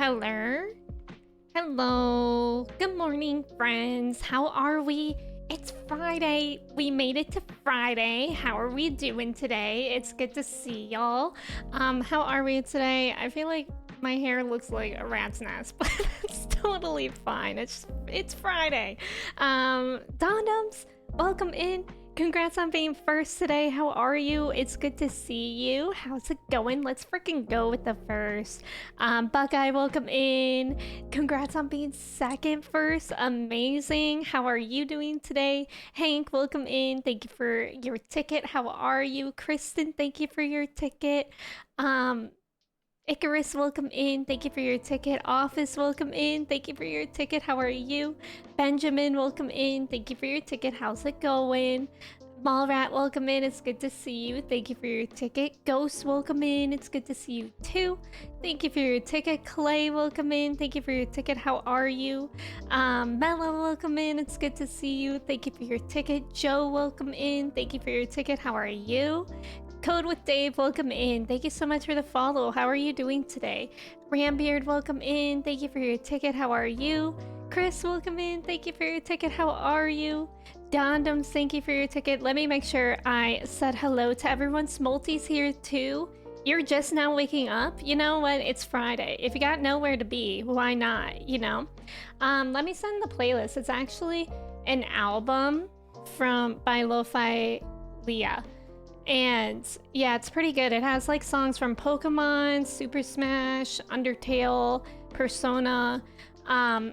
hello. Hello. Good morning, friends. How are we? It's Friday. We made it to Friday. How are we doing today? It's good to see y'all. How are we today? I feel like my hair looks like a rat's nest, but it's totally fine. It's Friday. Donums, welcome in. Congrats on being first today. How are you? It's good to see you. How's it going? Let's freaking go with the first. Buckeye, welcome in. Congrats on being second first. Amazing. How are you doing today? Hank, welcome in. Thank you for your ticket. How are you? Kristen, thank you for your ticket. Icarus, welcome in. Thank you for your ticket. Office, welcome in. Thank you for your ticket. How are you? Benjamin, welcome in. Thank you for your ticket. How's it going? Mallrat, welcome in. It's good to see you. Thank you for your ticket. Ghost, welcome in. It's good to see you too. Thank you for your ticket. Clay, welcome in. Thank you for your ticket. How are you? Mella, welcome in. It's good to see you. Thank you for your ticket. Joe, welcome in. Thank you for your ticket. How are you? Code with Dave, welcome in. Thank you so much for the follow. How are you doing today? Rambeard, welcome in. Thank you for your ticket. How are you? Chris, welcome in. Thank you for your ticket. How are you? Dondoms, thank you for your ticket. Let me make sure I said hello to everyone. Smolty's here too. You're just now waking up. You know what? It's Friday. If you got nowhere to be, why not? You know? Let me send the playlist. It's actually an album by Lo-Fi Leah. And yeah, it's pretty good. It has like songs from Pokemon, Super Smash, Undertale, Persona.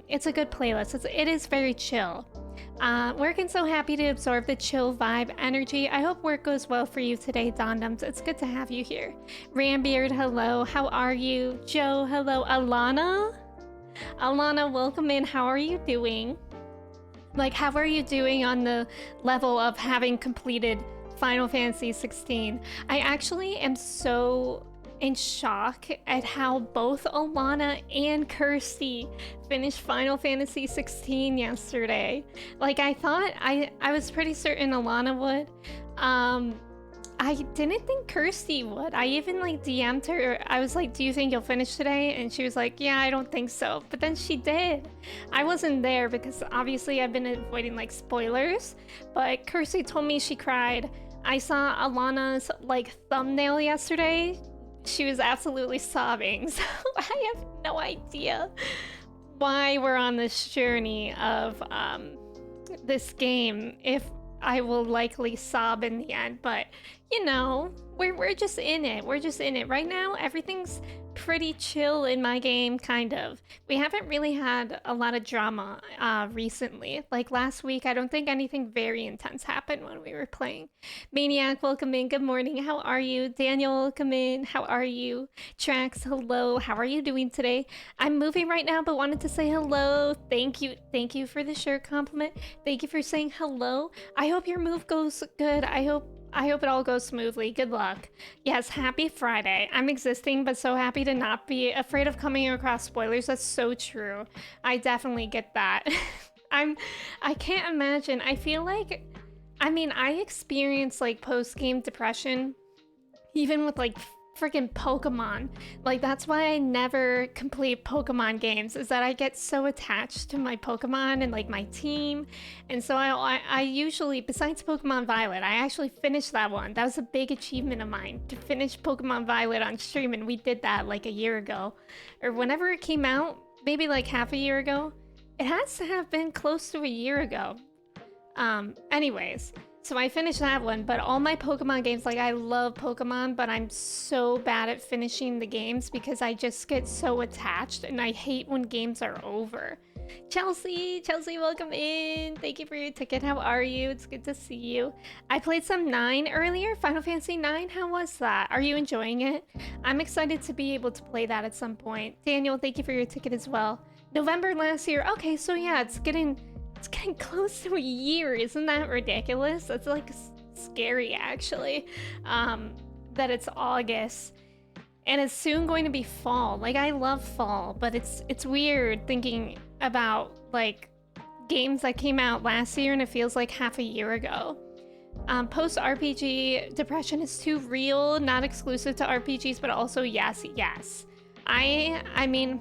It's a good playlist. It is very chill. Working so happy to absorb the chill vibe energy. I hope work goes well for you today, Dondums. It's good to have you here. Rambeard, hello. How are you? Joe, hello. Alana? Alana, welcome in. How are you doing? Like, how are you doing on the level of having completed Final Fantasy 16. I actually am so in shock at how both Alana and Kirsty finished Final Fantasy 16 yesterday. Like, I thought I was pretty certain Alana would. I didn't think Kirsty would. I even like DM'd her. I was like, do you think you'll finish today? And she was like, yeah, I don't think so. But then she did. I wasn't there because obviously I've been avoiding like spoilers. But Kirsty told me she cried. I saw Alana's like thumbnail yesterday. She was absolutely sobbing. So I have no idea why we're on this journey of this game if I will likely sob in the end. But you know, we're just in it. We're just in it. Right now, everything's pretty chill in my game, kind of. We haven't really had a lot of drama recently. Like last week, I don't think anything very intense happened when we were playing. Maniac, welcome in. Good morning. How are you? Daniel, welcome in. How are you? Trax, hello. How are you doing today? I'm moving right now, but wanted to say hello. Thank you. Thank you for the shirt compliment. Thank you for saying hello. I hope your move goes good. I hope it all goes smoothly. Good luck. Yes, happy Friday. I'm existing, but so happy to not be afraid of coming across spoilers. That's so true. I definitely get that. I can't imagine. I feel like, I mean, I experience like post-game depression, even with like freaking Pokemon. Like, that's why I never complete Pokemon games, is that I get so attached to my Pokemon and like my team. And so I usually, besides Pokemon Violet, I actually finished that one. That was a big achievement of mine, to finish Pokemon Violet on stream, and we did that like a year ago or whenever it came out, maybe like half a year ago. It has to have been close to a year ago. Anyways, so I finished that one, but all my Pokemon games, like, I love Pokemon, but I'm so bad at finishing the games because I just get so attached, and I hate when games are over. Chelsea, welcome in. Thank you for your ticket. How are you? It's good to see you. I played some 9 earlier, Final Fantasy 9. How was that? Are you enjoying it? I'm excited to be able to play that at some point. Daniel, thank you for your ticket as well. November last year. Okay, so yeah, it's getting close to a year. Isn't that ridiculous? That's like scary, actually, that it's August and it's soon going to be fall. Like, I love fall, but it's weird thinking about like games that came out last year and it feels like half a year ago. Post RPG depression is too real, not exclusive to RPGs, but also yes. I mean,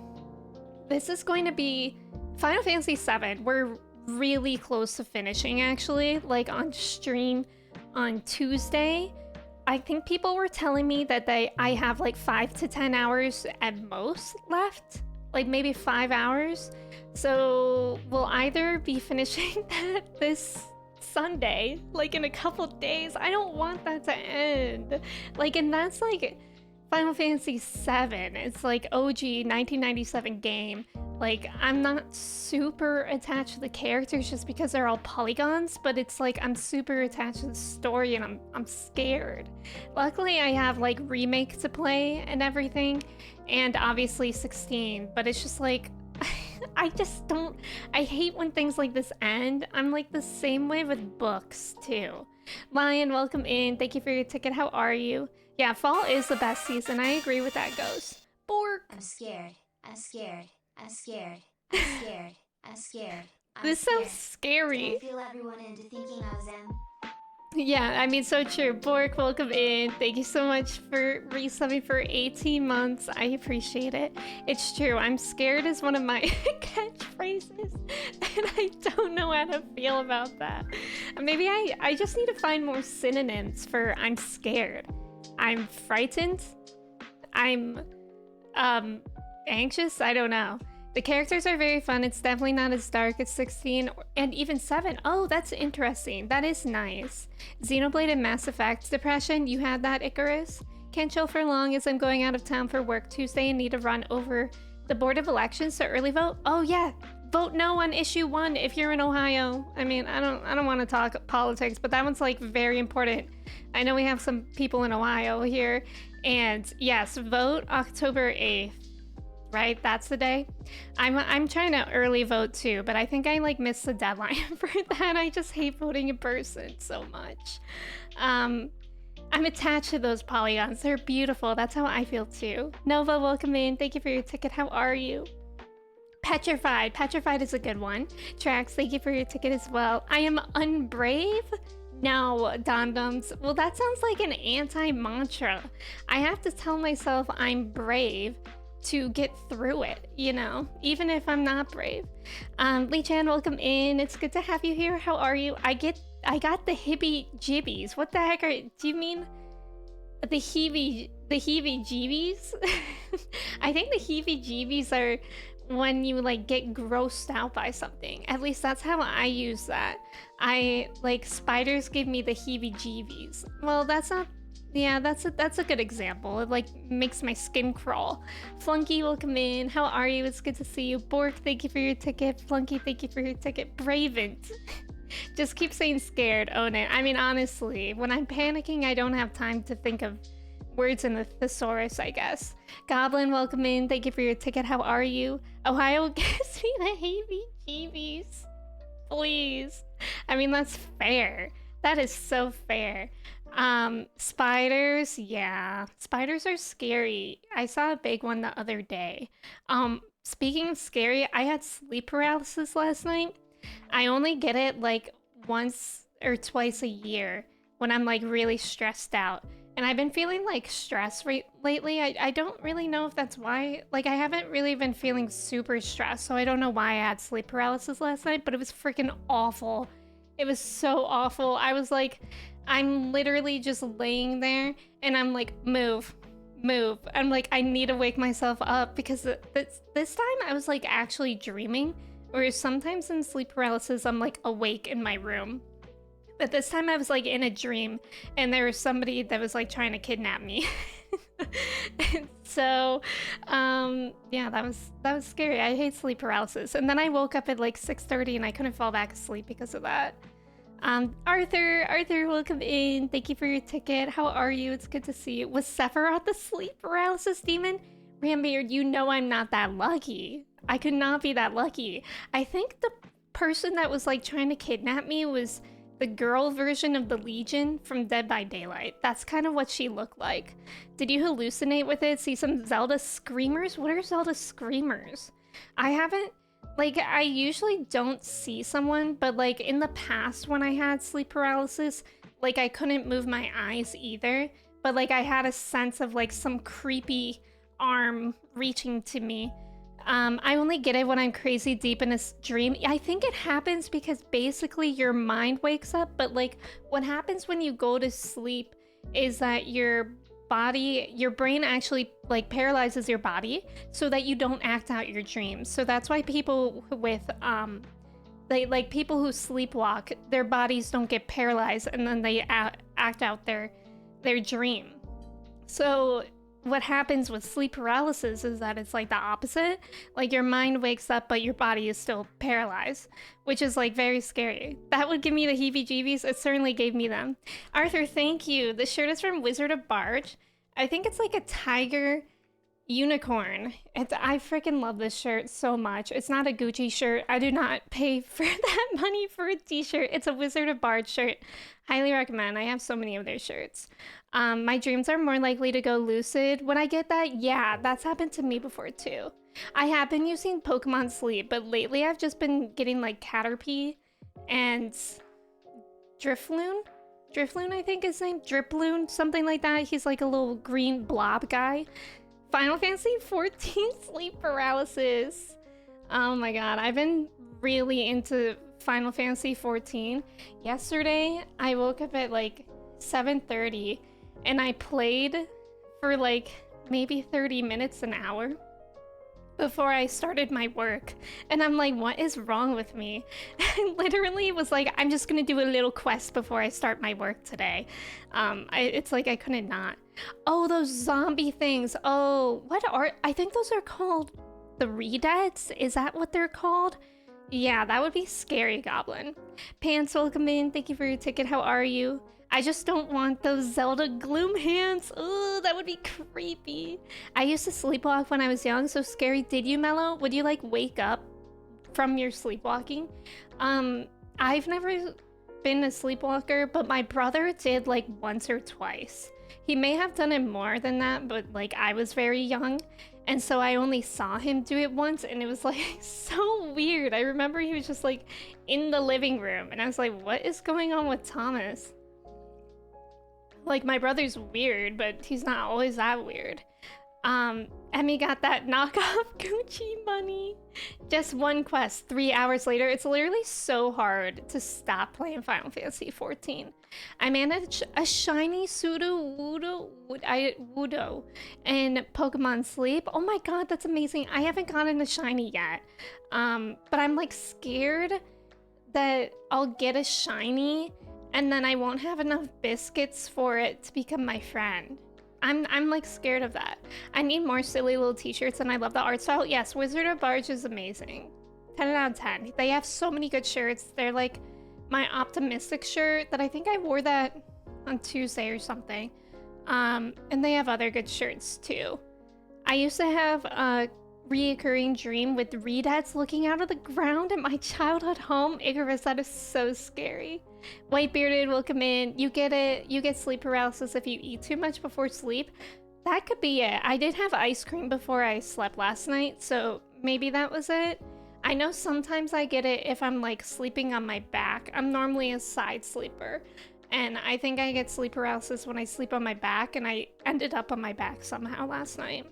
This is going to be Final Fantasy VII. We're really close to finishing, actually. Like on stream on Tuesday, I think people were telling me that I have like 5 to 10 hours at most left, like maybe 5 hours. So we'll either be finishing that this Sunday, like in a couple days. I don't want that to end. Like, and that's like Final Fantasy VII. It's like OG 1997 game. Like, I'm not super attached to the characters just because they're all polygons, but it's like I'm super attached to the story and I'm scared. Luckily, I have like remake to play and everything, and obviously 16, but it's just like I just don't. I hate when things like this end. I'm like the same way with books too. Lion, welcome in. Thank you for your ticket. How are you? Yeah, fall is the best season. I agree with that, Ghost. Bork. I'm scared. I'm scared. I'm scared. I'm scared. I'm scared. This sounds scary. Did I feel everyone into thinking I was Emme? Yeah, I mean, so true. Bork, welcome in. Thank you so much for resubbing for 18 months. I appreciate it. It's true. I'm scared is one of my catchphrases, and I don't know how to feel about that. Maybe I just need to find more synonyms for I'm scared. I'm frightened. I'm anxious. I don't know. The characters are very fun. It's definitely not as dark as 16 and even 7. Oh, that's interesting. That is nice. Xenoblade and Mass Effect depression. You had that, Icarus? Can't chill for long as I'm going out of town for work Tuesday and need to run over the Board of Elections to early vote. Oh yeah, vote no on issue 1 if you're in Ohio. I mean, I don't want to talk politics, but that one's like very important. I know we have some people in Ohio here, and yes, vote October 8th. Right, that's the day. I'm trying to early vote too, but I think I like missed the deadline for that. I just hate voting in person so much. I'm attached to those polygons. They're beautiful. That's how I feel too. Nova, welcome in. Thank you for your ticket. How are you? Petrified. Petrified is a good one. Trax, thank you for your ticket as well. I am unbrave. No, Dondums. Well, that sounds like an anti-mantra. I have to tell myself I'm brave to get through it, you know, even if I'm not brave. Lee Chan, welcome in. It's good to have you here. How are you? I got the hibby jibbies. What the heck do you mean? The heebie jeebies? I think the heebie jeebies are when you like get grossed out by something. At least that's how I use that. I like spiders give me the heebie jeebies. Well, that's not. Yeah, that's a good example. It like makes my skin crawl. Flunky, welcome in. How are you? It's good to see you. Bork, thank you for your ticket. Flunky, thank you for your ticket. Bravent. Just keep saying scared. Own it. I mean, honestly, when I'm panicking, I don't have time to think of words in the thesaurus, I guess. Goblin, welcome in. Thank you for your ticket. How are you? Ohio gives me the heebie-jeebies. Please. I mean, that's fair. That is so fair. Spiders, yeah. Spiders are scary. I saw a big one the other day. Speaking of scary, I had sleep paralysis last night. I only get it like once or twice a year when I'm like really stressed out. And I've been feeling like stressed lately. I don't really know if that's why. Like, I haven't really been feeling super stressed, so I don't know why I had sleep paralysis last night, but it was freaking awful. It was so awful. I was like, I'm literally just laying there and I'm like, move. I'm like, I need to wake myself up because this time I was like actually dreaming, whereas sometimes in sleep paralysis, I'm like awake in my room. But this time I was like in a dream and there was somebody that was like trying to kidnap me. So, yeah, that was scary. I hate sleep paralysis. And then I woke up at like 6:30 and I couldn't fall back asleep because of that. Arthur, welcome in. Thank you for your ticket. How are you? It's good to see you. Was Sephiroth the sleep paralysis demon? Rambeard, you know I'm not that lucky. I could not be that lucky. I think the person that was like trying to kidnap me was the girl version of the Legion from Dead by Daylight. That's kind of what she looked like. Did you hallucinate with it? See some Zelda screamers? What are Zelda screamers? I haven't, like, I usually don't see someone, but like in the past when I had sleep paralysis, like I couldn't move my eyes either, but like I had a sense of like some creepy arm reaching to me. I only get it when I'm crazy deep in a dream. I think it happens because basically your mind wakes up, but like what happens when you go to sleep is that your brain actually like paralyzes your body so that you don't act out your dreams. So that's why people with like people who sleepwalk, their bodies don't get paralyzed and then they act out their dream. So what happens with sleep paralysis is that it's like the opposite. Like your mind wakes up, but your body is still paralyzed, which is like very scary. That would give me the heebie-jeebies. It certainly gave me them. Arthur, thank you. The shirt is from Wizard of Barge. I think it's like a tiger unicorn. I freaking love this shirt so much. It's not a Gucci shirt. I do not pay for that money for a t-shirt. It's a Wizard of Barge shirt. Highly recommend. I have so many of their shirts. My dreams are more likely to go lucid. When I get that, yeah, that's happened to me before too. I have been using Pokemon Sleep, but lately I've just been getting like Caterpie and Drifloon. Drifloon, I think his name. Driploon, something like that. He's like a little green blob guy. Final Fantasy 14 sleep paralysis. Oh my god, I've been really into Final Fantasy 14. Yesterday, I woke up at like 7:30 and I played for like maybe 30 minutes, an hour before I started my work. And I'm like, what is wrong with me? And literally it was like, I'm just gonna do a little quest before I start my work today. It's like I couldn't not. Oh, those zombie things. Oh, I think those are called the Redeads? Is that what they're called? Yeah, that would be scary, Goblin. Pants, welcome in. Thank you for your ticket. How are you? I just don't want those Zelda gloom hands. Ooh, that would be creepy. I used to sleepwalk when I was young, so scary. Did you, Mello? Would you like wake up from your sleepwalking? I've never been a sleepwalker, but my brother did like once or twice. He may have done it more than that, but like I was very young. And so I only saw him do it once and it was like so weird. I remember he was just like in the living room and I was like, what is going on with Thomas? Like my brother's weird, but he's not always that weird. Emme got that knockoff Gucci money. Just one quest, 3 hours later. It's literally so hard to stop playing Final Fantasy 14. I managed a shiny Wudo in Pokemon Sleep. Oh my god, that's amazing. I haven't gotten a shiny yet. But I'm like scared that I'll get a shiny and then I won't have enough biscuits for it to become my friend. I'm like scared of that. I need more silly little t-shirts and I love the art style. Yes, Wizard of Barge is amazing. 10 out of 10. They have so many good shirts. They're like my optimistic shirt that I think I wore that on Tuesday or something. And they have other good shirts too. I used to have a reoccurring dream with Redeads looking out of the ground at my childhood home. Icarus, that is so scary. White bearded, welcome in. You get it. You get sleep paralysis if you eat too much before sleep. That could be it. I did have ice cream before I slept last night, so maybe that was it. I know sometimes I get it if I'm like sleeping on my back. I'm normally a side sleeper, and I think I get sleep paralysis when I sleep on my back, and I ended up on my back somehow last night.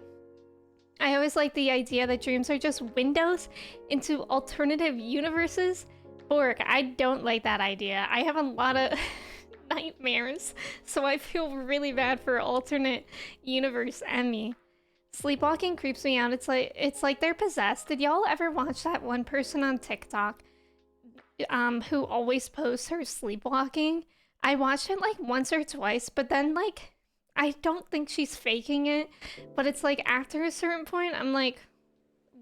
I always like the idea that dreams are just windows into alternative universes. Bork, I don't like that idea. I have a lot of nightmares, so I feel really bad for alternate universe Emme. Sleepwalking creeps me out. It's like they're possessed. Did y'all ever watch that one person on TikTok who always posts her sleepwalking? I watched it like once or twice, but then like I don't think she's faking it, but it's like after a certain point I'm like,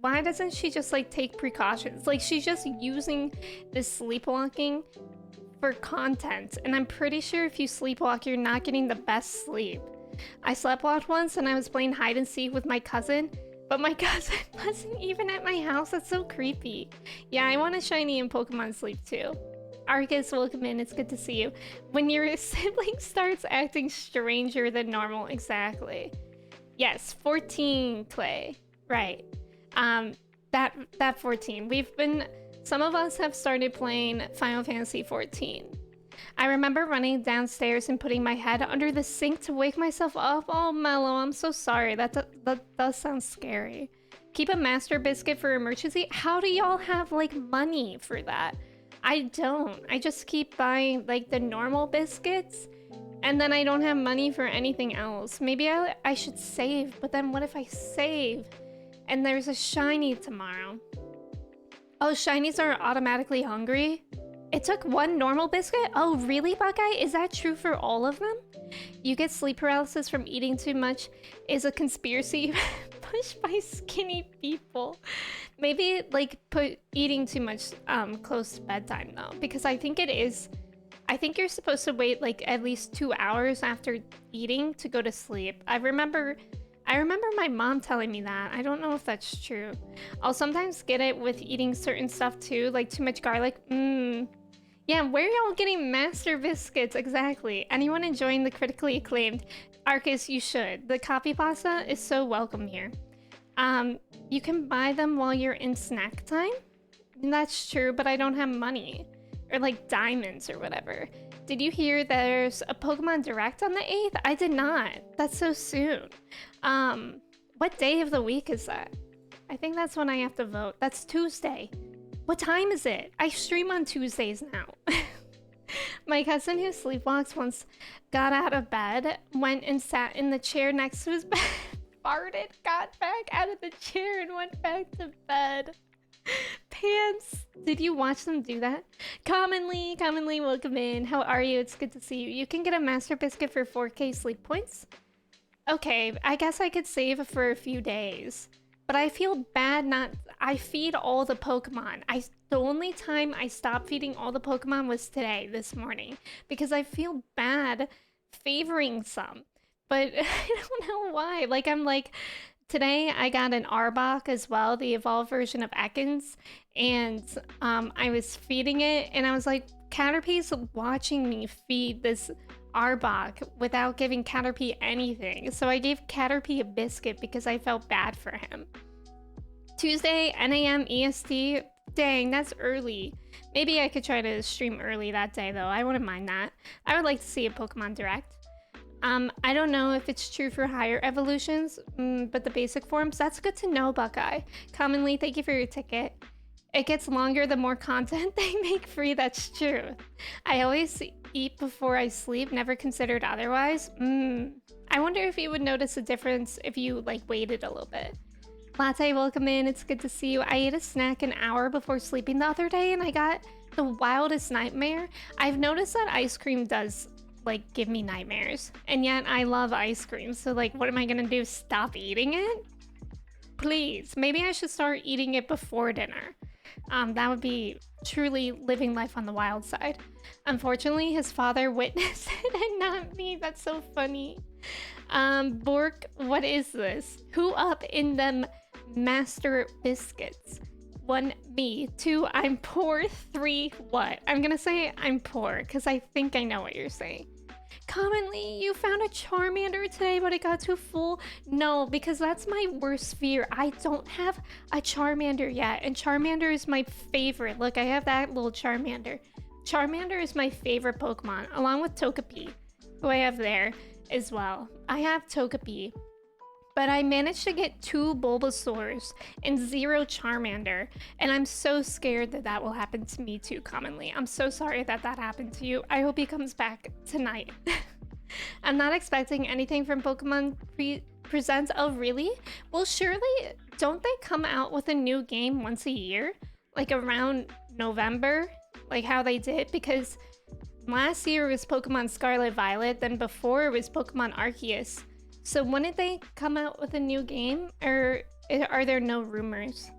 why doesn't she just like take precautions? Like she's just using this sleepwalking for content, and I'm pretty sure if you sleepwalk you're not getting the best sleep. I sleptwalked once and I was playing hide and seek with my cousin, but my cousin wasn't even at my house. That's so creepy. Yeah, I want a shiny in Pokemon Sleep too. Arcus, welcome in. It's good to see you. When your sibling starts acting stranger than normal, exactly. Yes, 14 Clay. Right. That 14. Some of us have started playing Final Fantasy 14. I remember running downstairs and putting my head under the sink to wake myself up. Oh, Mellow, I'm so sorry. That does sound scary. Keep a master biscuit for emergency. How do y'all have like money for that? I don't. I just keep buying like the normal biscuits, and then I don't have money for anything else. Maybe I should save, but then what if I save and there's a shiny tomorrow? Oh, shinies are automatically hungry? It took one normal biscuit? Oh, really, Buckeye? Is that true for all of them? You get sleep paralysis from eating too much is a conspiracy pushed by skinny people. Maybe, like, put eating too much close to bedtime, though. Because I think it is... I think you're supposed to wait, like, at least 2 hours after eating to go to sleep. I remember my mom telling me that. I don't know if that's true. I'll sometimes get it with eating certain stuff too, like too much garlic. Yeah, where are y'all getting master biscuits exactly? Anyone enjoying the critically acclaimed? Arcus, you should. The coffee pasta is so welcome here. You can buy them while you're in snack time. That's true, but I don't have money. Or like diamonds or whatever. Did you hear there's a Pokemon Direct on the 8th? I did not. That's so soon. What day of the week is that? I think that's when I have to vote. That's Tuesday. What time is it? I stream on Tuesdays now. My cousin who sleepwalks once got out of bed, went and sat in the chair next to his bed, farted, got back out of the chair and went back to bed. Pants. Did you watch them do that? Commonly welcome in. How are you? It's good to see you. You can get a master biscuit for 4k sleep points. Okay, I guess I could save for a few days. But I feel bad not... I feed all the Pokemon. The only time I stopped feeding all the Pokemon was today, this morning. Because I feel bad favoring some. But I don't know why. Like, I'm like... Today, I got an Arbok as well, the evolved version of Ekans, and I was feeding it, and I was like, Caterpie's watching me feed this Arbok without giving Caterpie anything, so I gave Caterpie a biscuit because I felt bad for him. Tuesday, 9 a.m. EST, dang, that's early. Maybe I could try to stream early that day, though. I wouldn't mind that. I would like to see a Pokemon Direct. I don't know if it's true for higher evolutions, but the basic forms, that's good to know, Buckeye. Commonly, thank you for your ticket. It gets longer the more content they make free, that's true. I always eat before I sleep, never considered otherwise. I wonder if you would notice a difference if you, like, waited a little bit. Latte, welcome in, it's good to see you. I ate a snack an hour before sleeping the other day, and I got the wildest nightmare. I've noticed that ice cream does... like give me nightmares, and yet I love ice cream, so like what am I gonna do, stop eating it? Please, maybe I should start eating it before dinner. That would be truly living life on the wild side. Unfortunately, his father witnessed it and not me. That's so funny. Bork, what is this? Who up in them master biscuits? 1, me. 2, I'm poor. 3, what? I'm gonna say I'm poor because I think I know what you're saying. Commonly, you found a Charmander today, but it got too full. No, because that's my worst fear. I don't have a Charmander yet, and Charmander is my favorite. Look, I have that little Charmander. Charmander is my favorite Pokemon, along with Togepi, who I have there as well. I have Togepi, but I managed to get 2 Bulbasaurs and 0 Charmander, and I'm so scared that that will happen to me too, Commonly. I'm so sorry that that happened to you. I hope he comes back tonight. I'm not expecting anything from Pokemon Presents. Oh, really? Well, surely, don't they come out with a new game once a year? Like around November? Like how they did? Because last year it was Pokemon Scarlet Violet, then before it was Pokemon Arceus. So when did they come out with a new game, or are there no rumors?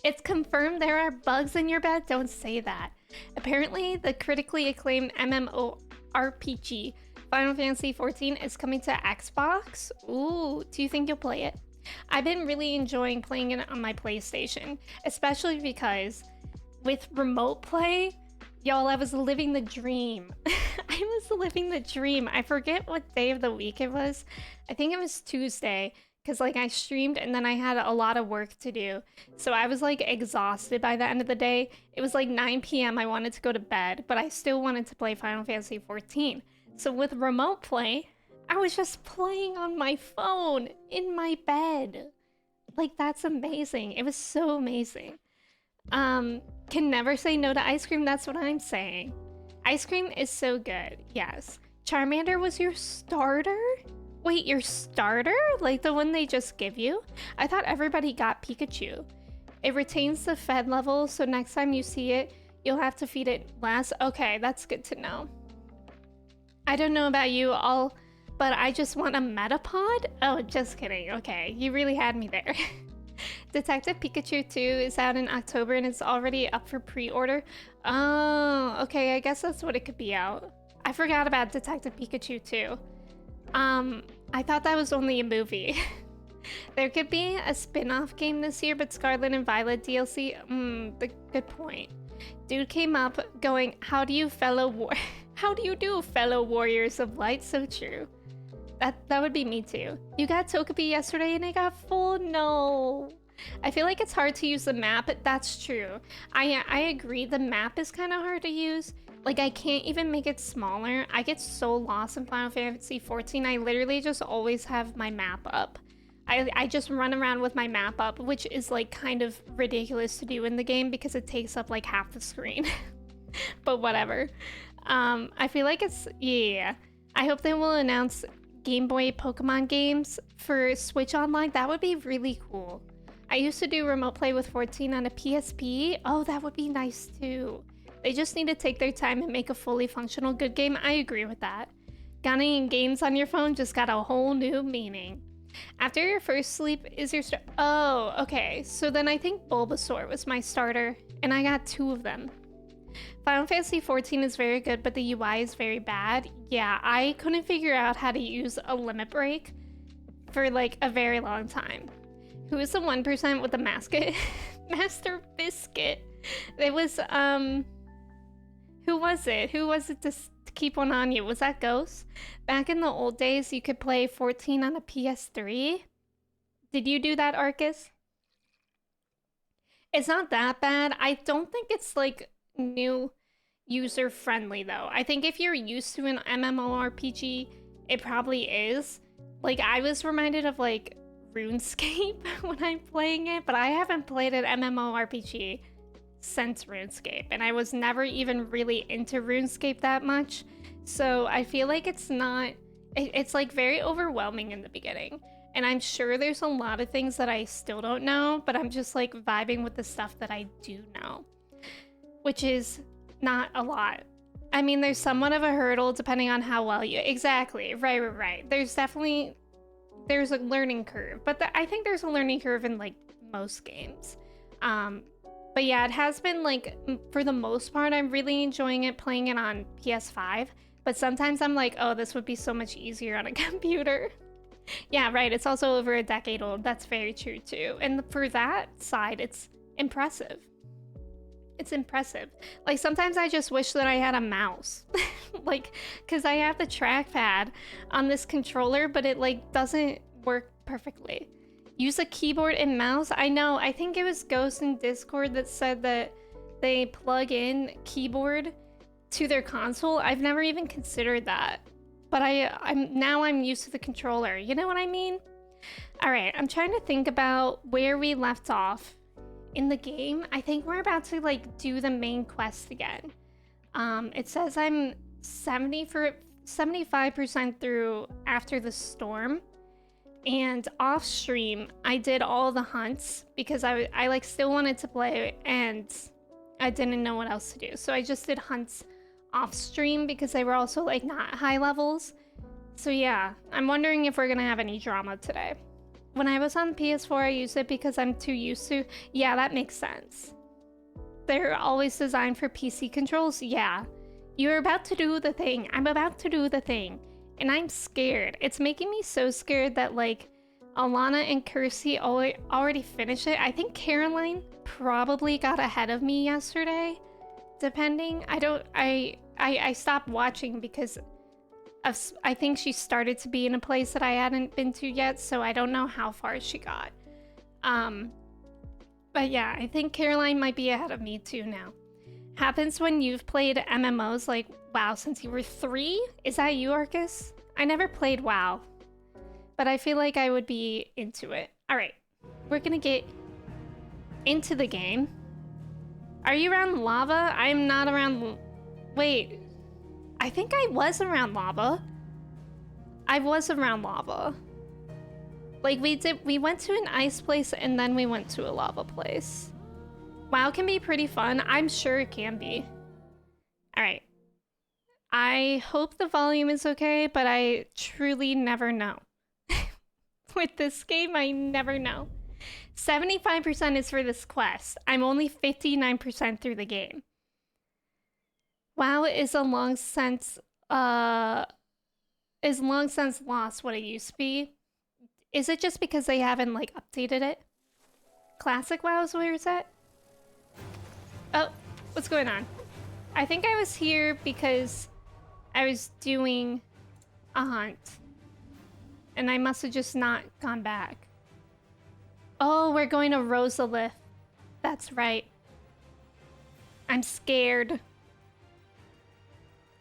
It's confirmed there are bugs in your bed? Don't say that. Apparently, the critically acclaimed MMORPG Final Fantasy XIV is coming to Xbox. Ooh, do you think you'll play it? I've been really enjoying playing it on my PlayStation, especially because with remote play, y'all, I was living the dream. I was living the dream. I forget what day of the week it was. I think it was Tuesday, because like I streamed and then I had a lot of work to do. So I was like exhausted by the end of the day. It was like 9 p.m. I wanted to go to bed, but I still wanted to play Final Fantasy 14. So with remote play, I was just playing on my phone in my bed. Like that's amazing. It was so amazing. Can never say no to ice cream, that's what I'm saying. Ice cream is so good, yes. Charmander was your starter? Wait, your starter? Like the one they just give you? I thought everybody got Pikachu. It retains the fed level, so next time you see it, you'll have to feed it less. Okay, that's good to know. I don't know about you all, but I just want a Metapod? Oh, just kidding. Okay, you really had me there. Detective Pikachu 2 is out in October and it's already up for pre-order. Oh, okay, I guess that's what it could be out. I forgot about Detective Pikachu 2. I thought that was only a movie. There could be a spin-off game this year, but Scarlet and Violet DLC, good point. Dude came up going, how do you do, fellow warriors of light? So true. That would be me too. You got Togepi yesterday and I got full? No. I feel like it's hard to use the map. That's true. I agree. The map is kind of hard to use. Like I can't even make it smaller. I get so lost in Final Fantasy 14. I literally just always have my map up. I just run around with my map up, which is like kind of ridiculous to do in the game because it takes up like half the screen. But whatever. I feel like it's, yeah. I hope they will announce Game Boy Pokemon games for Switch Online. That would be really cool. I used to do remote play with 14 on a PSP. Oh, that would be nice too. They just need to take their time and make a fully functional good game. I agree with that. Gunning games on your phone just got a whole new meaning. After your first sleep is your oh, okay. So then I think Bulbasaur was my starter, and I got 2 of them. Final Fantasy 14 is very good, but the UI is very bad. Yeah, I couldn't figure out how to use a limit break for like a very long time. Who is the 1% with the mascot? Master Biscuit. It was, who was it? Who was it to keep one on you? Was that Ghost? Back in the old days, you could play 14 on a PS3. Did you do that, Arcus? It's not that bad. I don't think it's like new user friendly though. I think if you're used to an MMORPG, it probably is. Like I was reminded of like RuneScape when I'm playing it, but I haven't played an MMORPG since RuneScape, and I was never even really into RuneScape that much. So I feel like it's like very overwhelming in the beginning. And I'm sure there's a lot of things that I still don't know, but I'm just like vibing with the stuff that I do know, which is not a lot. I mean, there's somewhat of a hurdle depending on how well you... Exactly. Right. There's a learning curve, but I think there's a learning curve in like most games. But yeah, it has been like, for the most part, I'm really enjoying it playing it on PS5. But sometimes I'm like, oh, this would be so much easier on a computer. Yeah, right. It's also over a decade old. That's very true too. And for that side, it's impressive. It's impressive. Like sometimes I just wish that I had a mouse. Like, because I have the trackpad on this controller, but it like doesn't work perfectly. Use a keyboard and mouse? I know. I think it was Ghost in Discord that said that they plug in keyboard to their console. I've never even considered that. But I'm used to the controller. You know what I mean? All right, I'm trying to think about where we left off in the game. I think we're about to like do the main quest again. It says I'm 75% through after the storm. And off stream, I did all the hunts because I like still wanted to play and I didn't know what else to do. So I just did hunts off stream because they were also like not high levels. So yeah, I'm wondering if we're gonna have any drama today. When I was on PS4, I used it because I'm too used to. Yeah, that makes sense. They're always designed for PC controls. Yeah, you're about to do the thing. I'm about to do the thing. And I'm scared. It's making me so scared that like Alana and Kirsty already finished it. I think Caroline probably got ahead of me yesterday. Depending. I stopped watching because I think she started to be in a place that I hadn't been to yet, so I don't know how far she got. But yeah, I think Caroline might be ahead of me too now. Happens when you've played MMOs like WoW since you were 3? Is that you, Arcus? I never played WoW, but I feel like I would be into it. All right, we're gonna get into the game. Are you around lava? I'm not around... Wait, I think I was around lava. I was around lava. Like we went to an ice place and then we went to a lava place. WoW can be pretty fun. I'm sure it can be. All right. I hope the volume is okay, but I truly never know. With this game, I never know. 75% is for this quest. I'm only 59% through the game. WoW is long since lost what it used to be. Is it just because they haven't like updated it? Classic WoW's where is that? Oh, what's going on? I think I was here because I was doing a hunt. And I must have just not gone back. Oh, we're going to Rosalith. That's right. I'm scared.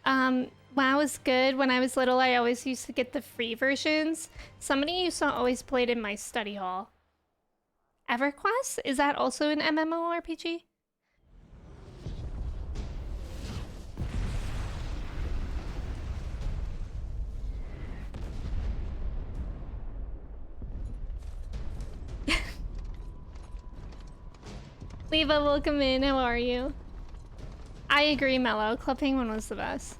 WoW is good. When I was little, I always used to get the free versions. Somebody used to always play it in my study hall. EverQuest? Is that also an MMORPG? Leva, welcome in. How are you? I agree, Mello. Club Penguin was the best.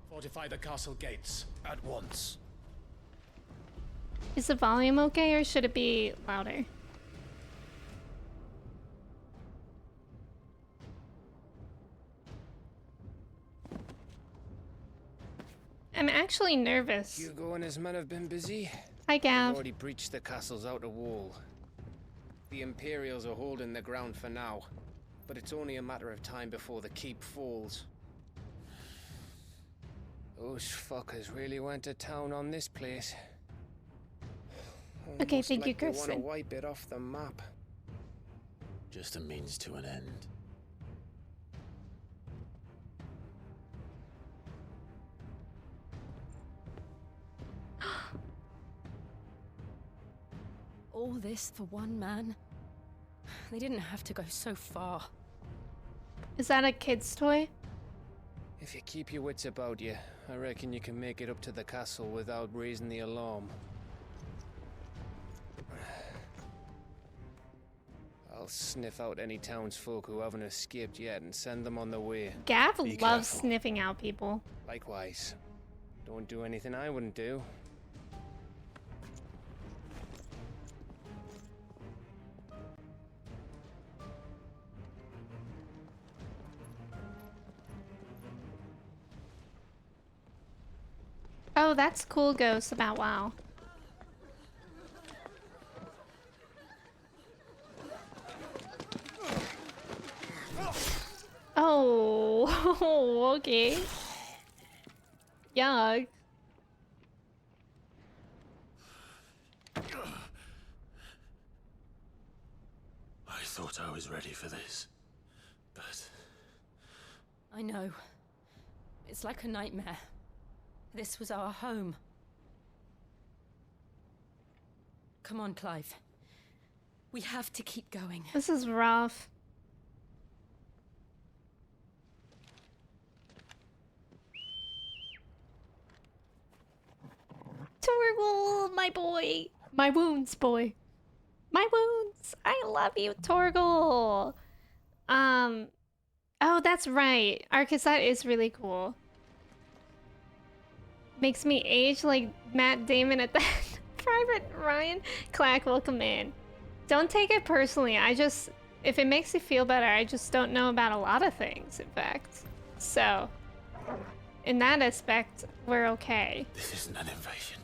Fortify the castle gates at once. Is the volume okay or should it be louder? I'm actually nervous. Hugo and his men have been busy. Hi, They've Gav. already breached the castle's outer wall. The Imperials are holding the ground for now, but it's only a matter of time before the keep falls. Those fuckers really went to town on this place. Okay, Almost thank you, like they want to Kirsten. wipe it off the map. Just a means to an end. All this for one man? They didn't have to go so far. Is that a kid's toy? If you keep your wits about you, I reckon you can make it up to the castle without raising the alarm. I'll sniff out any townsfolk who haven't escaped yet and send them on their way. Gav Be loves careful. sniffing out people. Likewise. Don't do anything I wouldn't do. Oh, that's cool, Ghost, about WoW. Oh, okay. Yuck. I thought I was ready for this, but I know. It's like a nightmare. This was our home. Come on, Clive. We have to keep going. This is rough. Torgal, my boy. My wounds, boy. My wounds. I love you, Torgal. Oh, that's right. Arcus, that is really cool. Makes me age like Matt Damon at that. Private Ryan. Clack, welcome in. Don't take it personally. If it makes you feel better, I just don't know about a lot of things, in fact. So, in that aspect, we're okay. this isn't an invasion.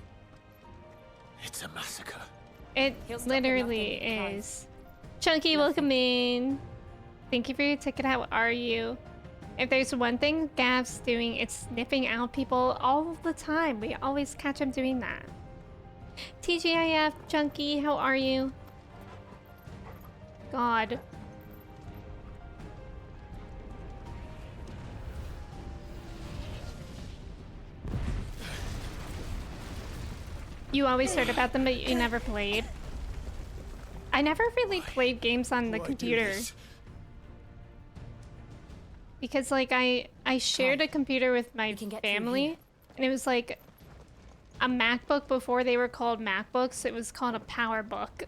It's a massacre. It He'll stop at literally nothing, Clive. is. Chunky, welcome in. Thank you for your ticket. How are you? If there's one thing Gav's doing, it's sniffing out people all the time. We always catch him doing that. TGIF, Junkie, how are you? God. You always heard about them, but you never played. I never really played games on the computer. Because like I shared a computer with my family, and it was like a MacBook before they were called MacBooks. It was called a PowerBook.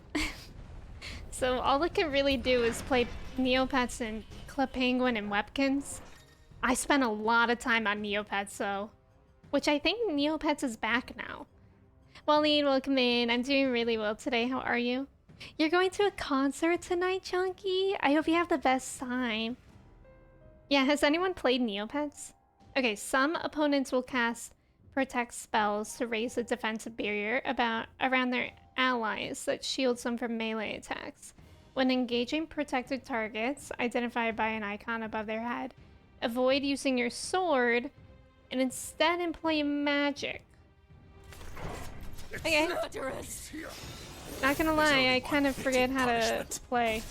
So all I could really do is play Neopets and Club Penguin and Webkins. I spent a lot of time on Neopets though, which I think Neopets is back now. Waleed, welcome in. I'm doing really well today. How are you? You're going to a concert tonight, Chunky? I hope you have the best time. Yeah, has anyone played Neopets? Okay, some opponents will cast protect spells to raise a defensive barrier around their allies that shields them from melee attacks. When engaging protected targets, identified by an icon above their head, avoid using your sword and instead employ magic. Okay. Not gonna lie, I kind of forget how to play.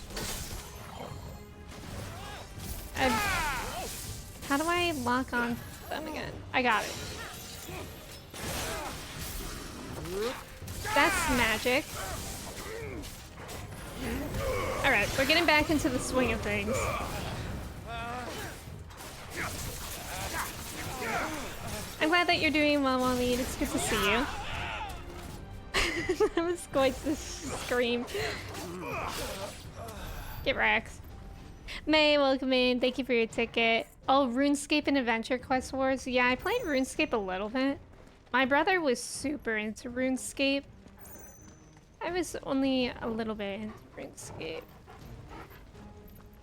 How do I lock on them again? I got it. That's magic. Alright, we're getting back into the swing of things. I'm glad that you're doing well, Waleed. It's good to see you. I was going to scream. Get wrecked. May, welcome in. Thank you for your ticket. Oh, RuneScape and Adventure Quest Wars. Yeah, I played RuneScape a little bit. My brother was super into RuneScape. I was only a little bit into RuneScape.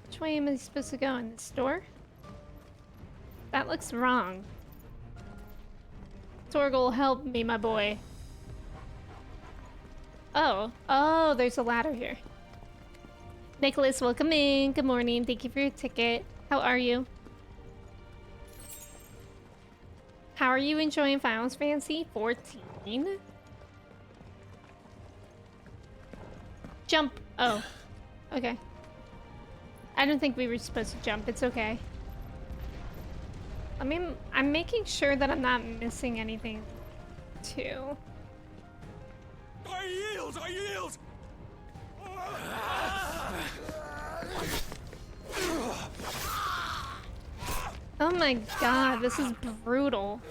Which way am I supposed to go? In the store? That looks wrong. Torgal, help me, my boy. Oh, there's a ladder here. Nicholas, welcome in. Good morning. Thank you for your ticket. How are you? How are you enjoying Final Fantasy 14? Jump. Oh, okay. I don't think we were supposed to jump. It's okay. I mean, I'm making sure that I'm not missing anything, too. I yield! I yield! Oh my god, this is brutal.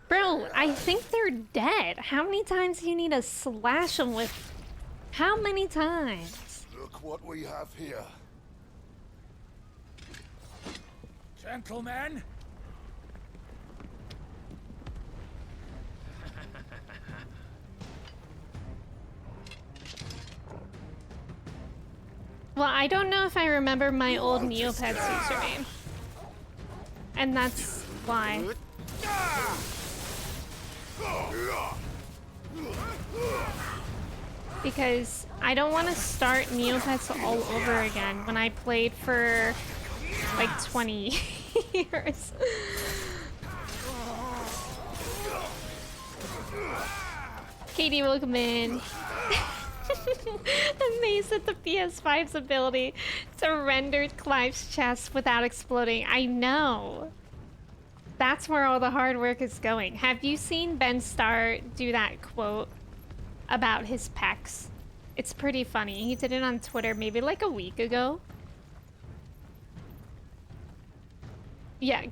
Bro, I think they're dead. How many times do you need to slash them with? How many times? Look what we have here. Gentlemen! Well, I don't know if I remember my old Neopets username. And that's why. Because I don't want to start Neopets all over again when I played for like 20 years. Katie, welcome in. Amazed at the PS5's ability to render Clive's chest without exploding. I know. That's where all the hard work is going. Have you seen Ben Starr do that quote about his pecs? It's pretty funny. He did it on Twitter maybe like a week ago. Yeah,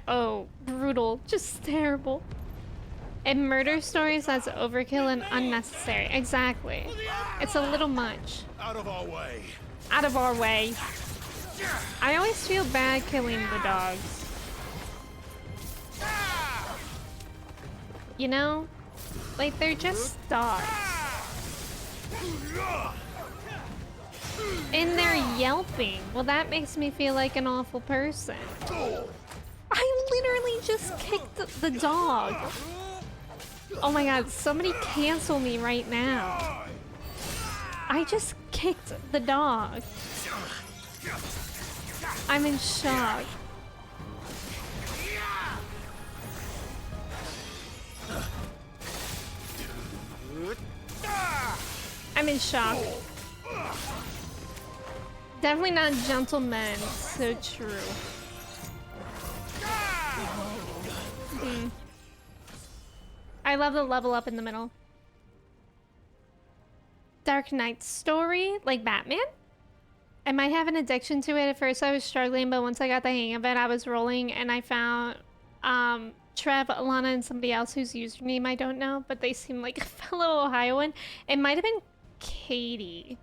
oh, brutal. Just terrible. In murder stories, that's overkill and unnecessary. Exactly. It's a little much. Out of our way. Out of our way. I always feel bad killing the dogs. You know? Like, they're just dogs. And they're yelping. Well, that makes me feel like an awful person. I literally just kicked the dog. Oh my god, somebody cancel me right now. I just kicked the dog. I'm in shock. I'm in shock. Definitely not gentlemen. So true. I love the level up in the middle. Dark Knight story, like Batman? I might have an addiction to it. At first I was struggling, but once I got the hang of it, I was rolling and I found Trev, Alana, and somebody else whose username I don't know, but they seem like a fellow Ohioan. It might have been Katie.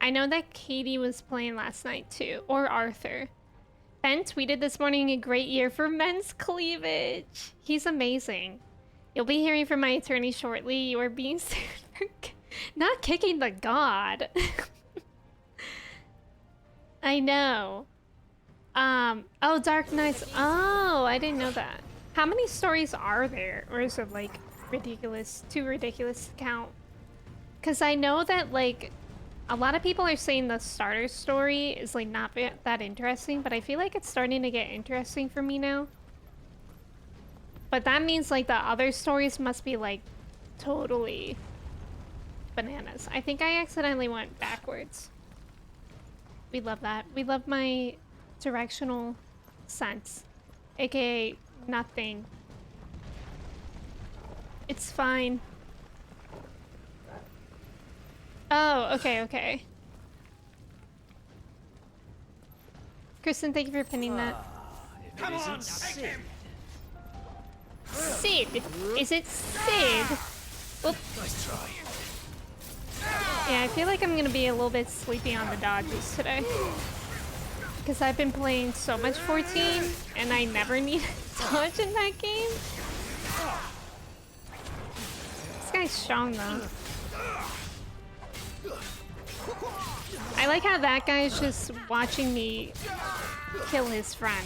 I know that Katie was playing last night too, or Arthur. Ben tweeted this morning, a great year for men's cleavage. He's amazing. You'll be hearing from my attorney shortly. You are being sued for not kicking the god. I know. Oh, Dark Knights. Oh, I didn't know that. How many stories are there? Or is it like ridiculous, too ridiculous to count? Because I know that like a lot of people are saying the starter story is like not that interesting, but I feel like it's starting to get interesting for me now. But that means like the other stories must be like totally bananas. I think I accidentally went backwards. We love that. We love my directional sense, aka nothing. It's fine. Oh, okay, okay. Kristen, thank you for pinning that. Come on, Sid. Sid? Is it Sid? Oop. Nice try. Yeah, I feel like I'm gonna be a little bit sleepy on the dodges today. Because I've been playing so much 14, and I never need a dodge in that game. This guy's strong though. I like how that guy is just watching me kill his friend.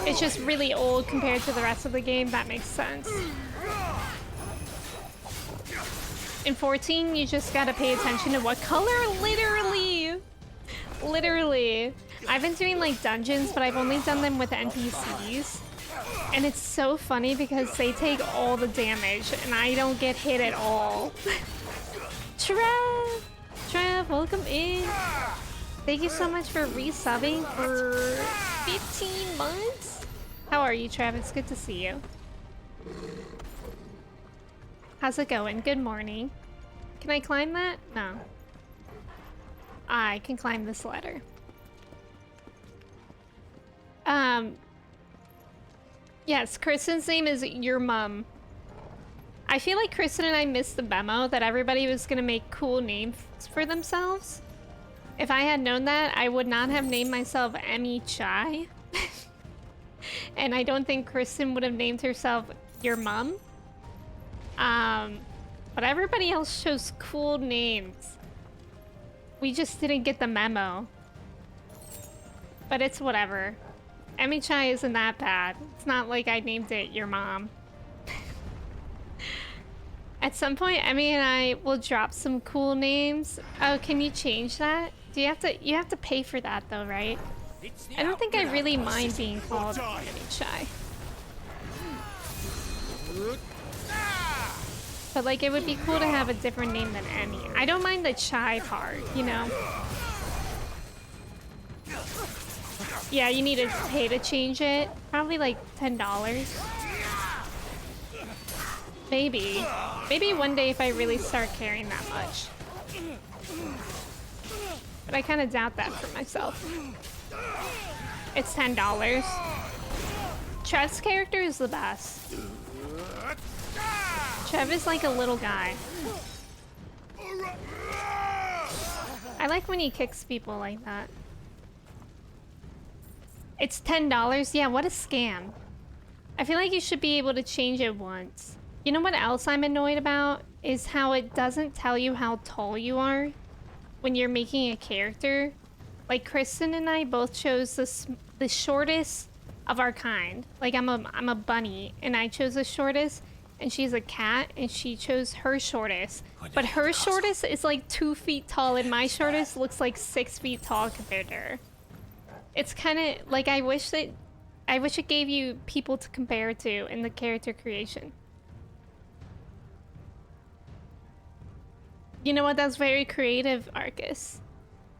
It's just really old compared to the rest of the game. That makes sense. In 14, you just gotta pay attention to what color. Literally. I've been doing like dungeons, but I've only done them with NPCs. And it's so funny because they take all the damage and I don't get hit at all. Trev, welcome in. Thank you so much for resubbing for 15 months. How are you, Trev? It's good to see you. How's it going? Good morning. Can I climb that? No. I can climb this ladder. Yes, Kristen's name is Your Mum. I feel like Kristen and I missed the memo that everybody was gonna make cool names for themselves. If I had known that, I would not have named myself Emme Chai. And I don't think Kristen would have named herself Your Mum. But everybody else chose cool names. We just didn't get the memo. But it's whatever. Emme Chai isn't that bad. It's not like I named it Your Mom. At some point, Emmy and I will drop some cool names. Oh, can you change that? Do you have to pay for that though, right? I don't think I really mind being called Emmy Chai. But like, it would be cool to have a different name than Emmy. I don't mind the Chai part, you know? Yeah, you need to pay to change it. Probably like $10. Maybe. Maybe one day if I really start caring that much. But I kind of doubt that for myself. It's $10. Trev's character is the best. Trev is like a little guy. I like when he kicks people like that. It's $10? Yeah, what a scam. I feel like you should be able to change it once. You know what else I'm annoyed about? Is how it doesn't tell you how tall you are when you're making a character. Like Kristen and I both chose the shortest of our kind. Like I'm a bunny and I chose the shortest and she's a cat and she chose her shortest. But her shortest is like 2 feet tall and my shortest looks like 6 feet tall compared to her. It's kind of like I wish it gave you people to compare to in the character creation. You know what? That's very creative, Arcus.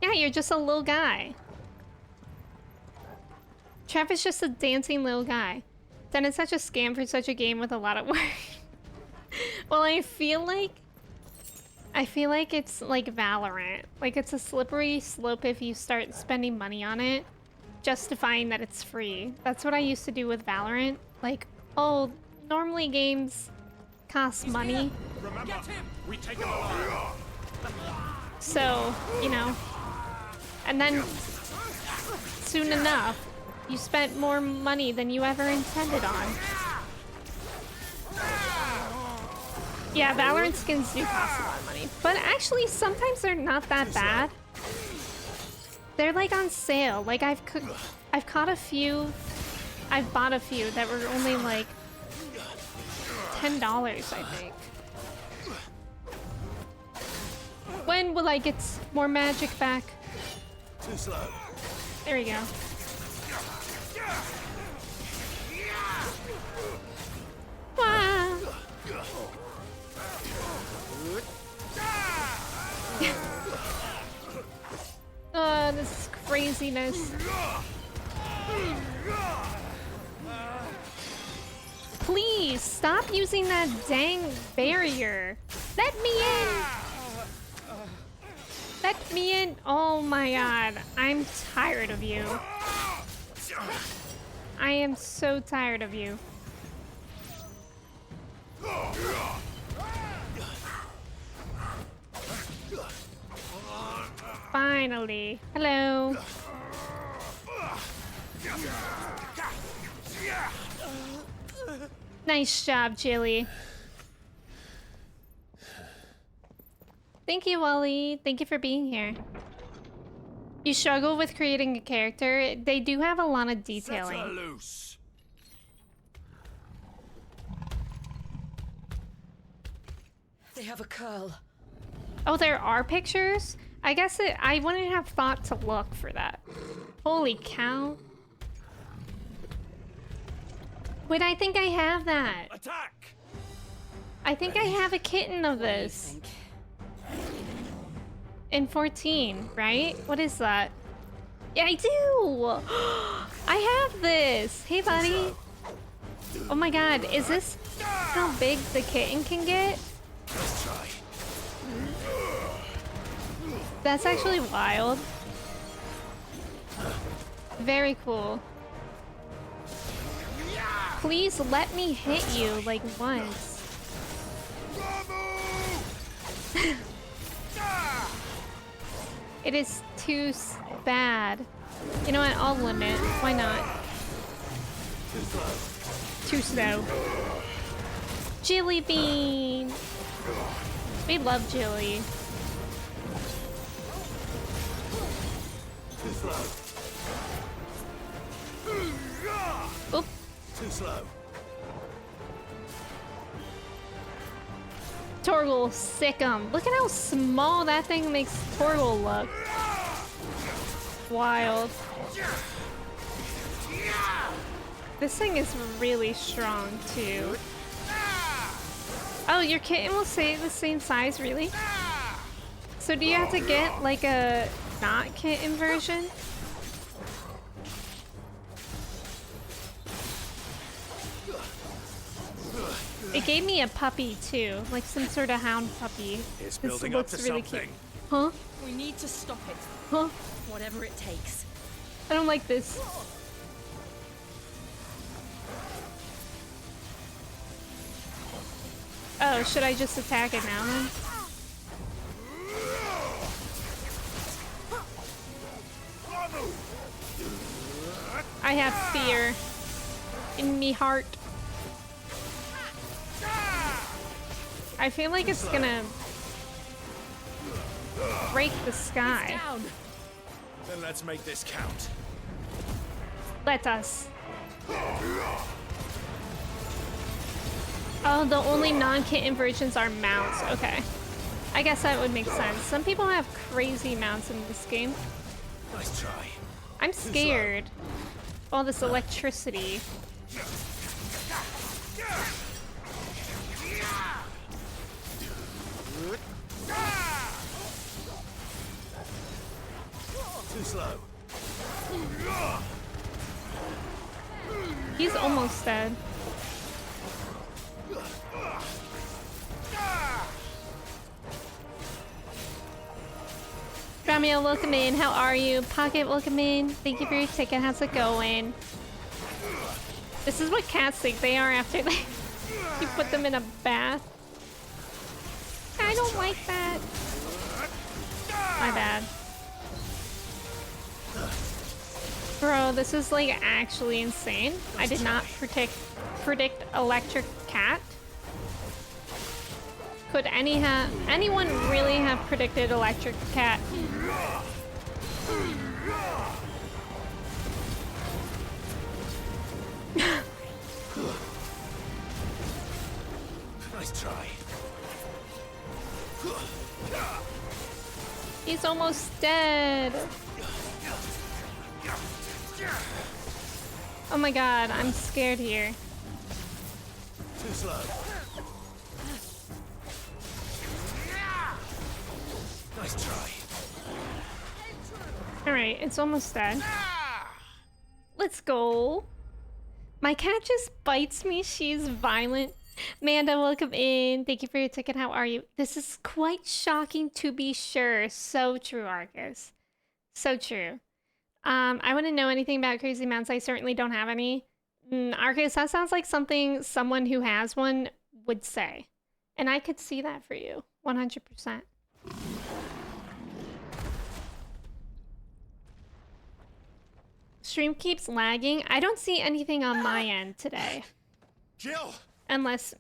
Yeah, you're just a little guy. Trevor's just a dancing little guy. Then it's such a scam for such a game with a lot of work. Well, I feel like it's like Valorant. Like it's a slippery slope if you start spending money on it, justifying that it's free. That's what I used to do with Valorant. Like, oh, normally games cost money. Remember, we take him alive. So, you know, and then soon enough, you spent more money than you ever intended on. Yeah, Valorant skins do cost a lot of money, but actually sometimes they're not that bad. They're like on sale. Like I've caught a few, I've bought a few that were only like $10, I think. When will I get more magic back? Too slow. There we go. Wow. Oh, this is craziness. Please stop using that dang barrier. Let me in. Let me in. Oh my god. I'm tired of you. I am so tired of you. Finally. Hello. Nice job, Jilly. Thank you, Wally. Thank you for being here. You struggle with creating a character. They do have a lot of detailing. Set her loose. They have a curl. Oh, there are pictures? I guess I wouldn't have thought to look for that. Holy cow. Wait, I think I have that. Attack! I think I have a kitten of this. In 14, right? What is that? Yeah, I do! I have this! Hey, buddy. Oh my god, is this how big the kitten can get? Let's try. That's actually wild. Very cool. Please let me hit you, like, once. It is too bad. You know what? I'll limit. Why not? Too slow. Jilly Bean! We love Jilly. Too slow. Oop. Too slow. Torgal, sick 'em. Look at how small that thing makes Torgal look. Wild. This thing is really strong too. Oh, your kitten will stay the same size, really? So do you have to get like a not kitten version? It gave me a puppy too, like some sort of hound puppy. It's This building up looks to really something. cute. Huh? We need to stop it, Huh? whatever it takes. I don't like this. Oh, should I just attack it now then? I have fear in me heart. I feel like it's gonna break the sky. Down. Then let's make this count. Let us. Oh, the only non-kitten versions are mounts. Okay. I guess that would make sense. Some people have crazy mounts in this game. Nice try. I'm scared. All this electricity. Too slow. He's almost dead. Ramia, welcome in. How are you? Pocket, welcome in. Thank you for your ticket. How's it going? This is what cats think they are after they you put them in a bath. I don't like that. My bad. Bro, this is like actually insane. I did not predict electric cat. Could anyone really have predicted electric cat? Nice try. He's almost dead. Oh my god, I'm scared here. Too slow. Nice try. Alright, it's almost dead. Let's go. My cat just bites me. She's violent. Manda, welcome in. Thank you for your ticket. How are you? This is quite shocking to be sure. So true, Arcus. So true. I wouldn't know anything about crazy mounts. I certainly don't have any. Arcus, that sounds like something someone who has one would say. And I could see that for you. 100%. Stream keeps lagging. I don't see anything on my end today. Jill! Unless,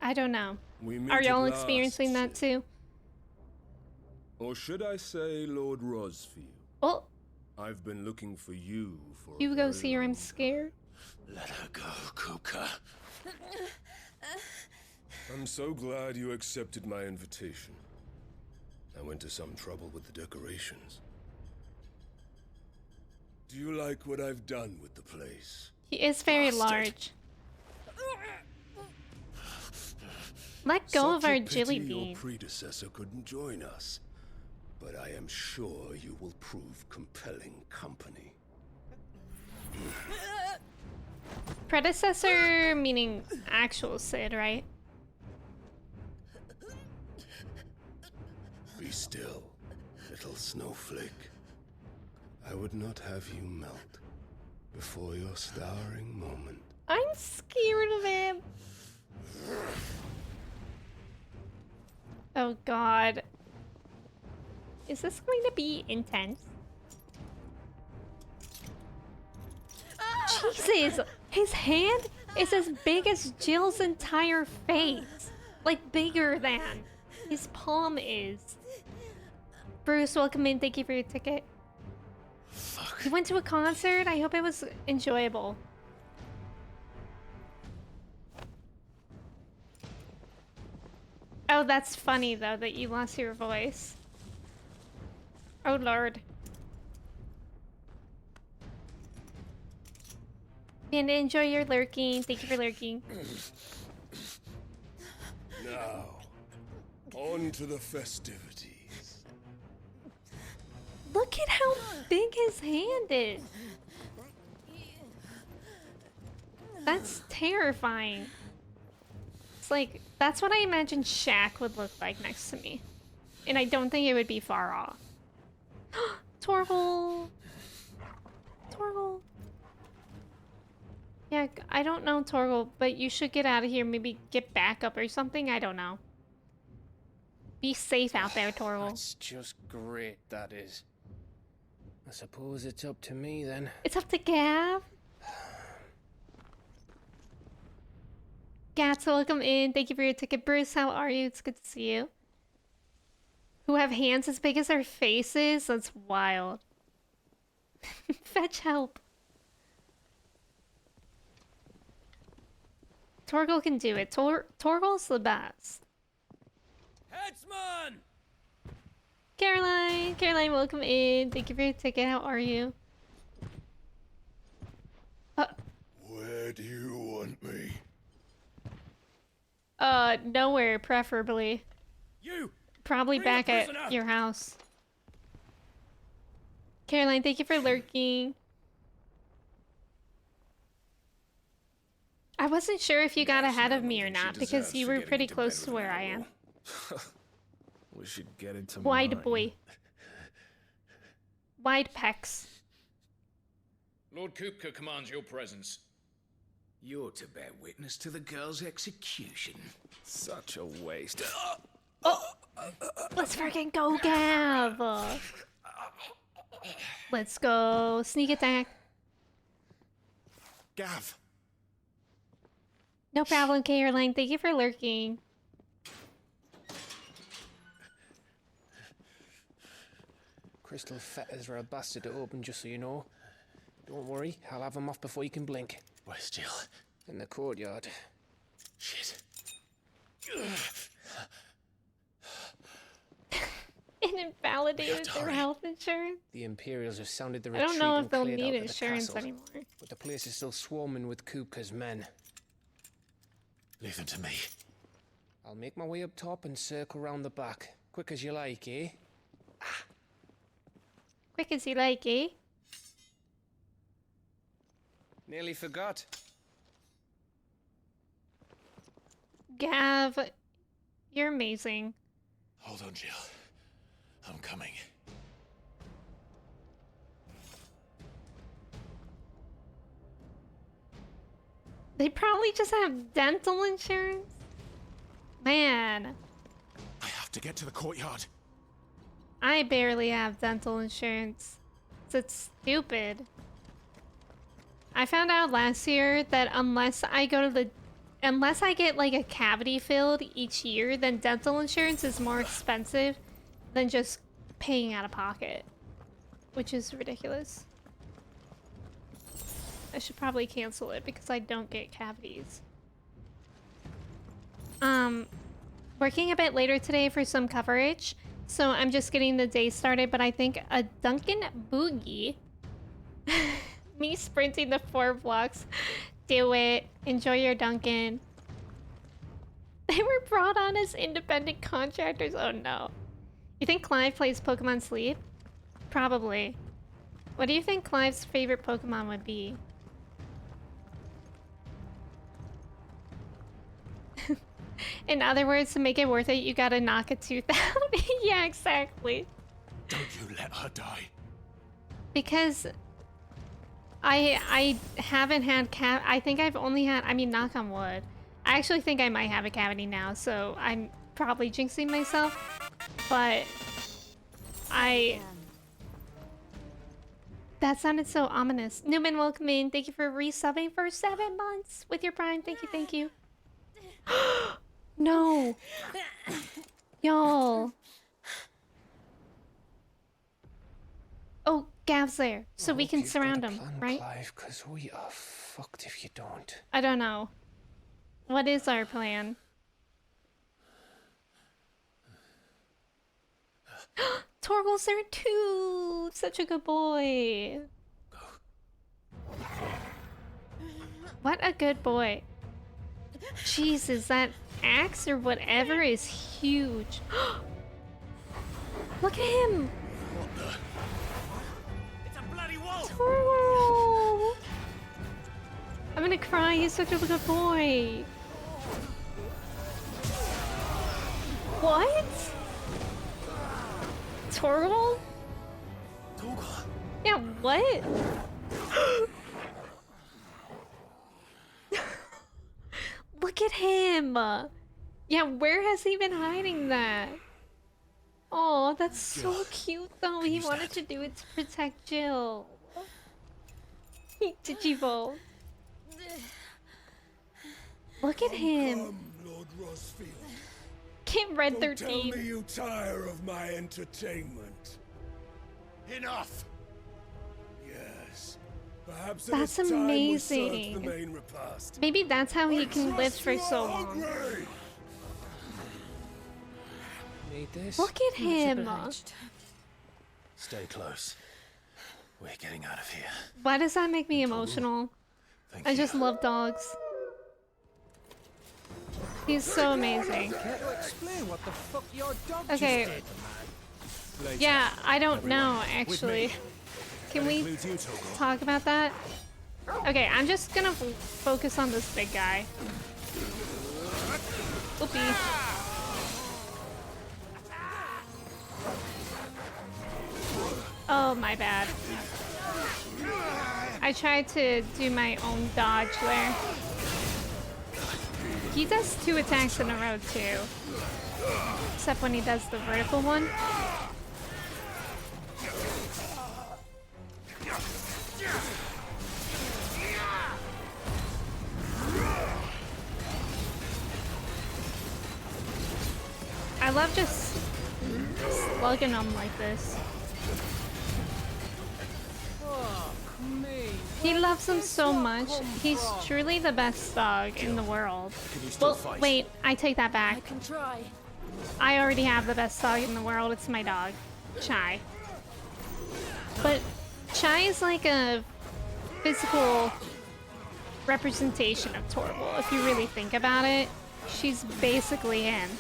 I don't know. We meet Are y'all at last, experiencing that too? Or should I say Lord Rosfield? Oh, I've been looking for you for you a go very see her. I'm long scared. Let her go, Kuka. I'm so glad you accepted my invitation. I went to some trouble with the decorations. Do you like what I've done with the place? He is very Bastard. large. Let go of Such a our pity jelly your bean. predecessor couldn't join us. But I am sure you will prove compelling company. Predecessor meaning actual Sid, right? Be still, little snowflake. I would not have you melt before your starring moment. I'm scared of him. Oh god. Is this going to be intense? Jesus! His hand is as big as Jill's entire face. Like, bigger than his palm is. Bruce, welcome in. Thank you for your ticket. Fuck. You went to a concert? I hope it was enjoyable. Oh, that's funny, though, that you lost your voice. Oh, Lord. And enjoy your lurking. Thank you for lurking. Now, on to the festivities. Look at how big his hand is. That's terrifying. It's like, that's what I imagine Shaq would look like next to me. And I don't think it would be far off. Torgal. Torgal. Yeah, I don't know, Torgal, but you should get out of here. Maybe get back up or something. I don't know. Be safe out there, Torgal. That's just great, that is. I suppose it's up to me then. It's up to Gav. Gats, welcome in. Thank you for your ticket. Bruce, how are you? It's good to see you. Who have hands as big as their faces? That's wild. Fetch help. Torgal can do it. Torgal's the best. Headsman! Caroline! Caroline, welcome in. Thank you for your ticket. How are you? Where do you want me? Nowhere, preferably. You! Probably Bring the back at prisoner! your house. Caroline, thank you for lurking. I wasn't sure if you got ahead of me or not, because you were pretty close to where I am. We should get into Wide mine. boy. Wide pecs. Lord Kupka commands your presence. You're to bear witness to the girl's execution. Such a waste. Let's freaking go, Gav! Let's go. Sneak attack. Gav! No problem, Caroline. Thank you for lurking. Crystal fetters are a bastard to open, just so you know. Don't worry, I'll have them off before you can blink. Where's Jill? In the courtyard. Shit. It invalidated their health insurance. The Imperials have sounded the I retreat don't know if and they'll cleared need out of the insurance castle, anymore. but the place is still swarming with Kupka's men. Leave them to me. I'll make my way up top and circle round the back. Quick as you like, eh? Quick as you like, eh? Nearly forgot. Gav, you're amazing. Hold on, Jill. I'm coming. They probably just have dental insurance. Man, I have to get to the courtyard. I barely have dental insurance. It's stupid. I found out last year that unless I get like a cavity filled each year, then dental insurance is more expensive than just paying out of pocket, which is ridiculous. I should probably cancel it because I don't get cavities. Working a bit later today for some coverage, so I'm just getting the day started, but I think a Duncan Boogie, me sprinting the 4 blocks, do it, enjoy your Duncan. They were brought on as independent contractors, oh no. You think Clive plays Pokemon Sleep? Probably. What do you think Clive's favorite Pokemon would be? In other words, to make it worth it, you gotta knock a tooth out. Yeah, exactly. Don't you let her die. Because I haven't had I think I've only had, I mean, knock on wood. I actually think I might have a cavity now, so I'm probably jinxing myself. But that sounded so ominous. Newman, welcome in. Thank you for resubbing for 7 months with your Prime. Thank you, thank you. No. Y'all. Oh, Gav's there, so we can surround him, right? Clive, 'cause we are fucked if you don't. I don't know. What is our plan? Torgal's there too! Such a good boy. What a good boy. Jesus, that axe or whatever is huge. Look at him! What the? It's a bloody wolf! Torgal! I'm gonna cry, he's such a good boy. What? Torgal? Torgal. Yeah, what? Look at him! Yeah, where has he been hiding that? Oh, that's so cute though. He wanted to do it to protect Jill. Digivolve. Look at him. Come, Lord Rosfield. Kid Red Don't tell 13. me you tire of my entertainment. Enough! Yes, Perhaps it That's is time we amazing. served the main repast. Maybe that's how he can live Trust for you so are long. hungry. Need this? Look at him. Obliged. Stay close. We're getting out of here. Why does that make me emotional? Thank I you. just love dogs. He's so amazing. Care to explain what the fuck your dog Okay. just did? Yeah, I don't know actually. Can we Includes you, Toggle. talk about that? Okay, I'm just gonna focus on this big guy. Oopie. Oh, my bad. I tried to do my own dodge there. He does 2 attacks in a row too. Except when he does the vertical one. I love just slugging them like this. He loves them so much. He's truly the best dog in the world. Can you still Well, fight? wait, I take that I back. can try. I already have the best dog in the world. It's my dog, Chai. But Chai is like a physical representation of Torval. If you really think about it, she's basically him.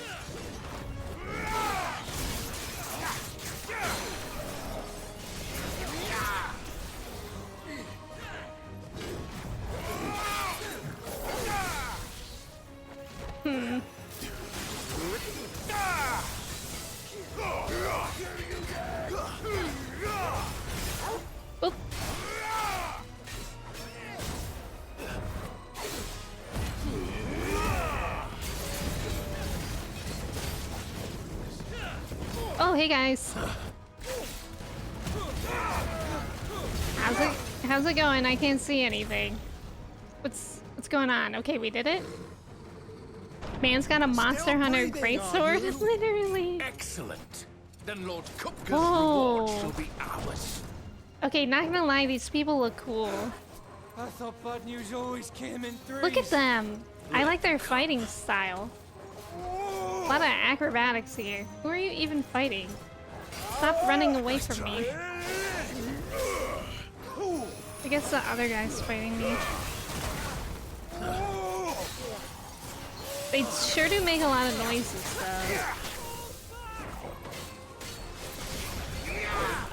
Oop. Oh, hey guys. How's it going? I can't see anything. What's going on? Okay, we did it. Man's got a Monster Hunter greatsword, literally. Excellent. Then Lord Kupka's Whoa. reward shall be ours. Okay, not gonna lie, these people look cool. I thought bad news always came in threes. Look at them. I like their fighting style. A lot of acrobatics here. Who are you even fighting? Stop running away from me. I guess the other guy's fighting me. They sure do make a lot of noises, though.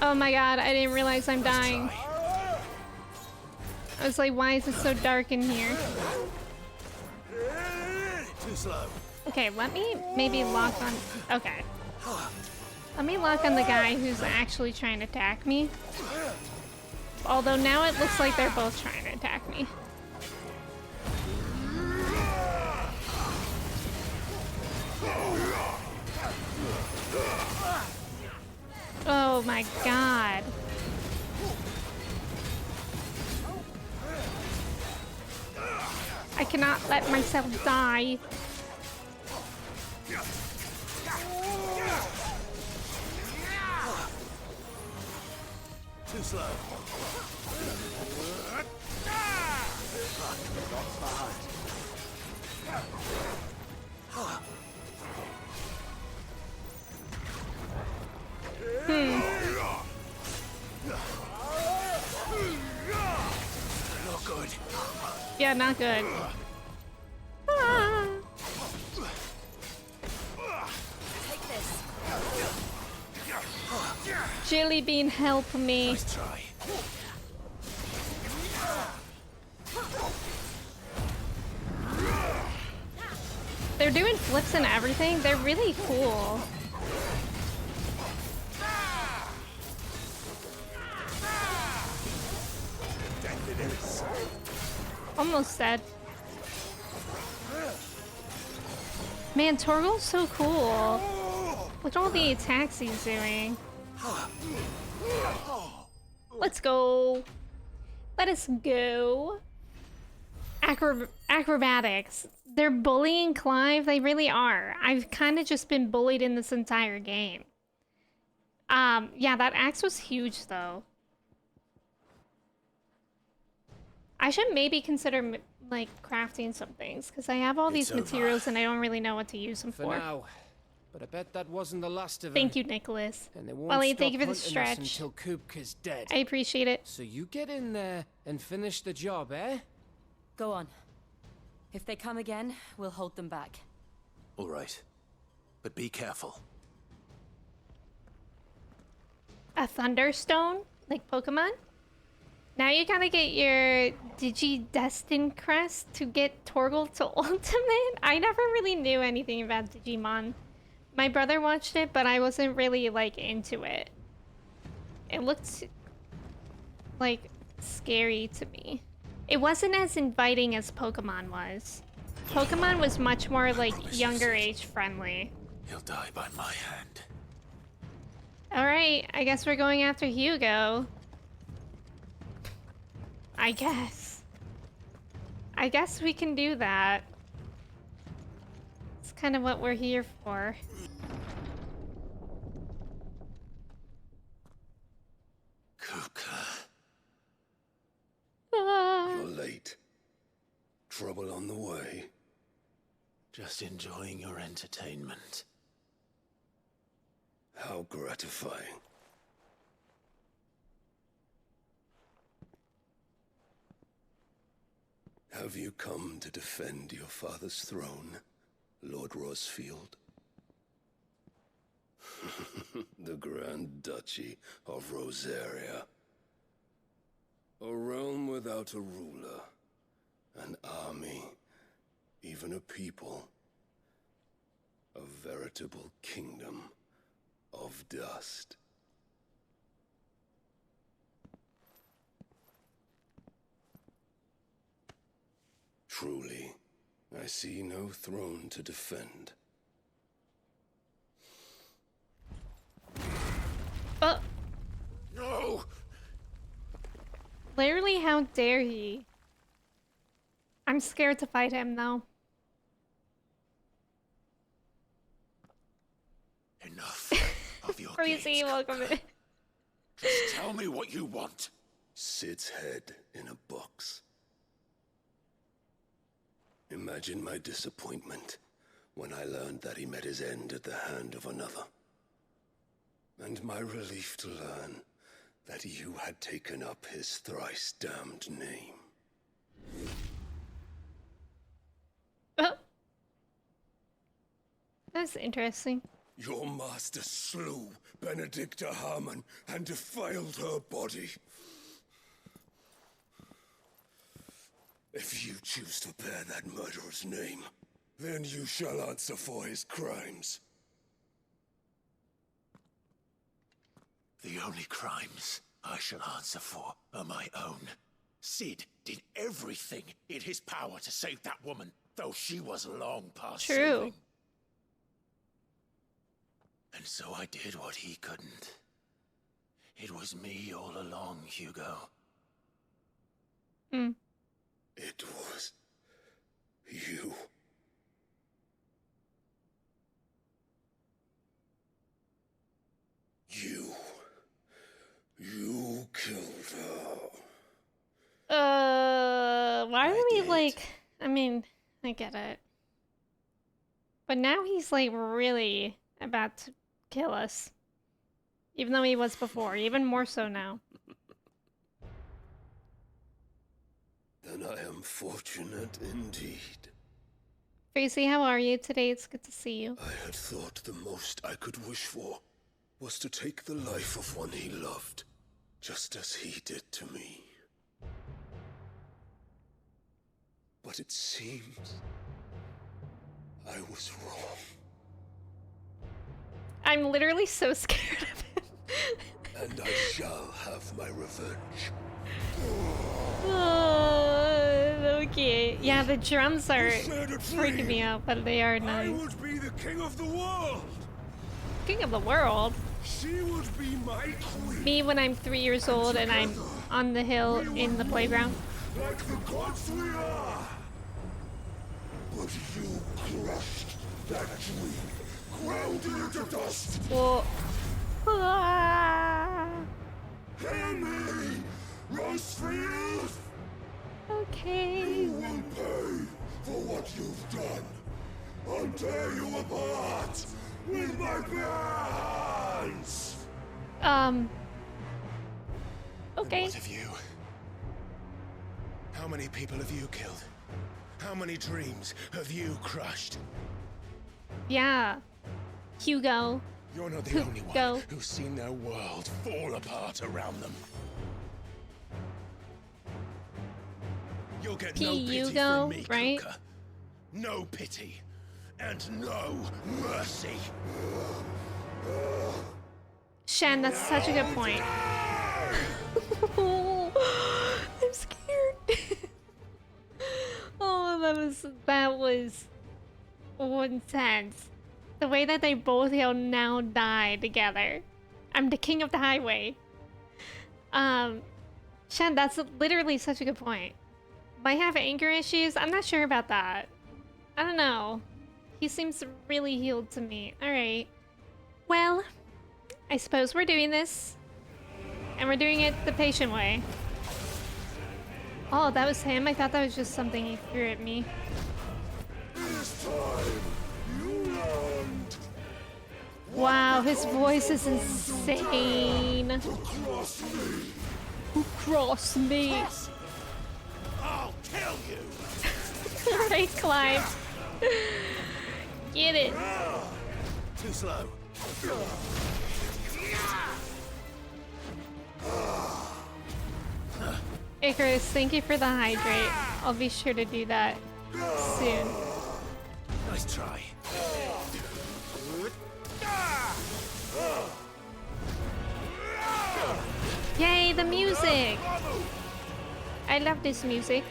Oh my god, I didn't realize I'm dying. I was like, why is it so dark in here? Too slow. Okay, let me maybe lock on... Okay. Let me lock on the guy who's actually trying to attack me. Although now it looks like they're both trying to attack me. Oh my god. I cannot let myself die. Too slow. Not good. Yeah, not good. Ah. Take this. Jelly bean, help me. Nice try. They're doing flips and everything. They're really cool. Almost dead. Man, Torgal's so cool. Look at all the attacks he's doing. Let's go. Let us go. Acrobatics. They're bullying Clive. They really are. I've kind of just been bullied in this entire game. Yeah, that axe was huge, though. I should maybe consider like crafting some things because I have all these It's over. materials and I don't really know what to use them For for. now. But I bet that wasn't the last of Thank them. you, Nicholas. And they won't Wally, stop thank you for the hunting us stretch. until Kupka's dead. I appreciate it. So you get in there and finish the job, eh? Go on. If they come again, we'll hold them back. All right. But be careful. A Thunderstone? Like Pokemon? Now you gotta get your Digi-Destin crest to get Torgal to Ultimate? I never really knew anything about Digimon. My brother watched it, but I wasn't really, like, into it. It looked, like, scary to me. It wasn't as inviting as Pokemon was. Pokemon was much more, like, younger age friendly. He'll die by my hand. Alright, I guess we're going after Hugo. I guess. I guess we can do that. It's kind of what we're here for. Kupka. You're late. Trouble on the way. Just enjoying your entertainment. How gratifying. Have you come to defend your father's throne, Lord Rosfield? The Grand Duchy of Rosaria. A realm without a ruler, an army, even a people. A veritable kingdom of dust. Truly, I see no throne to defend. No! Literally, how dare he? I'm scared to fight him, though. Enough of your Crazy, games, welcome Kupka. in. Just tell me what you want. Sid's head in a box. Imagine my disappointment when I learned that he met his end at the hand of another. And my relief to learn that you had taken up his thrice damned name. Oh. That's interesting. Your master slew Benedicta Harmon and defiled her body. If you choose to bear that murderer's name, then you shall answer for his crimes. The only crimes I shall answer for are my own. Sid did everything in his power to save that woman, though she was long past True. saving. And so I did what he couldn't. It was me all along, Hugo. Hmm. It was you. You killed her. Why I are we did. like... I mean, I get it. But now he's like really about to kill us. Even though he was before, even more so now. Then I am fortunate indeed. Tracy, how are you today? It's good to see you. I had thought the most I could wish for was to take the life of one he loved, just as he did to me. But it seems I was wrong. I'm literally so scared of him. And I shall have my revenge. Okay. Yeah, the drums are freaking me out, but they are I nice. would be the king of the world. King of the world. She would be my queen. Me when I'm 3 years old and I'm on the hill in the playground. Like the gods we are. But you crushed that dream, ground it into dust. Well, ah, Hear me, Rosefield. ah. okay. You will pay for what you've done. I'll tear you apart with my bare hands. Okay. What have you? How many people have you killed? How many dreams have you crushed? Yeah. Hugo. You're not the only Go. one who's seen their world fall apart around them. You'll get no pity Hugo, from me, right? Kuka. No pity. And no mercy. Shen, that's such a good point. I'm scared. Oh, that was intense. The way that they both now die together. I'm the king of the highway. Shen, that's literally such a good point. Might have anger issues. I'm not sure about that. I don't know. He seems really healed to me. Alright. Well, I suppose we're doing this. And we're doing it the patient way. Oh, that was him? I thought that was just something he threw at me. This time, you learned. Wow, his voice is insane. To cross me. Who crossed me? I'll kill you. Alright, Clive. Get it. Too slow. Icarus, thank you for the hydrate. I'll be sure to do that soon. Nice try. Yay, the music! I love this music.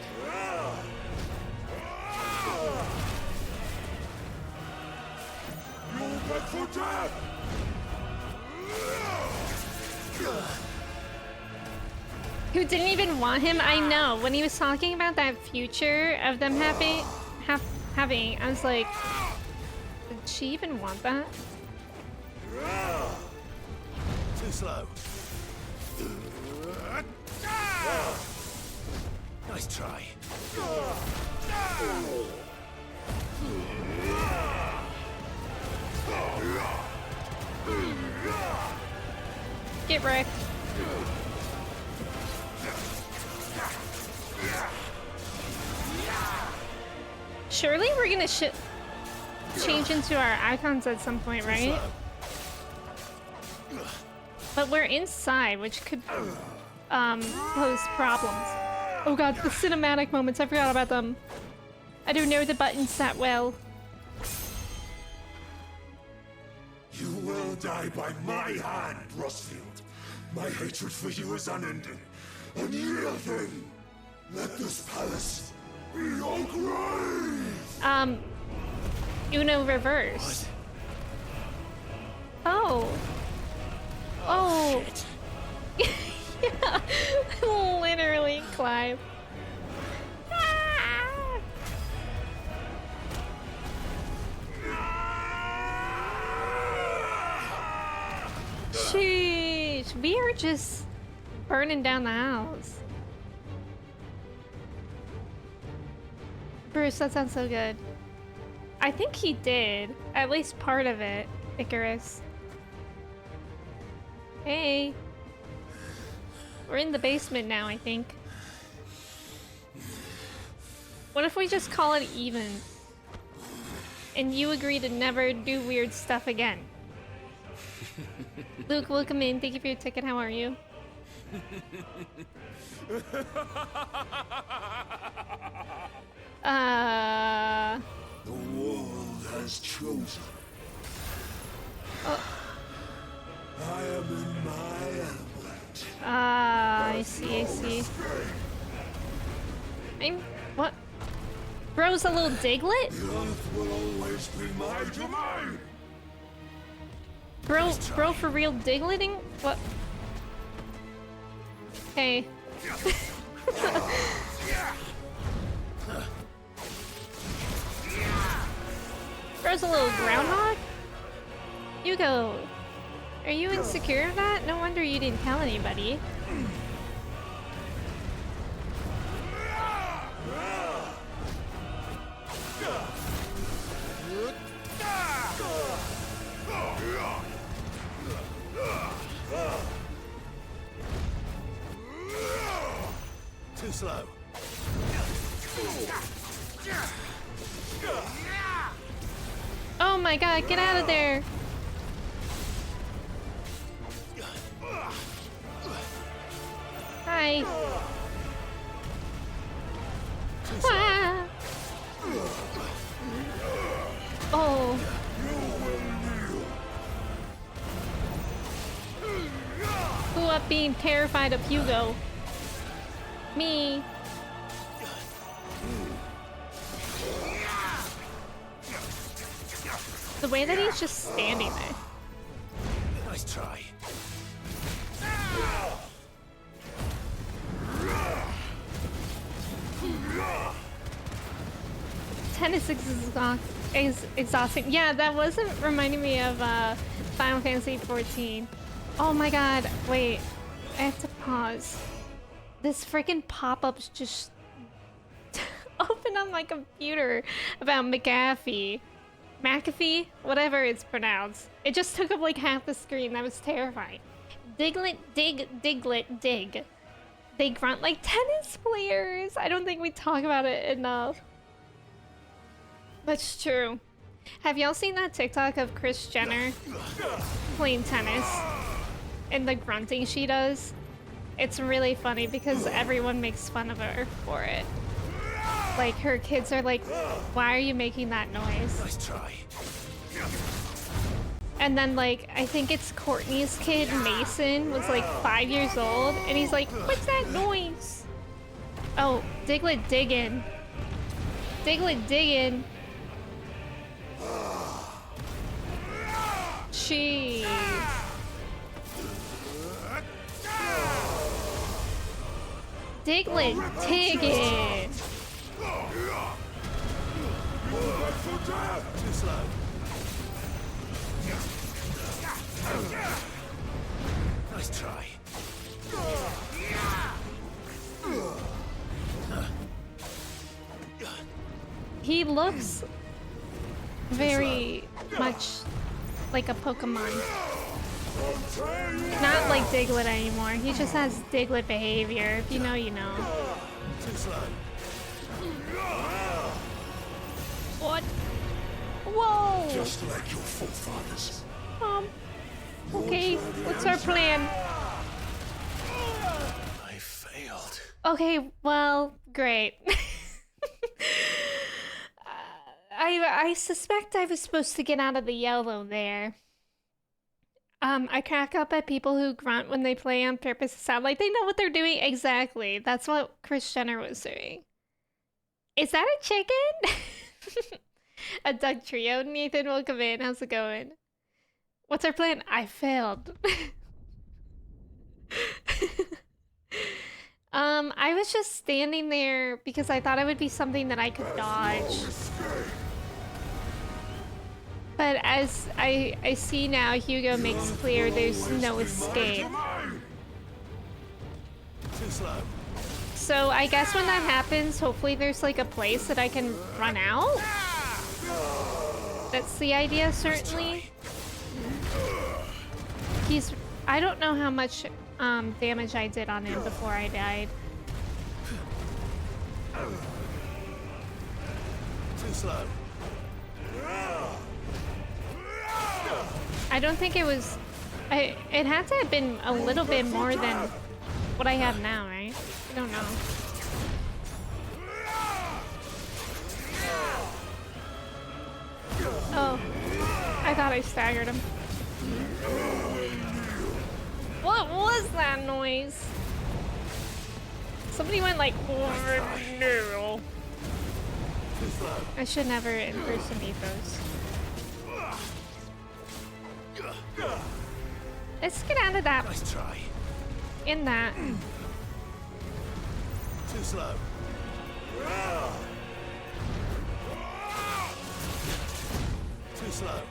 You beg for death. Who didn't even want him? I know. When he was talking about that future of them having, I was like, did she even want that? Too slow. Nice try. Get wrecked. Surely we're gonna change into our icons at some point, right? But we're inside, which could pose problems. Oh god, the cinematic moments, I forgot about them. I don't know the buttons that well. You will die by my hand, Rosfield. My hatred for you is unending, unyielding. Let this palace be your grave. Uno reverse. Oh. Oh. Yeah, literally, Clive. Ah! Sheesh, we are just burning down the house. Bruce, that sounds so good. I think he did, at least part of it, Icarus. Hey. We're in the basement now, I think. What if we just call it even? And you agree to never do weird stuff again? Luke, welcome in. Thank you for your ticket. How are you? The world has chosen. Oh. I am in my element. I see, I see. What? Bro's a little Diglett? The earth will always be my domain. Bro for real Digletting? What? Hey. Bro's a little groundhog? Hugo, are you insecure of that? No wonder you didn't tell anybody. slow. Oh my god, get out of there! Hi. Ah. Oh. Who up being terrified of Hugo? Me. The way that he's just standing there. Nice try. Tennis is exhausting. Yeah, that wasn't reminding me of Final Fantasy 14. Oh my god, wait. I have to pause. This freaking pop-up's just open on my computer about McAfee. McAfee? Whatever it's pronounced. It just took up like half the screen. That was terrifying. Diglett, dig. They grunt like tennis players. I don't think we talk about it enough. That's true. Have y'all seen that TikTok of Kris Jenner playing tennis and the grunting she does? It's really funny because everyone makes fun of her for it. Like, her kids are like, why are you making that noise? Nice try. And then, like, I think it's Courtney's kid, Mason, was like 5 years old, and he's like, what's that noise? Oh, Diglett diggin'. Diglett diggin'. Jeez. Diglett diggin'. Too slow. Nice try. He looks very much like a Pokemon. Not like Diglett anymore. He just has Diglett behavior. If you know, you know. Too slow. What? Whoa! Just like your forefathers. Okay, what's our plan? I failed. Okay, well, great. I suspect I was supposed to get out of the yellow there. I crack up at people who grunt when they play on purpose to sound like they know what they're doing. Exactly. That's what Kris Jenner was doing. Is that a chicken? A duck trio. Nathan, welcome in. How's it going? What's our plan? I failed. I was just standing there because I thought it would be something that I could dodge. But as I see now, Hugo makes clear there's no escape. Too slow. So I guess when that happens, hopefully there's like a place that I can run out. That's the idea, certainly. I don't know how much damage I did on him before I died. Too slow. I don't think it was... it had to have been a little bit more than what I have now, right? I don't know. Oh. I thought I staggered him. What was that noise? Somebody went like, oh, no. I should never impersonate those. Let's get out of that. Nice try. In that. Too slow. Too slow.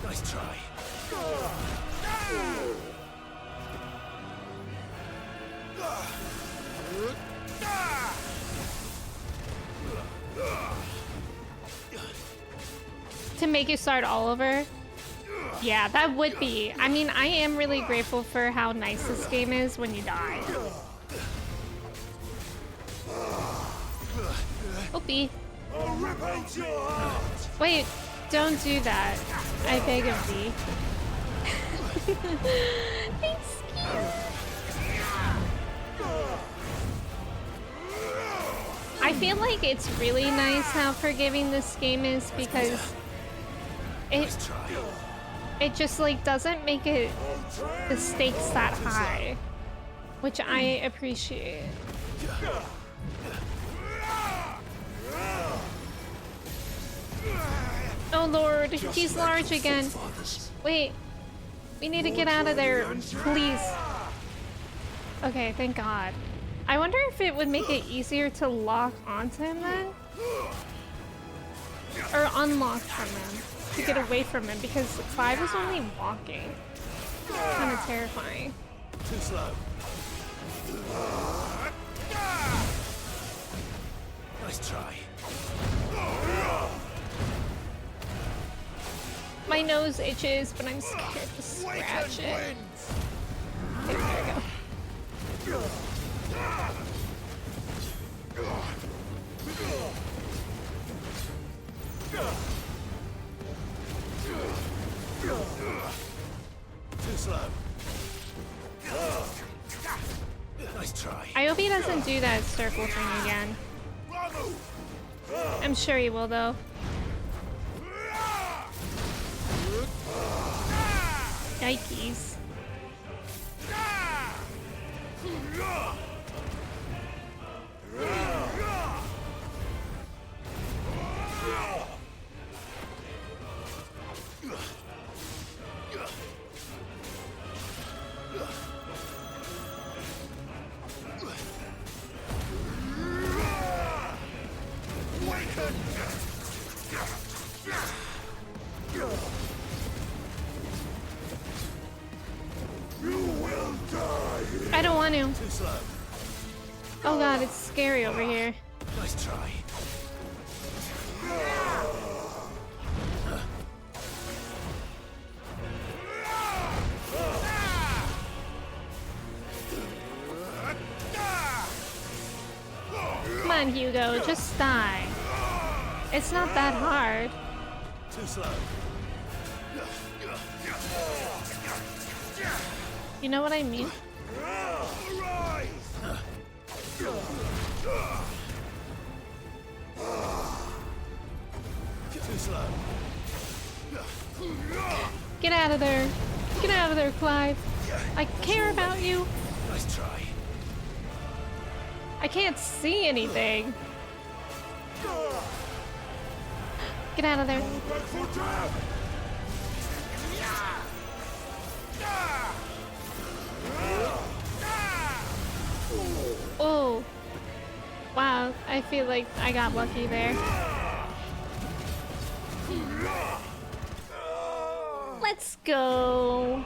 Nice try. To make you start all over? Yeah, that would be. I mean, I am really grateful for how nice this game is when you die. Oopie. Wait, don't do that. I beg of thee. Thanks, I feel like it's really nice how forgiving this game is because it just like doesn't make it the stakes that high, which I appreciate. Oh lord, he's large again. Wait, we need to get out of there, please. Okay, thank God. I wonder if it would make it easier to lock onto him then? Or unlock from him, to get away from him, because 5 is only walking. Kind of terrifying. Too slow. Nice try. My nose itches, but I'm scared to scratch it. Okay, there we go. Too slow. Nice try. I hope he doesn't do that circle thing again. I'm sure he will though. Yikes. I don't want to. Too slow. Oh god, it's scary over here. Nice try. Come on, Hugo, just die. It's not that hard. Too slow. You know what I mean? Too slow. Get out of there. Get out of there, Clive. I care about you. Nice try. I can't see anything. Get out of there. Oh. Wow, I feel like I got lucky there. Let's go.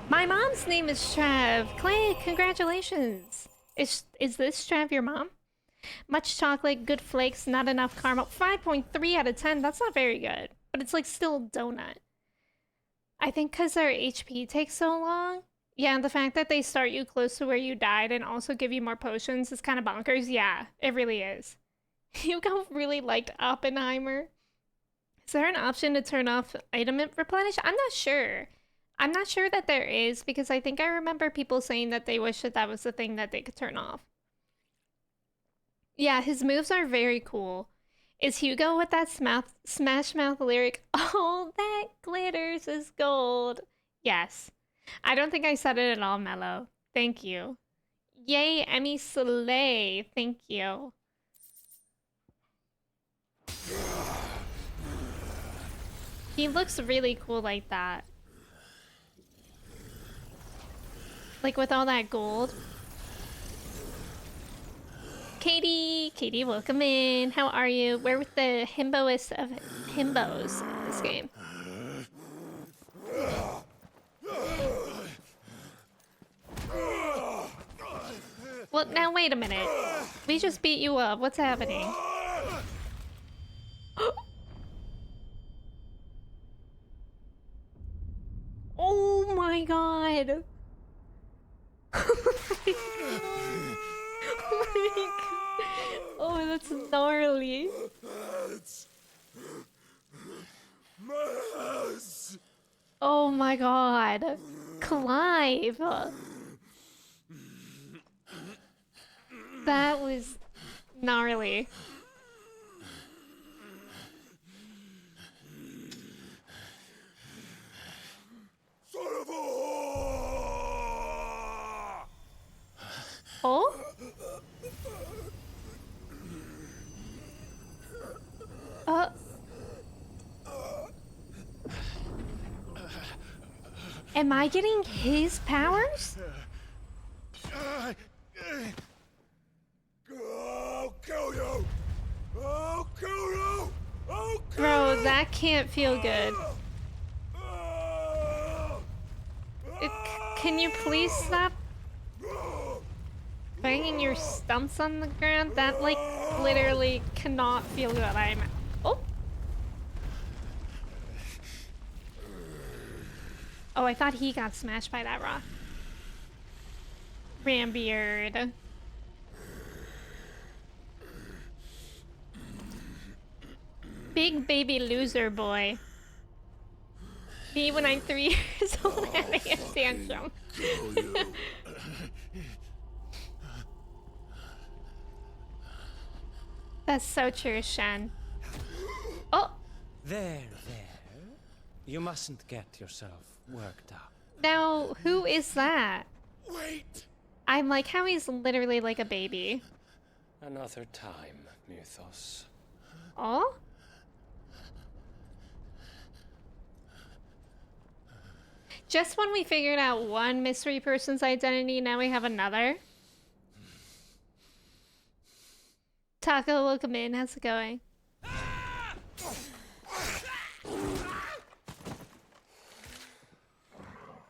My mom's name is Trav. Clay, congratulations. Is this Trav your mom? Much chocolate, good flakes, not enough caramel. 5.3 out of 10. That's not very good. But it's like still a donut. I think because our HP takes so long. Yeah, and the fact that they start you close to where you died and also give you more potions is kind of bonkers. Yeah, it really is. Hugo really liked Oppenheimer. Is there an option to turn off item replenish? I'm not sure. I'm not sure that there is because I think I remember people saying that they wish that that was the thing that they could turn off. Yeah, his moves are very cool. Is Hugo with that Smash Mouth lyric? All that glitters is gold. Yes. I don't think I said it at all, Mello. Thank you. Yay, Emme Soleil. Thank you. He looks really cool like that. Like with all that gold. Katie, welcome in. How are you? We're with the himboest of himbos in this game. Well, now wait a minute. We just beat you up. What's happening? my god. Oh my god. Oh, that's gnarly. Oh my god. Clive. That was gnarly. Oh? Am I getting his powers? I'll kill you! I'll kill you! I'll kill Bro, that can't feel good. Can you please stop banging your stumps on the ground? That, like, literally cannot feel good. Oh! Oh, I thought he got smashed by that rock. Rambeard. Big baby loser boy. Me when I'm 3 years old having a tantrum. That's so true, Shen. Oh! There. You mustn't get yourself worked up. Now, who is that? Wait! I'm like how he's literally like a baby. Another time, Mythos. Oh? Just when we figured out one mystery person's identity, now we have another. Taco, welcome in. How's it going?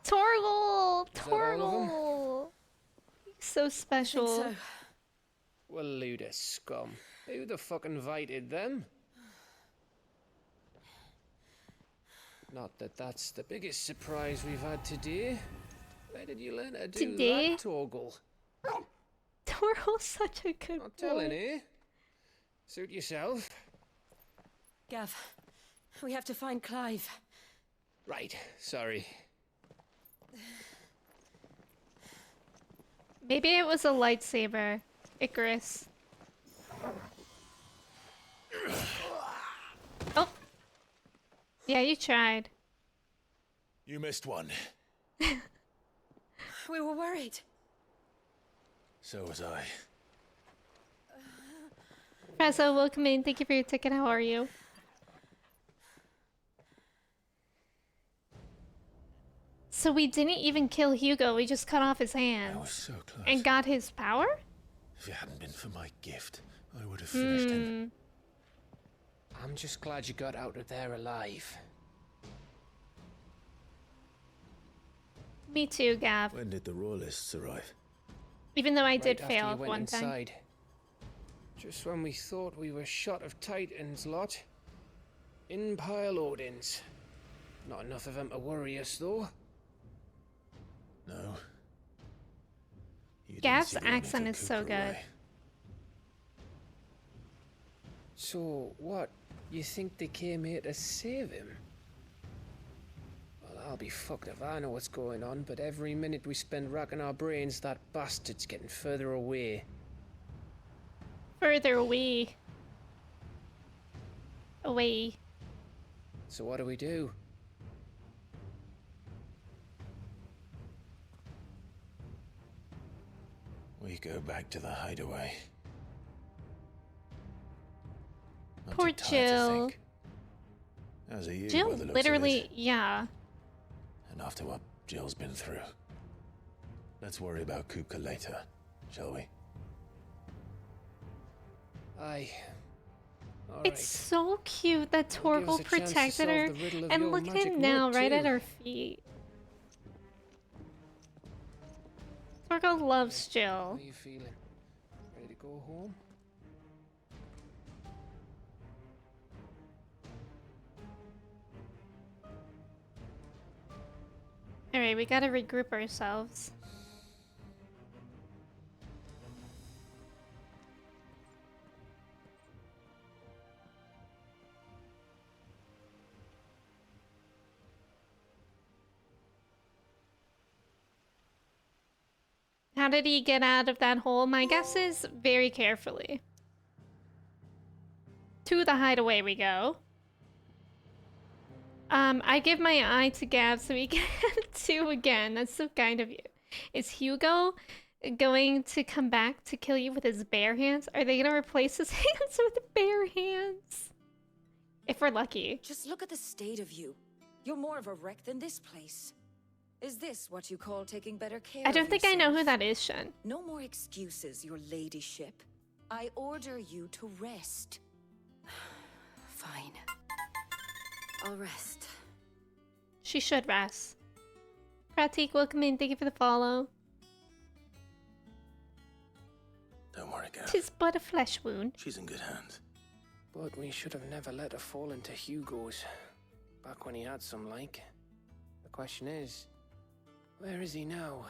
Torgal! Torgal! He's so special. I think so. Well, load of scum. Who the fuck invited them? Not that that's the biggest surprise we've had today. Where did you learn to do Today? that, Torgal? Torgal's such a good Not boy. telling, eh? Suit yourself. Gav, we have to find Clive. Right, sorry. Maybe it was a lightsaber. Icarus. Oh. Yeah, you tried. You missed one. We were worried. So was I. Prezzo, welcome in. Thank you for your ticket. How are you? So we didn't even kill Hugo. We just cut off his I hands. was so close. And got his power? If it hadn't been for my gift, I would have finished him. I'm just glad you got out of there alive. Me too, Gav. When did the Royalists arrive? Even though I Right did after fail you went one time. inside. Just when we thought we were shot of Titans lot. In pile Odins. Not enough of them to worry us, though. No. You didn't Gav's see the one who accent took is so Cooper good. away. So, what? You think they came here to save him? Well, I'll be fucked if I know what's going on, but every minute we spend racking our brains, that bastard's getting further away. Further away. Away. So what do we do? We go back to the hideaway. I'm Poor too tired to Jill. think. As are you, Jill by the looks literally, of it. yeah. And after what Jill's been through. Let's worry about Kupka later, shall we? Aye. All It's so cute that That'll give us Torgal a chance to protected solve her. the riddle of And your look at magic him now, word, right at too. her feet. Torgal loves How Jill. are you feeling? Ready to go home? Alright, we gotta regroup ourselves. How did he get out of that hole? My guess is very carefully. To the hideaway we go. I give my eye to Gab so we can do again. That's so kind of you. Is Hugo going to come back to kill you with his bare hands? Are they gonna replace his hands with bare hands? If we're lucky. Just look at the state of you. You're more of a wreck than this place. Is this what you call taking better care I don't of think I know who yourself? that is, Shen. No more excuses, your ladyship. I order you to rest. Fine. I'll rest. She should rest. Pratik, welcome in. Thank you for the follow. Don't worry, Gav. 'Tis but a flesh wound. She's in good hands. But we should have never let her fall into Hugo's. Back when he had some like. The question is, where is he now?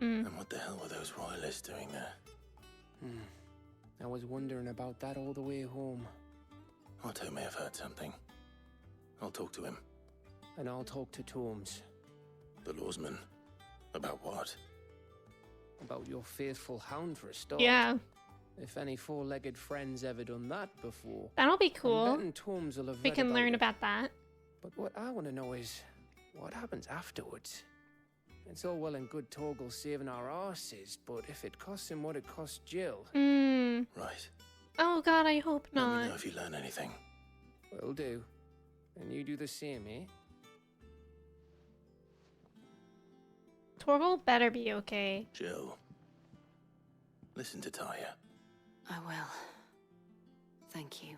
And what the hell were those royalists doing there? I was wondering about that all the way home. Otto may have heard something. I'll talk to him. And I'll talk to Tomes. The lawsman. About what? About your faithful hound for a start. Yeah, If any four-legged friends ever done that before. that'll be I'm cool. betting Tomes will have We read can learn it. about that. But what I want to know is, what happens afterwards? It's all well and good Torgal saving our arses, but if it costs him what it cost Jill, Right. Oh god, I hope Let me know not. if you learn anything. will do. And you do the same, eh? Torgal better be okay. Jill. Listen to Taya. I will. Thank you.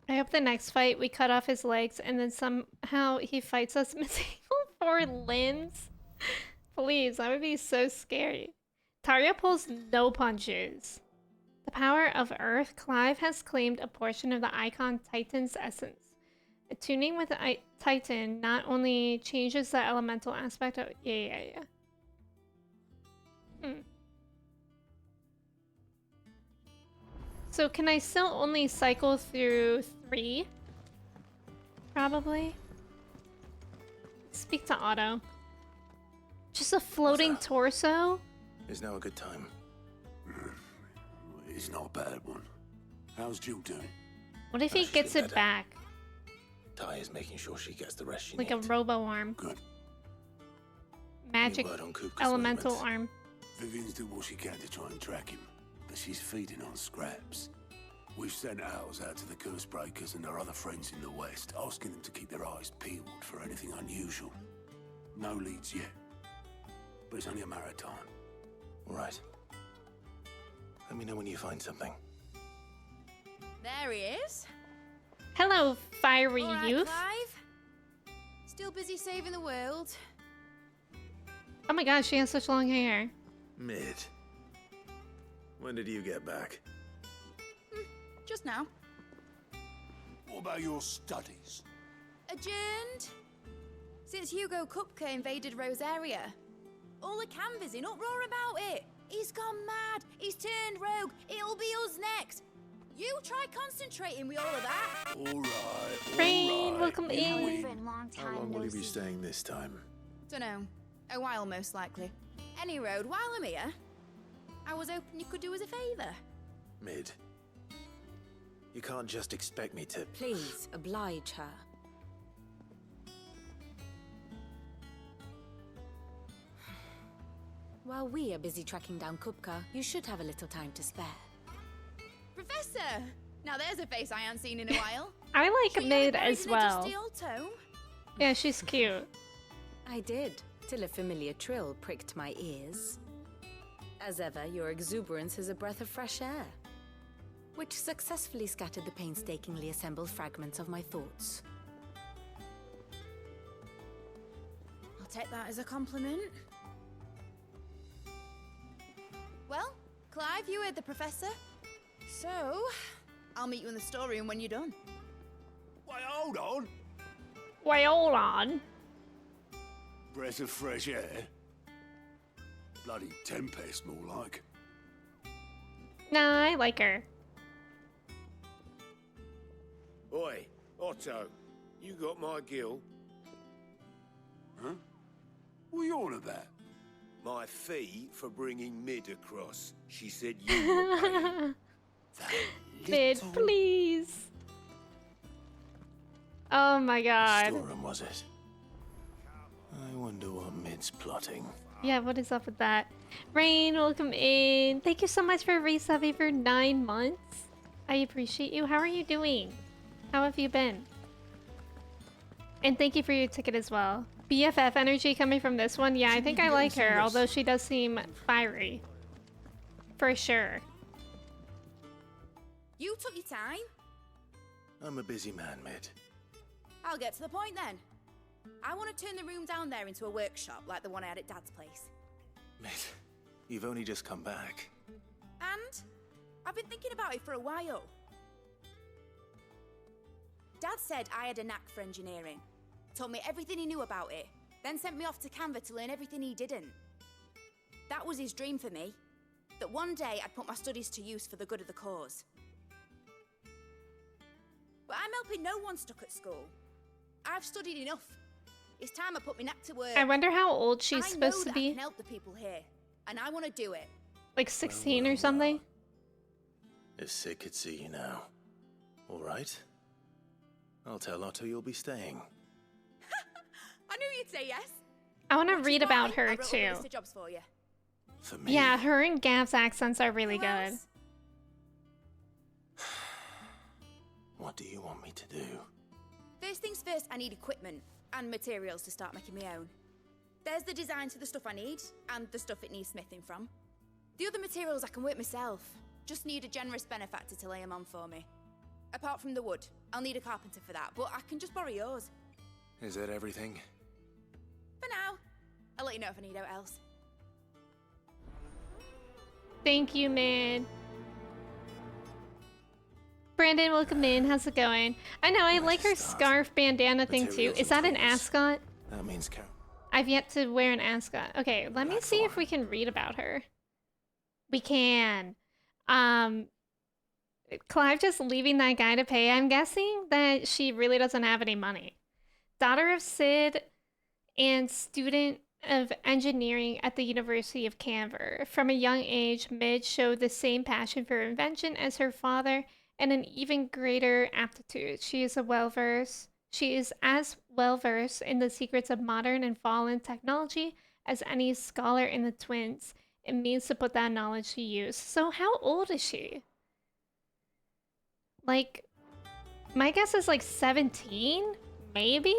I hope the next fight we cut off his legs and then somehow he fights us missing all 4 limbs. Please, that would be so scary. Tarja pulls no punches. The power of Earth, Clive has claimed a portion of the Icon Titan's essence. Attuning with the Titan not only changes the elemental aspect of... Yeah. So can I still only cycle through 3? Probably. Speak to Otto. Just a floating that? torso? Is now a good time? It's not a bad one. How's Jill doing? What if he she's gets getting it better. back? Taya's making sure she gets the rest she Like a needs. robo-arm. Good. Magic Any word on Kupka's elemental movements? arm. Vivian's doing what she can to try and track him, but she's feeding on scraps. We've sent ours out to the curse breakers and our other friends in the west, asking them to keep their eyes peeled for anything unusual. No leads yet, but it's only a matter of time. All right. Let me know when you find something. There he is. Hello, fiery All right, youth. Clive. Still busy saving the world. Oh my gosh, she has such long hair. Mid. When did you get back? Just now. What about your studies? Adjourned. Since Hugo Kupka invaded Rosaria. All the canvassing in uproar about it. He's gone mad. He's turned rogue. It'll be us next. You try concentrating with all of that. All right, Rain, welcome For in. a long How time long will no you be see. staying this time? Dunno. A while, most likely. Any road, while I'm here, I was hoping you could do us a favour. Mid. You can't just expect me to... Please, oblige her. While we are busy tracking down Kupka, you should have a little time to spare. Professor! Now there's a face I haven't seen in a while. I like Sure you haven't Mid buried as in a well. dusty old tome? Yeah, she's cute. I did, till a familiar trill pricked my ears. As ever, your exuberance is a breath of fresh air, which successfully scattered the painstakingly assembled fragments of my thoughts. I'll take that as a compliment. Well, Clive, you heard the professor. So, I'll meet you in the storeroom when you're done. Wait, hold on. Wait, hold on. Breath of fresh air. Bloody tempest, more like. Nah, I like her. Oi, Otto, you got my gill? Huh? What are you on about? My fee for bringing Mid across. She said you were paying. Mid, please. Oh my god. Storeroom, was it? I wonder what Mid's plotting. Yeah, what is up with that? Rain, welcome in. Thank you so much for resubbing for 9 months. I appreciate you. How are you doing? How have you been? And thank you for your ticket as well. BFF energy coming from this one. Yeah, I think I like her, although she does seem fiery. For sure. You took your time. I'm a busy man, Mid. I'll get to the point then. I want to turn the room down there into a workshop like the one I had at Dad's place. Mid, you've only just come back. And I've been thinking about it for a while. Dad said I had a knack for engineering. Told me everything he knew about it, then sent me off to Canva to learn everything he didn't. That was his dream for me. That one day I'd put my studies to use for the good of the cause. But I'm helping no one stuck at school. I've studied enough. It's time I put my knack to work. I wonder how old she's supposed to be. I can help the people here, and I want to do it. Like 16 or something? If Sid could see you now. All right. I'll tell Otto you'll be staying. I knew you'd say yes. I want to read about her I wrote too. a list of jobs for you. For me? Yeah, her and Gav's accents are really Who good. else? What do you want me to do? First things first, I need equipment and materials to start making my own. There's the designs for the stuff I need, and the stuff it needs smithing from. The other materials I can work myself. Just need a generous benefactor to lay them on for me. Apart from the wood, I'll need a carpenter for that, but I can just borrow yours. Is that everything? For now. I'll let you know if I need out else. Thank you, man. Brandon, welcome in. How's it going? I know, I like her scarf bandana thing too. Is that an ascot? That means Carol. I've yet to wear an ascot. Okay, let me see if we can read about her. We can. Clive just leaving that guy to pay. I'm guessing that she really doesn't have any money. Daughter of Sid and student of engineering at the University of Canver. From a young age, Midge showed the same passion for invention as her father and an even greater aptitude. She is as well-versed in the secrets of modern and fallen technology as any scholar in the twins. It means to put that knowledge to use. So how old is she? Like, my guess is like 17, maybe?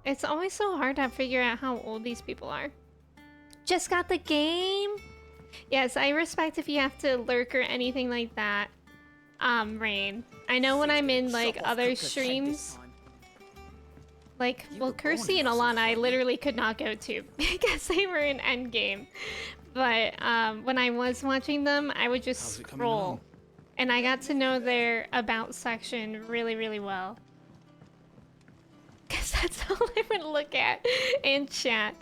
It's always so hard to figure out how old these people are. Just got the game? Yes, I respect if you have to lurk or anything like that. Rain. I know when I'm in like other streams, like, well, Kirsty and Alana I literally could not go to because they were in endgame. But when I was watching them, I would just scroll. And I got to know their about section really, really well. Because that's all I would look at in chat.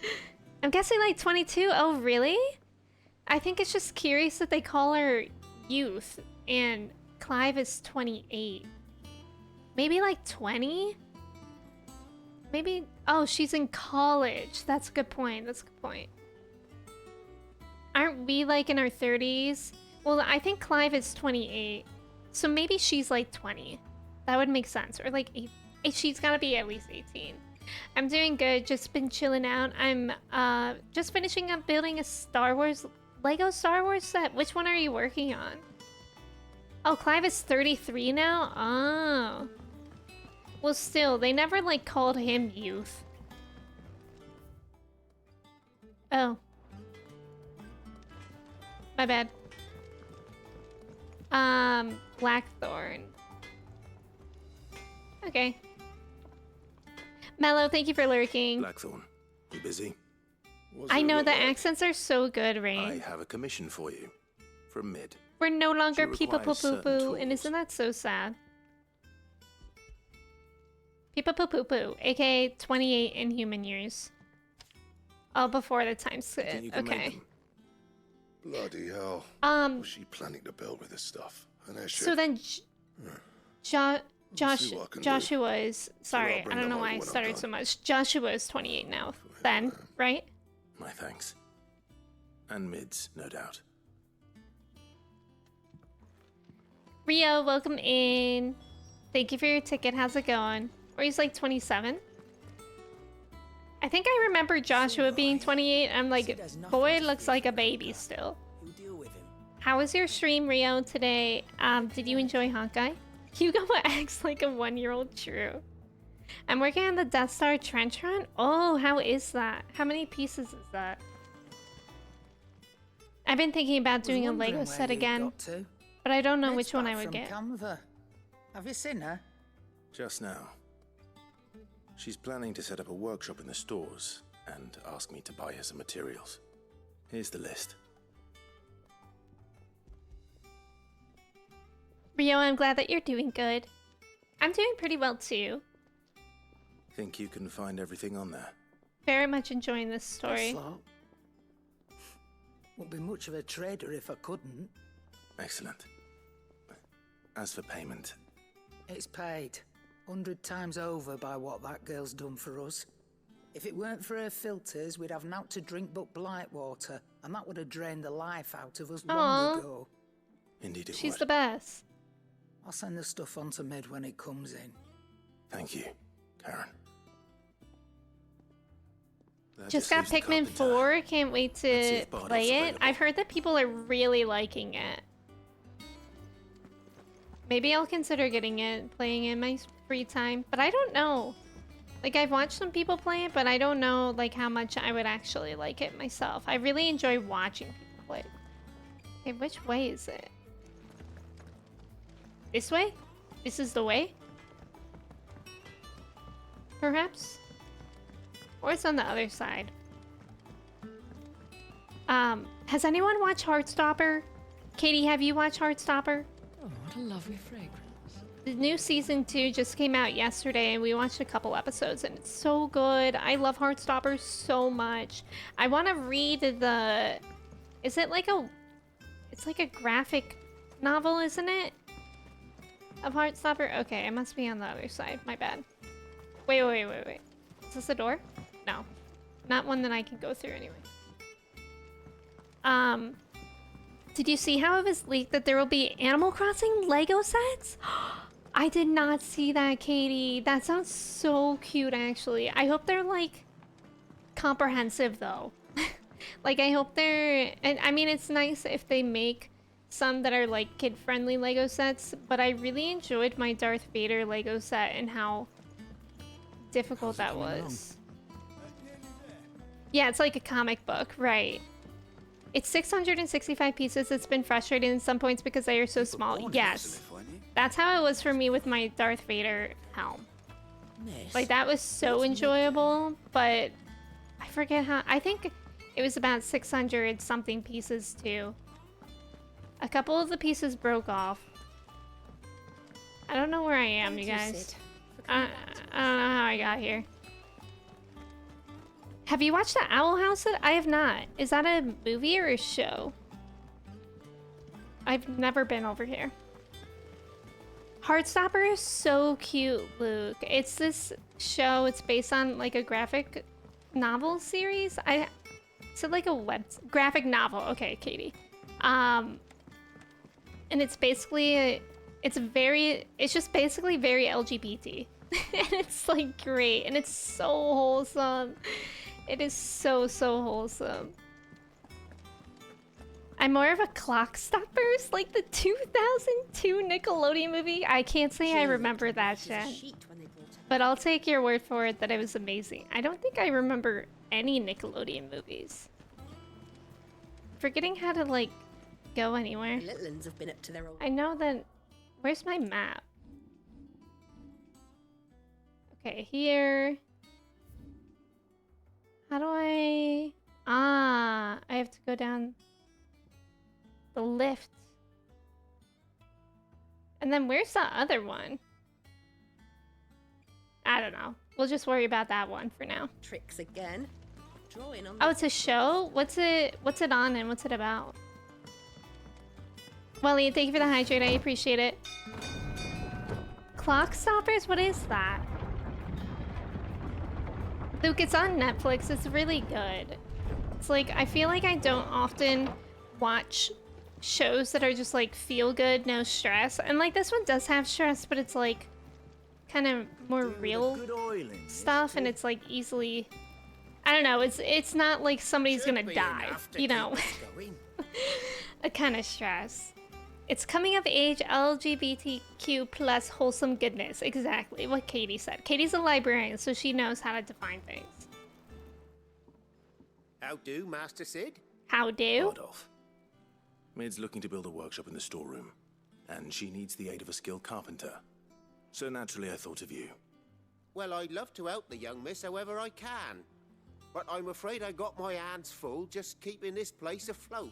I'm guessing like 22. Oh, really? I think it's just curious that they call her youth. And Clive is 28. Maybe like 20? Maybe... Oh, she's in college. That's a good point. That's a good point. Aren't we like in our 30s? Well, I think Clive is 28. So maybe she's like 20. That would make sense. Or like 8. She's gotta be at least 18. I'm doing good. Just been chilling out. I'm just finishing up building a Lego Star Wars set. Which one are you working on? Oh, Clive is 33 now? Oh. Well, still, they never like called him youth. Oh. My bad. Blackthorn. Okay. Mello, thank you for lurking. Blackthorn, you busy? I know the accents are so good, Rain. I have a commission for you. From Mid. We're no longer She Peepa Poo requires Poo certain Poo, and tools. isn't that so sad? Peepa Poo Poo Poo, aka 28 in human years. Oh, before the time You skip. think you can make Okay. them? Bloody hell. Was she planning to build with this stuff? And I So then see what I can do. Joshua is sorry, bring I don't them know why over I when I'm stuttered done. so much. Joshua is 28 now. Then, right? My thanks. And mids, no doubt. Rio, welcome in. Thank you for your ticket. How's it going? Or he's like 27? I think I remember Joshua being 28. I'm like, boy looks like a baby still. How was your stream, Rio, today? Did you enjoy Hawkeye? Hugo acts like a 1-year-old. True. I'm working on the Death Star trench run. Oh, how is that? How many pieces is that? I've been thinking about doing a Lego set again, but I don't know which one I would get. Have you seen her? Just now. She's planning to set up a workshop in the stores and ask me to buy her some materials. Here's the list. Rio, I'm glad that you're doing good. I'm doing pretty well too. Think you can find everything on there? Very much enjoying this story. Wouldn't be much of a trader if I couldn't. Excellent. As for payment, It's paid 100 times over by what that girl's done for us. If it weren't for her filters, we'd have naught to drink but blight water, and that would have drained the life out of us long Aw. ago. indeed it She's would. the best. I'll send the stuff on to Mid when it comes in. Thank you, Karen. That Just got leaves the Pikmin carpenter. 4. Can't wait Let's see to if Bardock's play it. available. I've heard that people are really liking it. Maybe I'll consider getting it, playing it in my free time. But I don't know. Like, I've watched some people play it, but I don't know, like, how much I would actually like it myself. I really enjoy watching people play. Okay, which way is it? This way? This is the way? Perhaps? Or it's on the other side. Has anyone watched Heartstopper? Katie, have you watched Heartstopper? Oh, what a lovely fragrance. The new season 2 just came out yesterday and we watched a couple episodes and it's so good. I love Heartstopper so much. I want to read the... Is it like a... It's like a graphic novel, isn't it? Of Heartstopper? Okay, it must be on the other side. My bad. Wait. Is this a door? No. Not one that I can go through anyway. Did you see how it was leaked that there will be Animal Crossing Lego sets? I did not see that, Katie. That sounds so cute, actually. I hope they're, like, comprehensive, though. Like, I hope they're... And, I mean, it's nice if they make some that are, like, kid-friendly Lego sets, but I really enjoyed my Darth Vader Lego set and how difficult that was. Yeah, it's like a comic book, right. It's 665 pieces. It's been frustrating at some points because they are so small. Yes. That's how it was for me with my Darth Vader helm. Like, that was so enjoyable, but I forget how... I think it was about 600 something pieces, too. A couple of the pieces broke off. I don't know where I am, you guys. I don't know how I got here. Have you watched the Owl House? I have not. Is that a movie or a show? I've never been over here. Heartstopper is so cute, Luke. It's this show. It's based on like a graphic novel series. Is it like a graphic novel? Okay, Katie. And it's basically it's just basically very LGBT. And it's like great and it's so wholesome. It is so wholesome. I'm more of a Clockstoppers, like the 2002 Nickelodeon movie. I can't say I remember that shit. But I'll take your word for it that it was amazing. I don't think I remember any Nickelodeon movies. Forgetting how to, like, go anywhere. Little ones have been up to their old... I know that... Where's my map? Okay, here... How do I... Ah, I have to go down the lift. And then where's the other one? I don't know. We'll just worry about that one for now. Tricks again. Drawing on. Oh, it's a show? What's it on and what's it about? Welly, thank you for the hydrate. I appreciate it. Clock Stoppers? What is that? Luke, it's on Netflix. It's really good. It's like, I feel like I don't often watch shows that are just like feel good, no stress. And like this one does have stress, but it's like kind of more real stuff, and it's like easily, I don't know, it's not like somebody's gonna die, you know. A kind of stress. It's coming of age LGBTQ plus wholesome goodness. Exactly what Katie said. Katie's a librarian, so she knows how to define things. How do, Master Sid? How do? Adolf. Mid's looking to build a workshop in the storeroom, and she needs the aid of a skilled carpenter. So naturally I thought of you. Well, I'd love to help the young miss however I can. But I'm afraid I got my hands full just keeping this place afloat.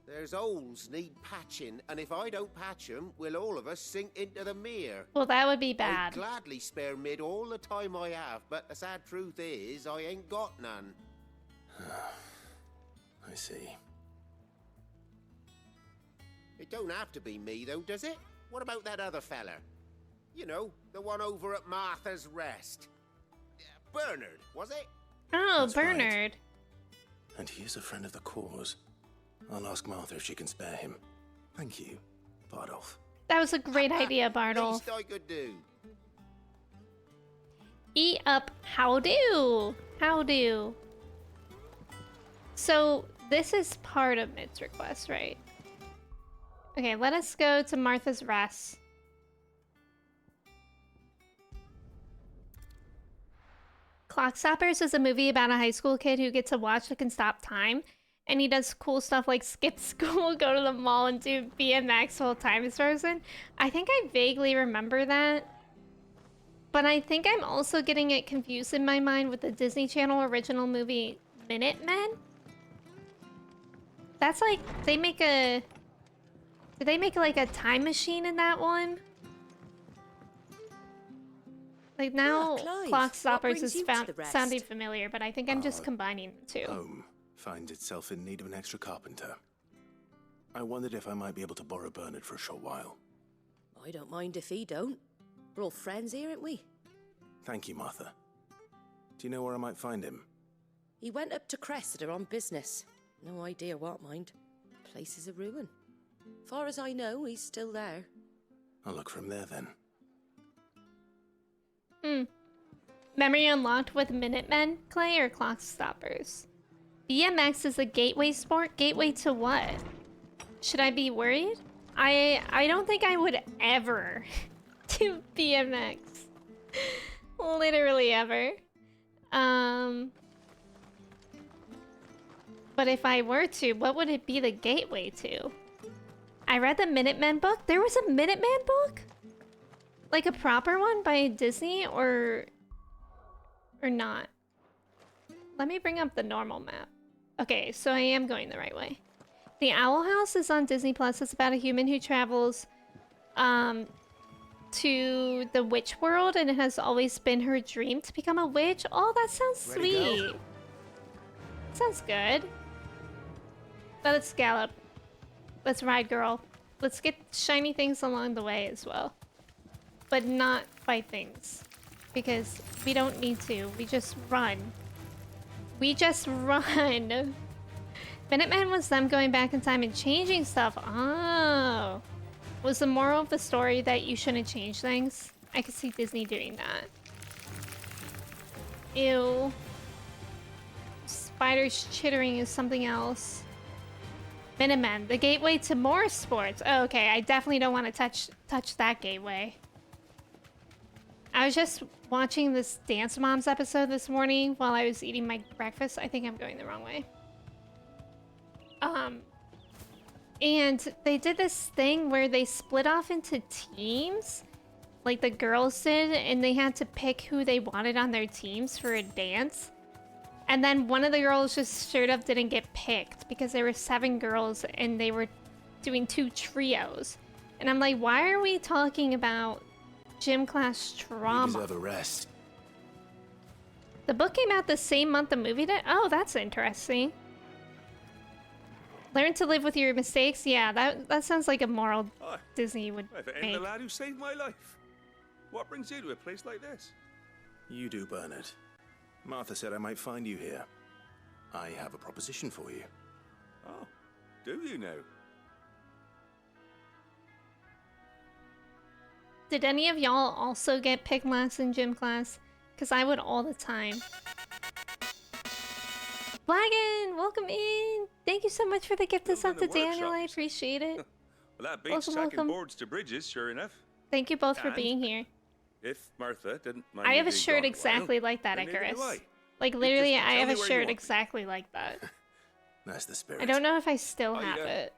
There's holes need patching, and if I don't patch them, we'll all of us sink into the mere. Well, that would be bad. I'd gladly spare Mid all the time I have, but the sad truth is, I ain't got none. I see. It don't have to be me, though, does it? What about that other fella? You know, the one over at Martha's Rest. Bernard, was it? Oh, That's Bernard. Right. And he is a friend of the cause. I'll ask Martha if she can spare him. Thank you, Bardolph. That was a great idea, Bardolph. Least I could do. Eat up. How do? How do? So, this is part of Mid's request, right? Okay, let us go to Martha's Rest. Clockstoppers is a movie about a high school kid who gets a watch that can stop time. And he does cool stuff like skip school, go to the mall, and do BMX while time is frozen. I think I vaguely remember that. But I think I'm also getting it confused in my mind with the Disney Channel original movie Minutemen. That's like, they make a... Did they make like a time machine in that one? Like now, Clockstoppers is sounding familiar, but I think I'm just combining the two. Home finds itself in need of an extra carpenter. I wondered if I might be able to borrow Bernard for a short while. I don't mind if he don't. We're all friends here, aren't we? Thank you, Martha. Do you know where I might find him? He went up to Cressida on business. No idea what, mind. Place is a ruin. Far as I know, he's still there. I'll look for him there then. Memory unlocked with Minutemen, Clay, or Clockstoppers? BMX is a gateway sport? Gateway to what? Should I be worried? I don't think I would ever do BMX. Literally ever. But if I were to, what would it be the gateway to? I read the Minutemen book. There was a Minutemen book? Like a proper one by Disney or not? Let me bring up the normal map. Okay, so I am going the right way. The Owl House is on Disney Plus. It's about a human who travels to the witch world, and it has always been her dream to become a witch. Oh, that sounds sweet. Sounds good. Let's gallop. Let's ride, girl. Let's get shiny things along the way as well. But not fight things. Because we don't need to. We just run. We just run. Minutemen was them going back in time and changing stuff. Oh. Was the moral of the story that you shouldn't change things? I could see Disney doing that. Ew. Spiders chittering is something else. Minutemen, the gateway to more sports. Oh, okay, I definitely don't want to touch that gateway. I was just watching this Dance Moms episode this morning while I was eating my breakfast. I think I'm going the wrong way. And they did this thing where they split off into teams, like the girls did, and they had to pick who they wanted on their teams for a dance. And then one of the girls just straight up didn't get picked because there were 7 girls and they were doing 2 trios. And I'm like, why are we talking about gym class You trauma? deserve a rest. The book came out the same month the movie did? Oh, that's interesting. Learn to live with your mistakes? Yeah, that sounds like a moral Aye. Disney would If it ain't make. the lad who saved my life. What brings you to a place like this? You do, Bernard. Martha said I might find you here. I have a proposition for you. Oh, do you know? Did any of y'all also get pick last in gym class? Because I would all the time. Blagan, welcome in. Thank you so much for the gift of sub to Daniel. I appreciate it. Well, that beats Welcome, stacking welcome. boards to bridges, sure enough. Thank you both for And being here. If Martha didn't mind I me have a being shirt gone a exactly while, like that, then neither Icarus. do I. Like You literally, just I tell have me a where you shirt want me. exactly like that. That's the spirit. I don't know if I still Oh, have yeah. it.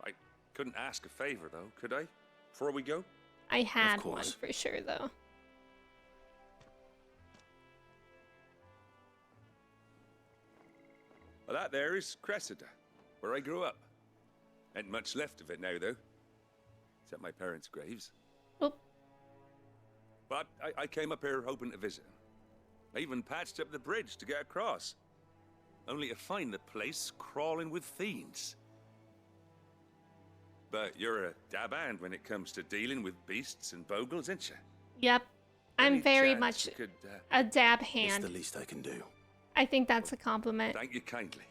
I couldn't ask a favor, though, could I? Before we go? I had one course. for sure, though. Well, that there is Cressida, where I grew up. Ain't much left of it now, though. Except my parents' graves. Oop. But I came up here hoping to visit. I even patched up the bridge to get across. Only to find the place crawling with fiends. But you're a dab hand when it comes to dealing with beasts and bogles, ain't you? Yep. I'm Any very chance much you could, a dab It's hand. the least I can do. I think that's a compliment. Thank you kindly.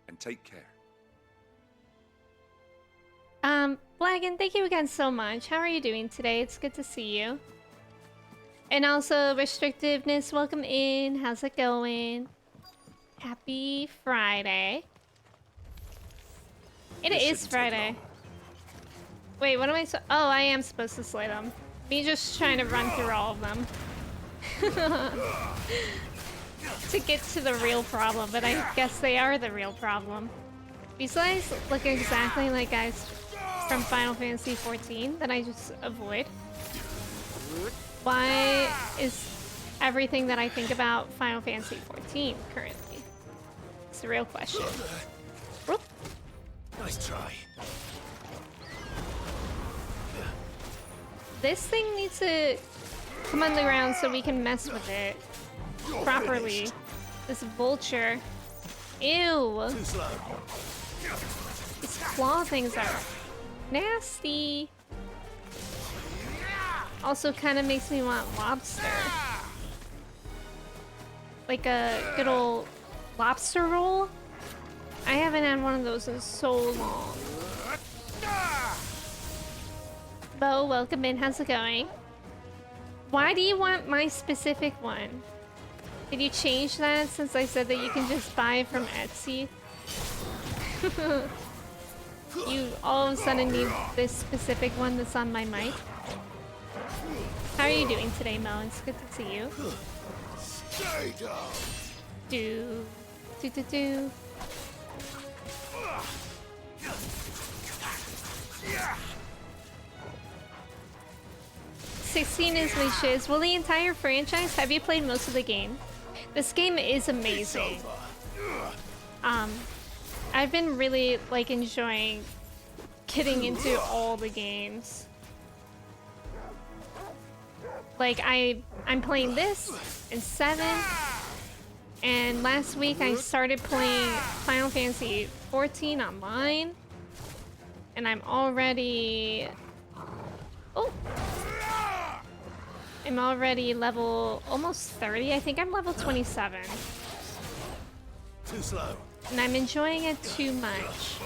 And take care. Blagan, thank you again so much. How are you doing today? It's good to see you. And also, Restrictiveness, welcome in. How's it going? Happy Friday. It This is shouldn't take Friday. long. Wait, what am I so- Oh, I am supposed to slay them. Me just trying to run through all of them. To get to the real problem, but I guess they are the real problem. These guys look exactly like guys from Final Fantasy XIV that I just avoid. Why is everything that I think about Final Fantasy XIV currently? It's the real question. Whoop. Nice try. This thing needs to come on the ground so we can mess with it properly. This vulture. Ew. Too slow. These claw things are nasty. Also kind of makes me want lobster. Like a good old lobster roll. I haven't had one of those in so long. Bo, welcome in. How's it going? Why do you want my specific one? Did you change that since I said that you can just buy it from Etsy? You all of a sudden need this specific one that's on my mic? How are you doing today, Mo? It's good to see you. Stay down. Do. 16 is my shiz. Will the entire franchise? Have you played most of the game? This game is amazing. I've been really like enjoying getting into all the games. Like I'm playing this in 7, and last week I started playing Final Fantasy 14 online, and I'm already I'm already level almost 30. I think I'm level 27. Too slow. And I'm enjoying it too much.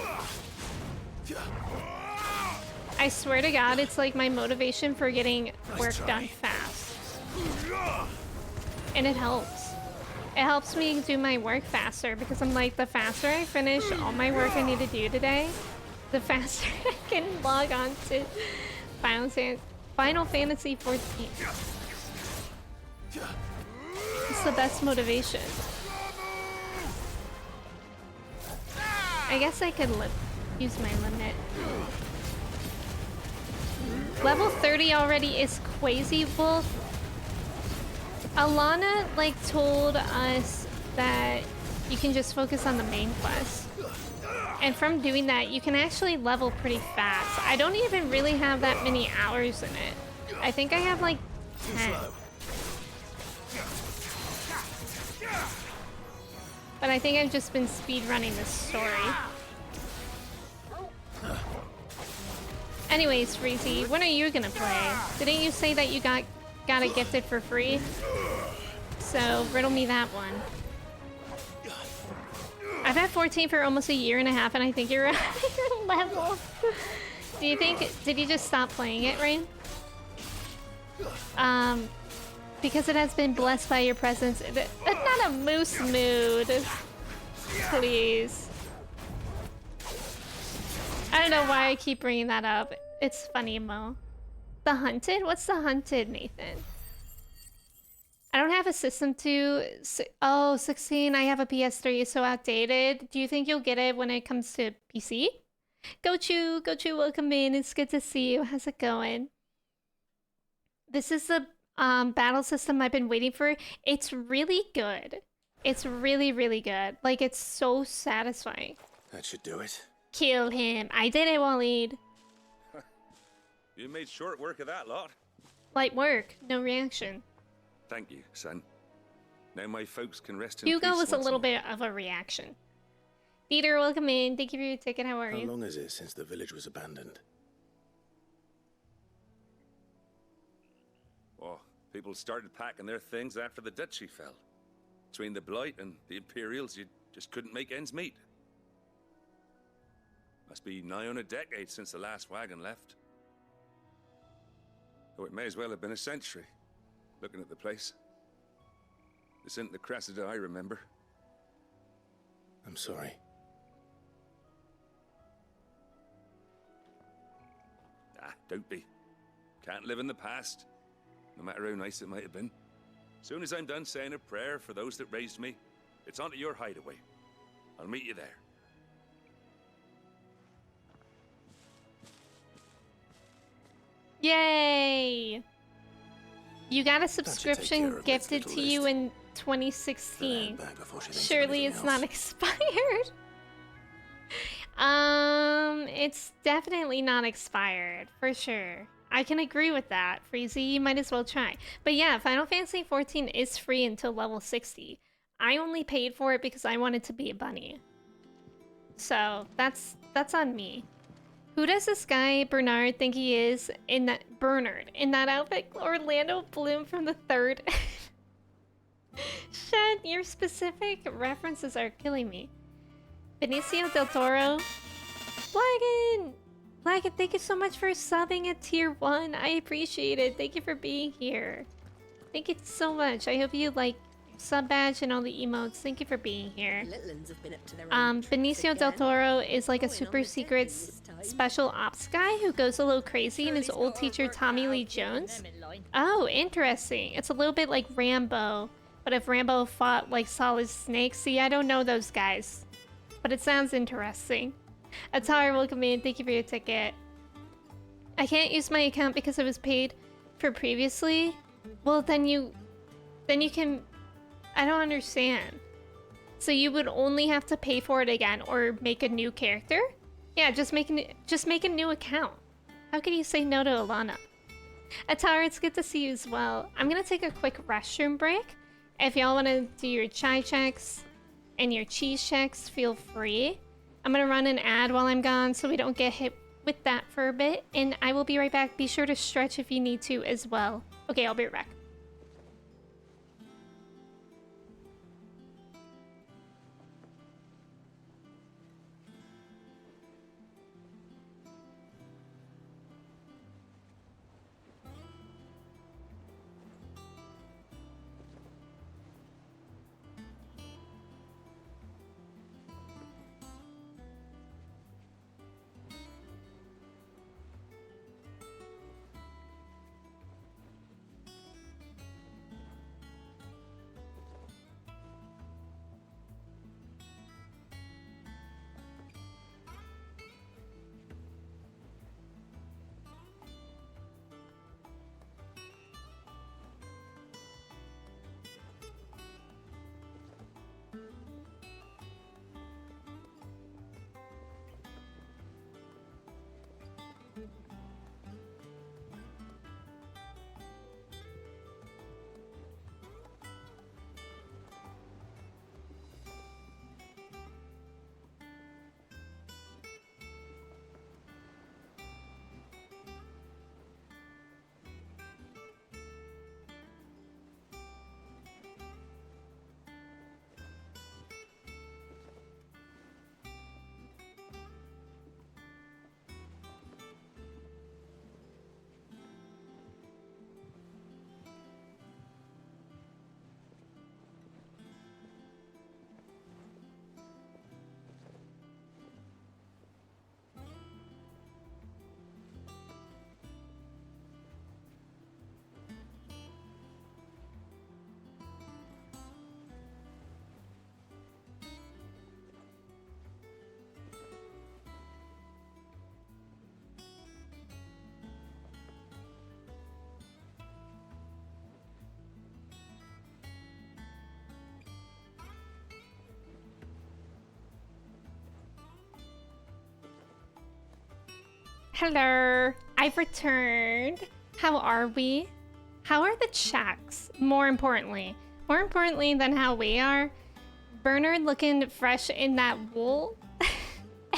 I swear to God, it's like my motivation for getting work done fast. And it helps. It helps me do my work faster because I'm like, the faster I finish all my work I need to do today, the faster I can log on to Final Fantasy 14. It's the best motivation. I guess I could use my limit. Level 30 already is Quasi Wolf. Alana told us that you can just focus on the main quest. And from doing that, you can actually level pretty fast. I don't even really have that many hours in it. I think I have like 10. But I think I've just been speedrunning this story. Anyways, Freezy, when are you gonna play? Didn't you say that you got it gifted for free? So riddle me that one. I've had 14 for almost a year and a half, and I think you're at your level. Do you think? Did you just stop playing it, Rain? Because it has been blessed by your presence. Not a moose mood, please. I don't know why I keep bringing that up. It's funny, Mo. The Hunted? What's the Hunted, Nathan? I don't have a system to... Oh, 16. I have a PS3, so outdated. Do you think you'll get it when it comes to PC? Gochu, welcome in. It's good to see you. How's it going? This is the battle system I've been waiting for. It's really good. It's really, really good. Like, it's so satisfying. That should do it. Kill him. I did it, Waleed. You made short work of that lot. Light work. No reaction. Thank you, son. Now my folks can rest in peace. Hugo was a little bit of a reaction. Peter, welcome in. Thank you for your ticket. How are you? How long is it since the village was abandoned? Oh, people started packing their things after the duchy fell. Between the Blight and the Imperials, you just couldn't make ends meet. Must be nigh on a decade since the last wagon left. Oh, it may as well have been a century, looking at the place. This isn't the Cressida I remember. I'm sorry. Ah, don't be. Can't live in the past, no matter how nice it might have been. Soon as I'm done saying a prayer for those that raised me, it's on to your hideaway. I'll meet you there. Yay! You got a subscription gifted to you in 2016. Surely it's not expired. It's definitely not expired, for sure. I can agree with that, Freezy. You might as well try. But yeah, Final Fantasy XIV is free until level 60. I only paid for it because I wanted to be a bunny. So that's on me. Who does this guy Bernard think he is in that outfit? Orlando Bloom from the Third. Shed, your specific references are killing me. Benicio del Toro. Blagan, thank you so much for subbing at tier 1. I appreciate it. Thank you for being here. Thank you so much. I hope you like sub badge and all the emotes. Thank you for being here. Benicio del Toro is like a super secret special ops guy who goes a little crazy, and his old teacher Tommy Lee Jones. Oh, interesting. It's a little bit like Rambo, but if Rambo fought like Solid Snake. See, I don't know those guys, but it sounds interesting. Atari, welcome in. Thank you for your ticket. I can't use my account because it was paid for previously. Well, then you can. I don't understand. So you would only have to pay for it again or make a new character? Yeah, just make a new account. How can you say no to Alana? Atara, it's good to see you as well. I'm gonna take a quick restroom break. If y'all wanna do your chai checks and your cheese checks, feel free. I'm gonna run an ad while I'm gone so we don't get hit with that for a bit, and I will be right back. Be sure to stretch if you need to as well. Okay, I'll be right back. Hello. I've returned. How are we? How are the checks? More importantly than how we are, Bernard looking fresh in that wool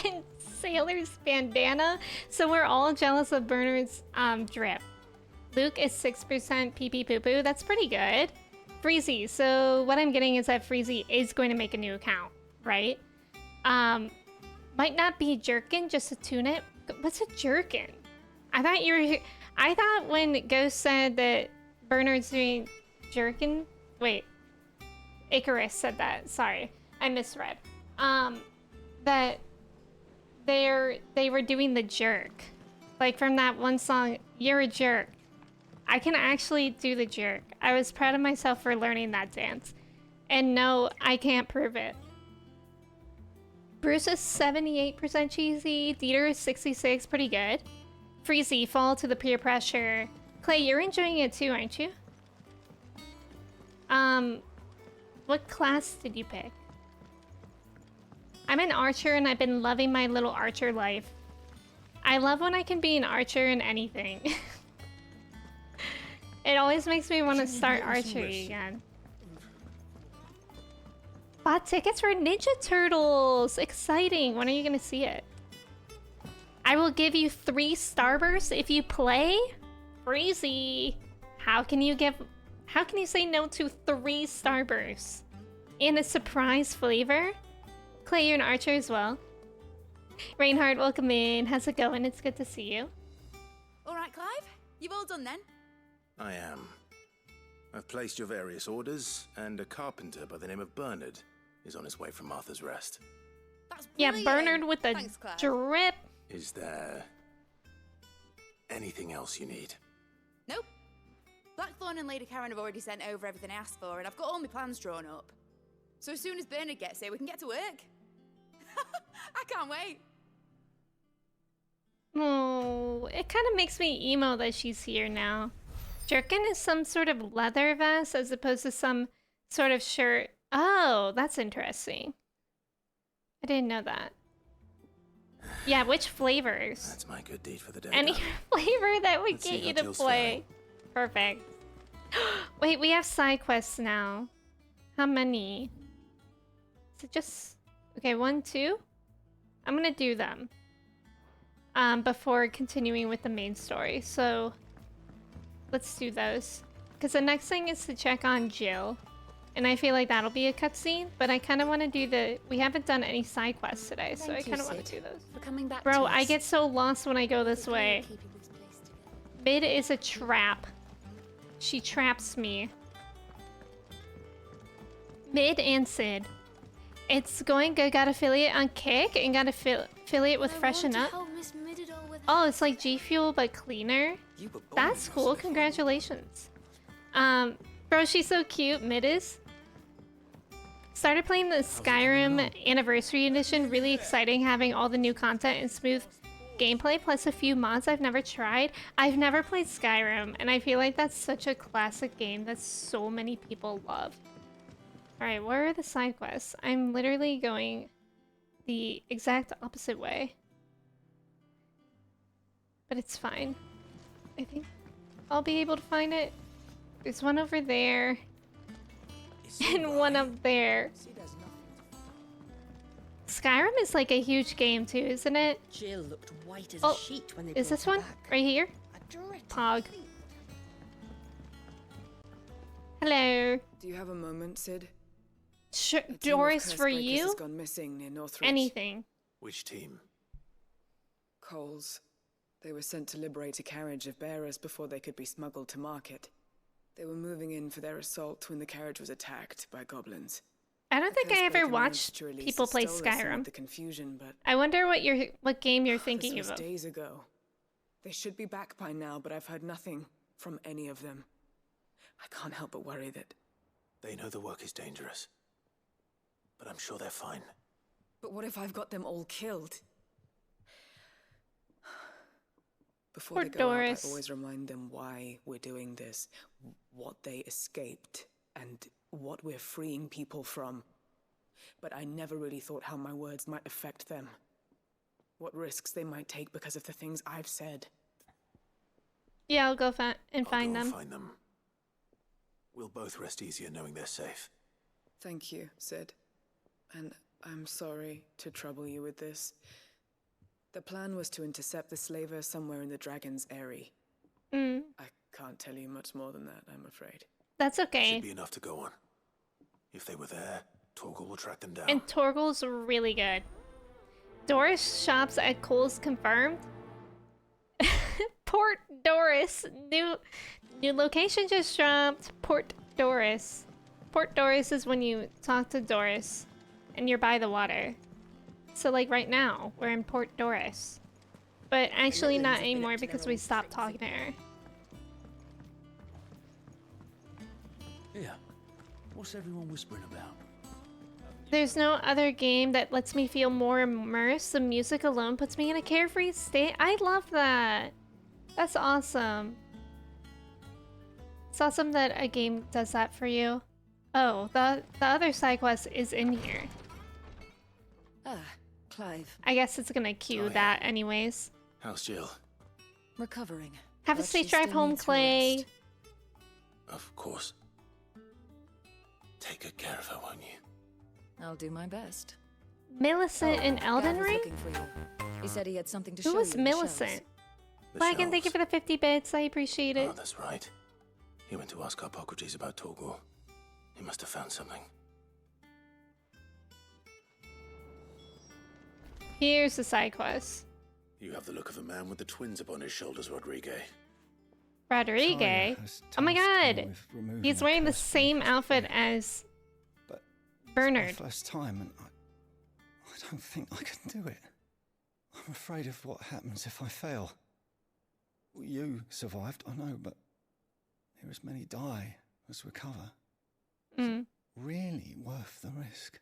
and Sailor's bandana. So we're all jealous of Bernard's drip. Luke is 6% pee pee poo poo. That's pretty good. Freezy. So what I'm getting is that Freezy is going to make a new account, right? Might not be Jerkin, just to tune it. What's a Jerkin? I thought when Ghost said that Bernard's doing Jerkin. Wait. Icarus said that. Sorry. I misread. That they were doing the jerk. Like from that one song, You're a Jerk. I can actually do the jerk. I was proud of myself for learning that dance. And no, I can't prove it. Bruce is 78% cheesy. Dieter is 66, pretty good. Freezy, fall to the peer pressure. Clay, you're enjoying it too, aren't you? What class did you pick? I'm an archer and I've been loving my little archer life. I love when I can be an archer in anything. It always makes me want to start archery again. Bought tickets for Ninja Turtles! Exciting! When are you gonna see it? I will give you 3 Starbursts if you play? Freezy! How can you say no to 3 Starbursts? And a surprise flavor? Clay, you're an archer as well. Reinhardt, welcome in. How's it going? It's good to see you. Alright, Clive. You've all done then? I am. I've placed your various orders, and a carpenter by the name of Bernard is on his way from Martha's Rest. That's yeah, Bernard with the drip. Is there anything else you need? Nope. Blackthorn and Lady Karen have already sent over everything I asked for, and I've got all my plans drawn up. So as soon as Bernard gets here, we can get to work. I can't wait. Oh, it kind of makes me emo that she's here now. Jerkin is some sort of leather vest as opposed to some sort of shirt. Oh, that's interesting. I didn't know that. Yeah, which flavors? That's my good deed for the day. Any flavor that would get you to play. Perfect. Wait, we have side quests now. How many? Is it just... Okay, 1, 2? I'm gonna do them. Before continuing with the main story. So... let's do those. Because the next thing is to check on Jill. And I feel like that'll be a cutscene. But I kind of want to do the... We haven't done any side quests today. So I kind of want to do those. For coming back Bro, to I us. get so lost when I go this way. Mid is a trap. She traps me. Mid and Sid. It's going good. Got affiliate on Kick and got affiliate with Freshen Up. Oh, it's like G Fuel but cleaner. That's cool. Congratulations. Bro, she's so cute. Mid is. Started playing the Skyrim Anniversary Edition. Really exciting having all the new content and smooth gameplay plus a few mods I've never tried. I've never played Skyrim and I feel like that's such a classic game that so many people love. Alright, where are the side quests? I'm literally going the exact opposite way. But it's fine. I think I'll be able to find it. There's one over there. And one up there. Skyrim is like a huge game too, isn't it? Jill looked white as a sheet when they is brought this her one? back. Right here? Pog. Hello. Do you have a moment, Sid? Sure, A team of Doris, for Cursebreakers you? has gone missing near Northridge. Anything. Which team? Coles. They were sent to liberate a carriage of bearers before they could be smuggled to market. They were moving in for their assault when the carriage was attacked by goblins. I don't think I ever Cursebreaker watched managed to release people a play stole lesson with Skyrim. the confusion, but I wonder what game you're thinking this was of. days ago. They should be back by now, but I've heard nothing from any of them. I can't help but worry that... They know the work is dangerous. But I'm sure they're fine. But what if I've got them all killed? Before Poor they go out, I Doris. always remind them why we're doing this, what they escaped, and what we're freeing people from. But I never really thought how my words might affect them. what risks they might take because of the things I've said. Yeah, I'll go find them. Find them. We'll both rest easier knowing they're safe. Thank you, Sid. And I'm sorry to trouble you with this. The plan was to intercept the slaver somewhere in the Dragon's Eyrie. I can't tell you much more than that, I'm afraid. That's okay. Should be enough to go on. If they were there, Torgal will track them down. And Torgal's really good. Doris shops at Kohl's confirmed. Port Doris. New location just dropped. Port Doris. Port Doris is when you talk to Doris and you're by the water. So like right now, we're in Port Doris. But actually not anymore because we stopped talking to her. Yeah. What's everyone whispering about? There's no other game that lets me feel more immersed. The music alone puts me in a carefree state. I love that. That's awesome. It's awesome that a game does that for you. Oh, the other side quest is in here. Ah, Clive. I guess it's gonna queue that anyways. How's Jill? Recovering. Have a safe drive home, Clay. Of course. Take good care of her, won't you? I'll do my best. Millicent in Elden Dad was Ring? looking for you. He said he had something to show Who you. was in the shelves. Millicent? Wagon, thank you for the 50 bits. I appreciate it. Oh, that's right. He went to ask Harpocrates about Torgal. He must have found something. Here's the side quest. You have the look of a man with the twins upon his shoulders, Rodrigue. Rodrigue? Oh my god! He's wearing the same outfit as Bernard. It's my first time, and I don't think I can do it. I'm afraid of what happens if I fail. You survived, I know, but here as many die as recover. Is it really worth the risk?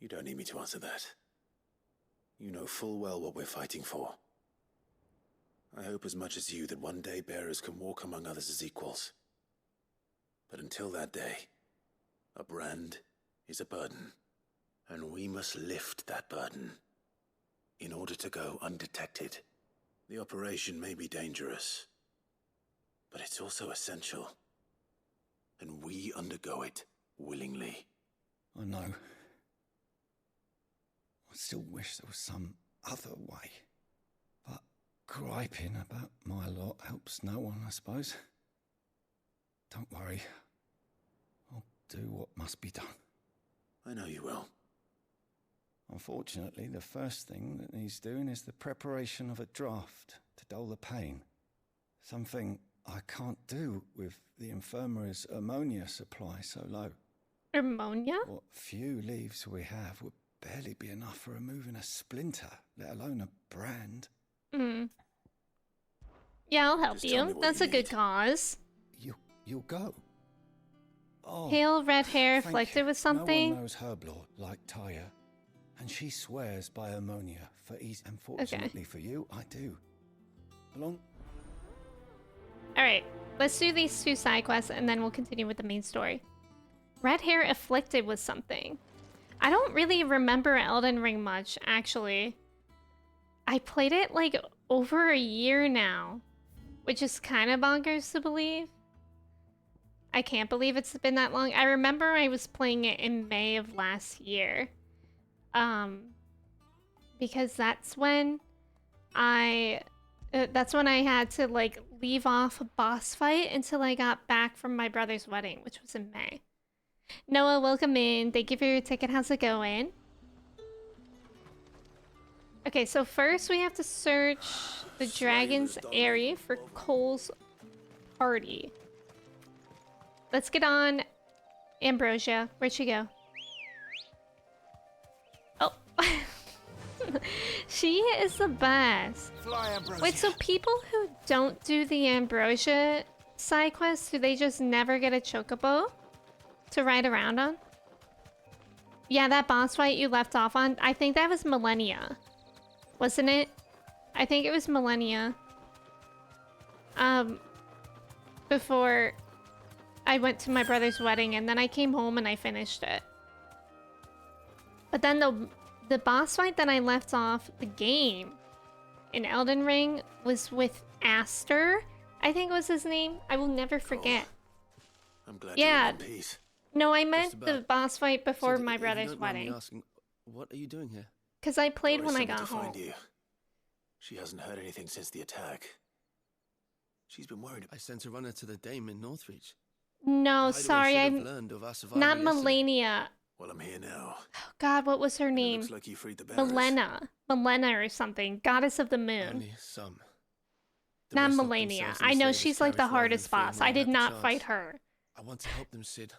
You don't need me to answer that. You know full well what we're fighting for. I hope as much as you that one day bearers can walk among others as equals. But until that day, a brand is a burden, and we must lift that burden in order to go undetected. The operation may be dangerous, but it's also essential, and we undergo it willingly. I know. I still wish there was some other way. But griping about my lot helps no one, I suppose. Don't worry. I'll do what must be done. I know you will. Unfortunately, the first thing that needs doing is the preparation of a draft to dull the pain. Something I can't do with the infirmary's ammonia supply so low. Ammonia? What few leaves we have would barely be enough for removing a splinter, let alone a brand. Yeah, I'll help you. That's a good cause. You'll go. Oh, Pale red hair thank afflicted you. with something. No one knows herb lore like Taya, and she swears by ammonia for ease. Unfortunately for you, I do. Along. Alright, let's do these two side quests and then we'll continue with the main story. Red hair afflicted with something. I don't really remember Elden Ring much, actually. I played it like over a year now, which is kind of bonkers to believe. I can't believe it's been that long. I remember I was playing it in May of last year. Because that's when I had to like leave off a boss fight until I got back from my brother's wedding, which was in May. Noah, welcome in. Thank you for your ticket. How's it going? Okay, so first we have to search the Dragon's Eyrie for Cole's party. Let's get on Ambrosia. Where'd she go? Oh. She is the best. Wait, so people who don't do the Ambrosia side quests, do they just never get a chocobo to ride around on? Yeah, that boss fight you left off on, I think that was Millennia. Wasn't it? I think it was Millennia. Before I went to my brother's wedding and then I came home and I finished it. But then the boss fight that I left off the game in Elden Ring was with Aster, I think was his name. I will never forget. I'm glad Yeah. you're in peace. No, I meant the boss fight before my If you brother's don't mind me wedding. asking, what are you doing here? Because I played Doris when I sent me got to home. find you. She hasn't heard anything since the attack. She's been worried. I sent a runner to the Dame in Northreach. No, Hideaway sorry, should have I'm learned of our survival not yesterday. Melania. Well, I'm here now. God, what was her And it name? looks like you freed the bearers. Melena or something. Goddess of the Moon. Only some. Not Melania. I know she's like the hardest boss. I did not fight her. I want to help them, Sid,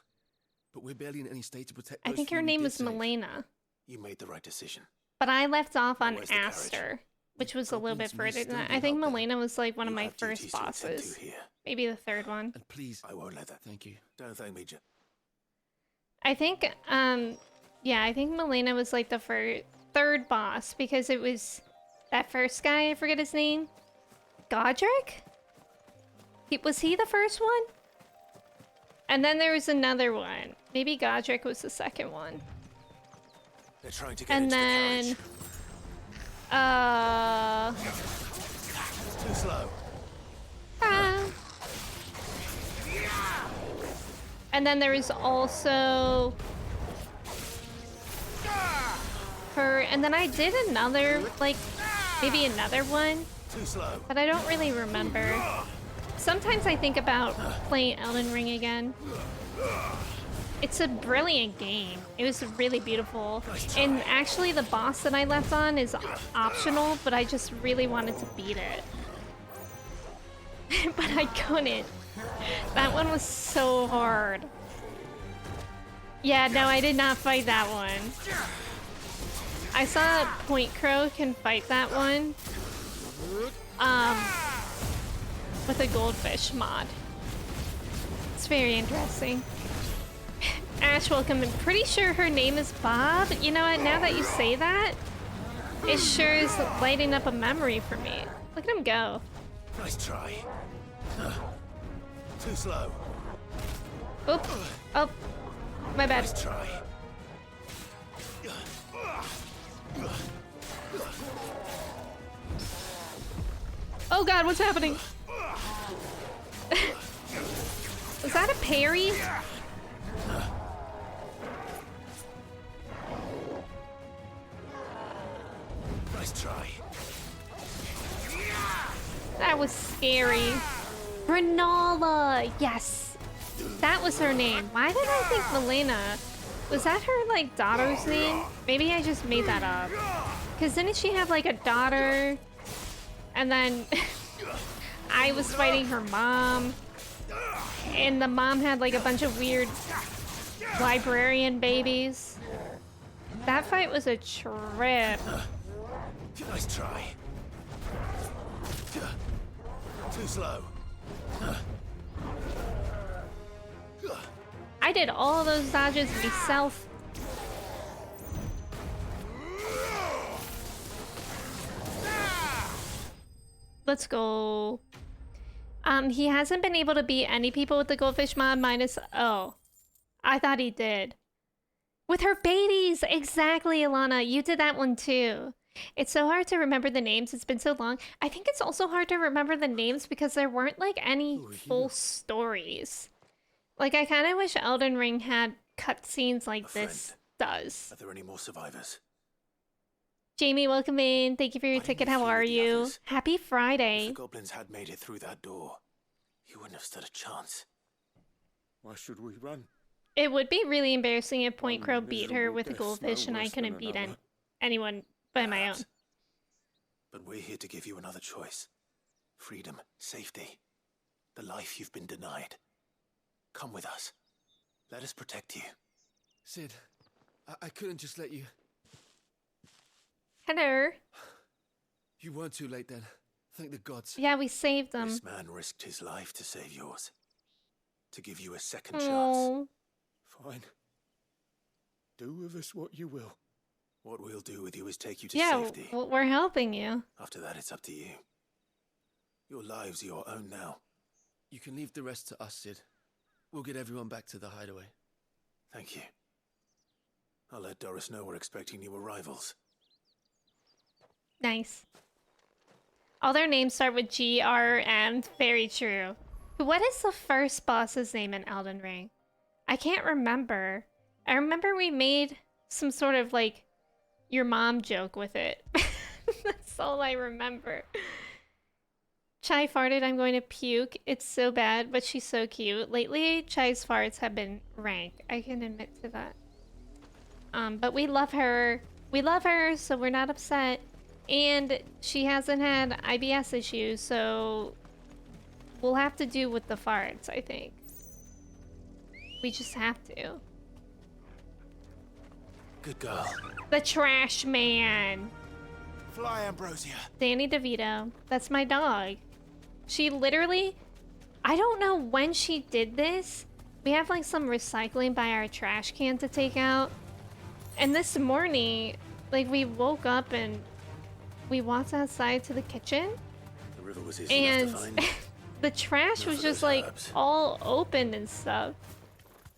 but we're barely in any state to protect. I think her name was Melena. You made the right decision. But I left off on Where's the carriage? Aster, which was a little bit Goblins may further than still that. be I think out there. Melena was like one of You my have first duties to attend to bosses. here. Maybe the third one. And please, I won't let that. Thank you. Don't thank me, I think, yeah, I think Melena was like the third boss because it was that first guy, I forget his name. Godric? Was he the first one? And then there was another one. Maybe Godric was the second one. They're trying to get And into then, the carriage. Too slow. And then there was also her, and then I did another, like, maybe another one, Too slow. but I don't really remember. Sometimes I think about playing Elden Ring again. It's a brilliant game. It was really beautiful. And actually the boss that I left on is optional, but I just really wanted to beat it. But I couldn't. That one was so hard. Yeah, no, I did not fight that one. I saw Point Crow can fight that one. With a goldfish mod. It's very interesting. Ash, welcome. I'm pretty sure her name is Bob. You know what? Now that you say that, it sure is lighting up a memory for me. Look at him go. Nice try. Too slow. Oop. Oh. My bad. Nice try. Oh god, what's happening? Was that a parry? Nice try. That was scary. Renala! Yes! That was her name. Why did I think Melena? Was that her, like, daughter's name? Maybe I just made that up. Because didn't she have, like, a daughter? And then I was fighting her mom. And the mom had, like, a bunch of weird librarian babies. That fight was a trip. Nice try. Too slow. I did all those dodges myself. Let's go. He hasn't been able to beat any people with the goldfish mod minus... Oh. I thought he did. With her babies! Exactly, Alana. You did that one too. It's so hard to remember the names. It's been so long. I think it's also hard to remember the names because there weren't, like, any full stories. Like, I kind of wish Elden Ring had cutscenes like this does. Are there any more survivors? Jamie, welcome in. Thank you for your ticket. How are you? others? Happy If Friday. the goblins had made it through that door, you wouldn't have stood a chance. Why should we run? It would be really embarrassing if Point Crow beat her miserable with a death's goldfish no and I worse couldn't than beat another. anyone by my own. But we're here to give you another choice. Freedom, safety, the life you've been denied. Come with us. Let us protect you. Sid, I couldn't just let you. Hello. You weren't too late then. Thank the gods. Yeah, we saved them. This man risked his life to save yours. To give you a second chance. Oh. Fine. Do with us what you will. What we'll do with you is take you to Yeah, safety. we're helping you. After that, it's up to you. Your lives are your own now. You can leave the rest to us, Sid. We'll get everyone back to the hideaway. Thank you. I'll let Doris know we're expecting new arrivals. Nice. All their names start with G-R-M. Very true. What is the first boss's name in Elden Ring? I can't remember. I remember we made some sort of, like, your mom joke with it. That's all I remember. Chai farted, I'm going to puke. It's so bad, but she's so cute. Lately, Chai's farts have been rank. I can admit to that. But we love her. We love her, so we're not upset. And she hasn't had IBS issues, so we'll have to do with the farts, I think. We just have to. Good girl. The trash man. Fly, Ambrosia. Danny DeVito. That's my dog. She literally... I don't know when she did this. We have like some recycling by our trash can to take out. And this morning, like we woke up and we walked outside to the kitchen. The river was easy And enough to find. the trash was just like all open and stuff.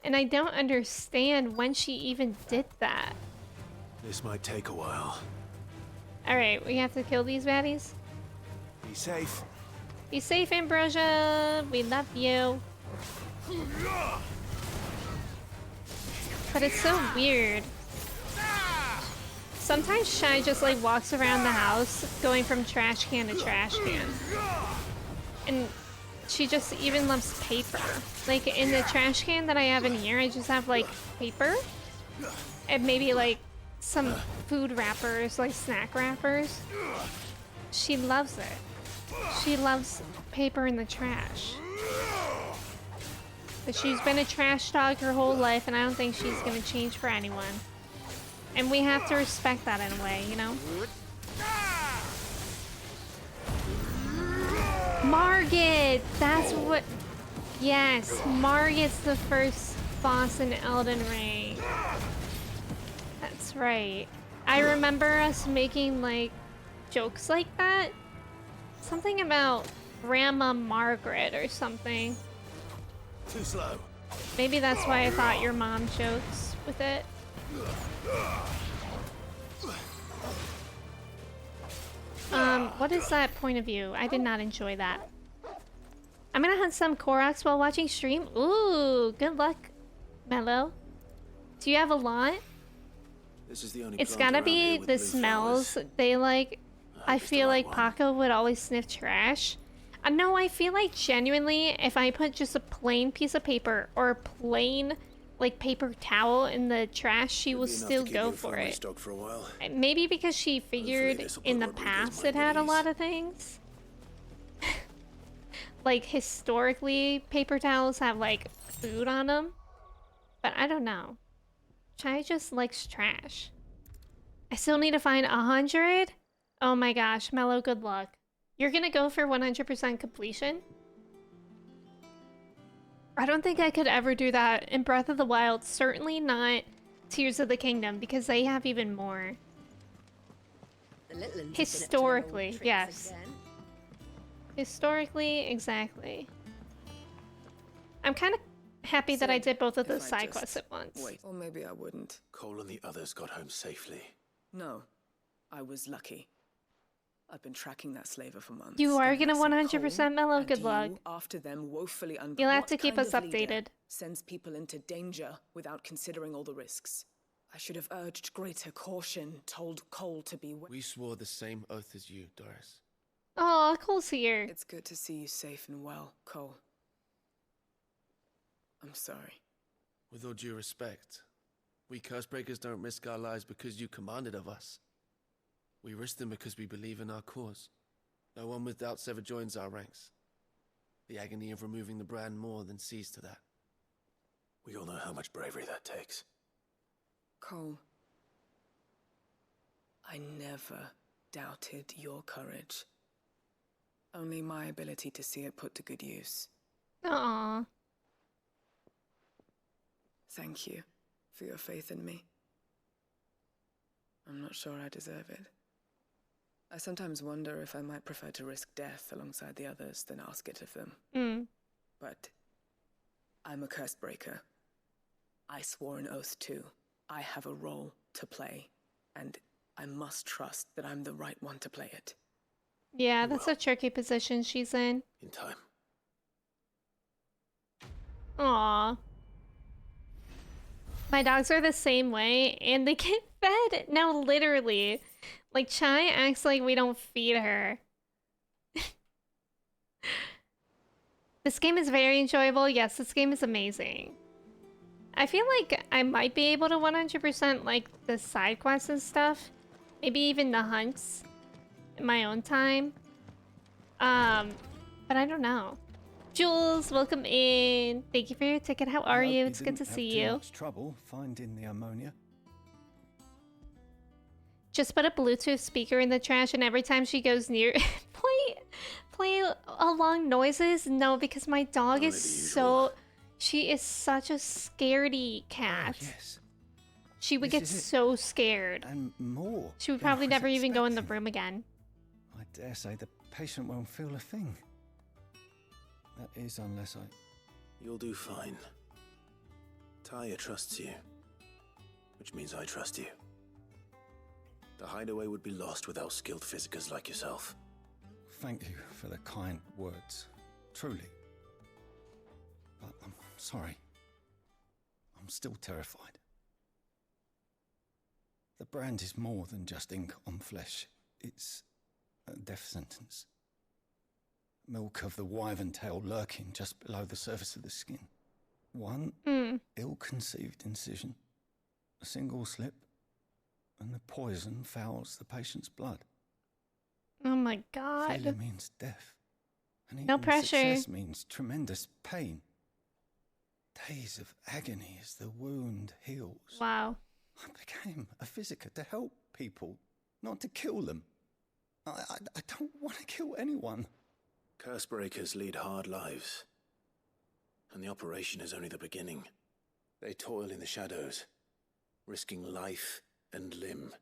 And I don't understand when she even did that. This might take a while. Alright, we have to kill these baddies. Be safe. Be safe, Ambrosia. We love you. But it's so weird. Sometimes Shai just like walks around the house going from trash can to trash can. And she just even loves paper. Like in the trash can that I have in here, I just have like paper. And maybe like some food wrappers, like snack wrappers. She loves it. She loves paper in the trash. But she's been a trash dog her whole life, and I don't think she's gonna change for anyone. And we have to respect that in a way, you know? Margit! That's what... Yes, Margit's the first boss in Elden Ring. That's right. I remember us making, like, jokes like that. Something about Grandma Margaret or something. Too slow. Maybe that's why I thought your mom jokes with it. What is that point of view? I did not enjoy that. I'm gonna hunt some Koroks while watching stream. Ooh, good luck, Mello. Do you have a lot? This is the only It's plant gotta around here be with the blue smells. flowers. They like... I it's the feel right like one. Paco would always sniff trash. No, I feel like genuinely, if I put just a plain piece of paper or a plain, like, paper towel in the trash, she will Be enough still to keep go your for family it. stocked for a while. Maybe because she figured this'll in the put Rodriguez past mind it had at a ease. lot of things. Like, historically, paper towels have, like, food on them. But I don't know. Chai just likes trash. I still need to find 100? Oh my gosh, Mello, good luck. You're gonna go for 100% completion? I don't think I could ever do that in Breath of the Wild. Certainly not Tears of the Kingdom, because they have even more. Historically, yes. Historically, exactly. I'm kind of happy that I did both of those side quests at once. Wait, or maybe I wouldn't. Cole and the others got home safely. No, I was lucky. I've been tracking that slaver for months. You are And gonna I see 100% Cole Mello, and good you, luck. After them, woefully You'll have what to keep kind us of leader updated. Sends people into danger without considering all the risks. I should have urged greater caution, told Cole to be. We swore the same oath as you, Doris. Oh, Cole's here. It's good to see you safe and well, Cole. I'm sorry. With all due respect, we Cursebreakers don't risk our lives because you commanded of us. We risk them because we believe in our cause. No one with doubts ever joins our ranks. The agony of removing the brand more than sees to that. We all know how much bravery that takes. Cole, I never doubted your courage. Only my ability to see it put to good use. Aww. Thank you for your faith in me. I'm not sure I deserve it. I sometimes wonder if I might prefer to risk death alongside the others than ask it of them. But I'm a curse breaker. I swore an oath too. I have a role to play, and I must trust that I'm the right one to play it. Yeah, that's a tricky position she's in. In time. Aww. My dogs are the same way, and they get fed. No, literally. Like, Chai acts like we don't feed her. This game is very enjoyable. Yes, this game is amazing. I feel like I might be able to 100% like the side quests and stuff. Maybe even the hunts in my own time. But I don't know. Jules, welcome in. Thank you for your ticket. How are you? It's good to see you. Much trouble finding the ammonia. Just put a Bluetooth speaker in the trash, and every time she goes near, play along noises. No, because my dog is so. She is such a scaredy cat. Oh, yes. She would get so scared. And more. She would probably never even go in the room again. I dare say the patient won't feel a thing. That is, unless I... You'll do fine. Taya trusts you, which means I trust you. The hideaway would be lost without skilled physicers like yourself. Thank you for the kind words. Truly. But I'm sorry. I'm still terrified. The brand is more than just ink on flesh. It's a death sentence. Milk of the wyvern tail lurking just below the surface of the skin. One ill-conceived incision, a single slip, and the poison fouls the patient's blood. Oh my god. Failure means death. And No even pressure. Success means tremendous pain. Days of agony as the wound heals. Wow. I became a physiker to help people, not to kill them. I don't want to kill anyone. Cursebreakers lead hard lives, and the operation is only the beginning. They toil in the shadows, risking life and limb,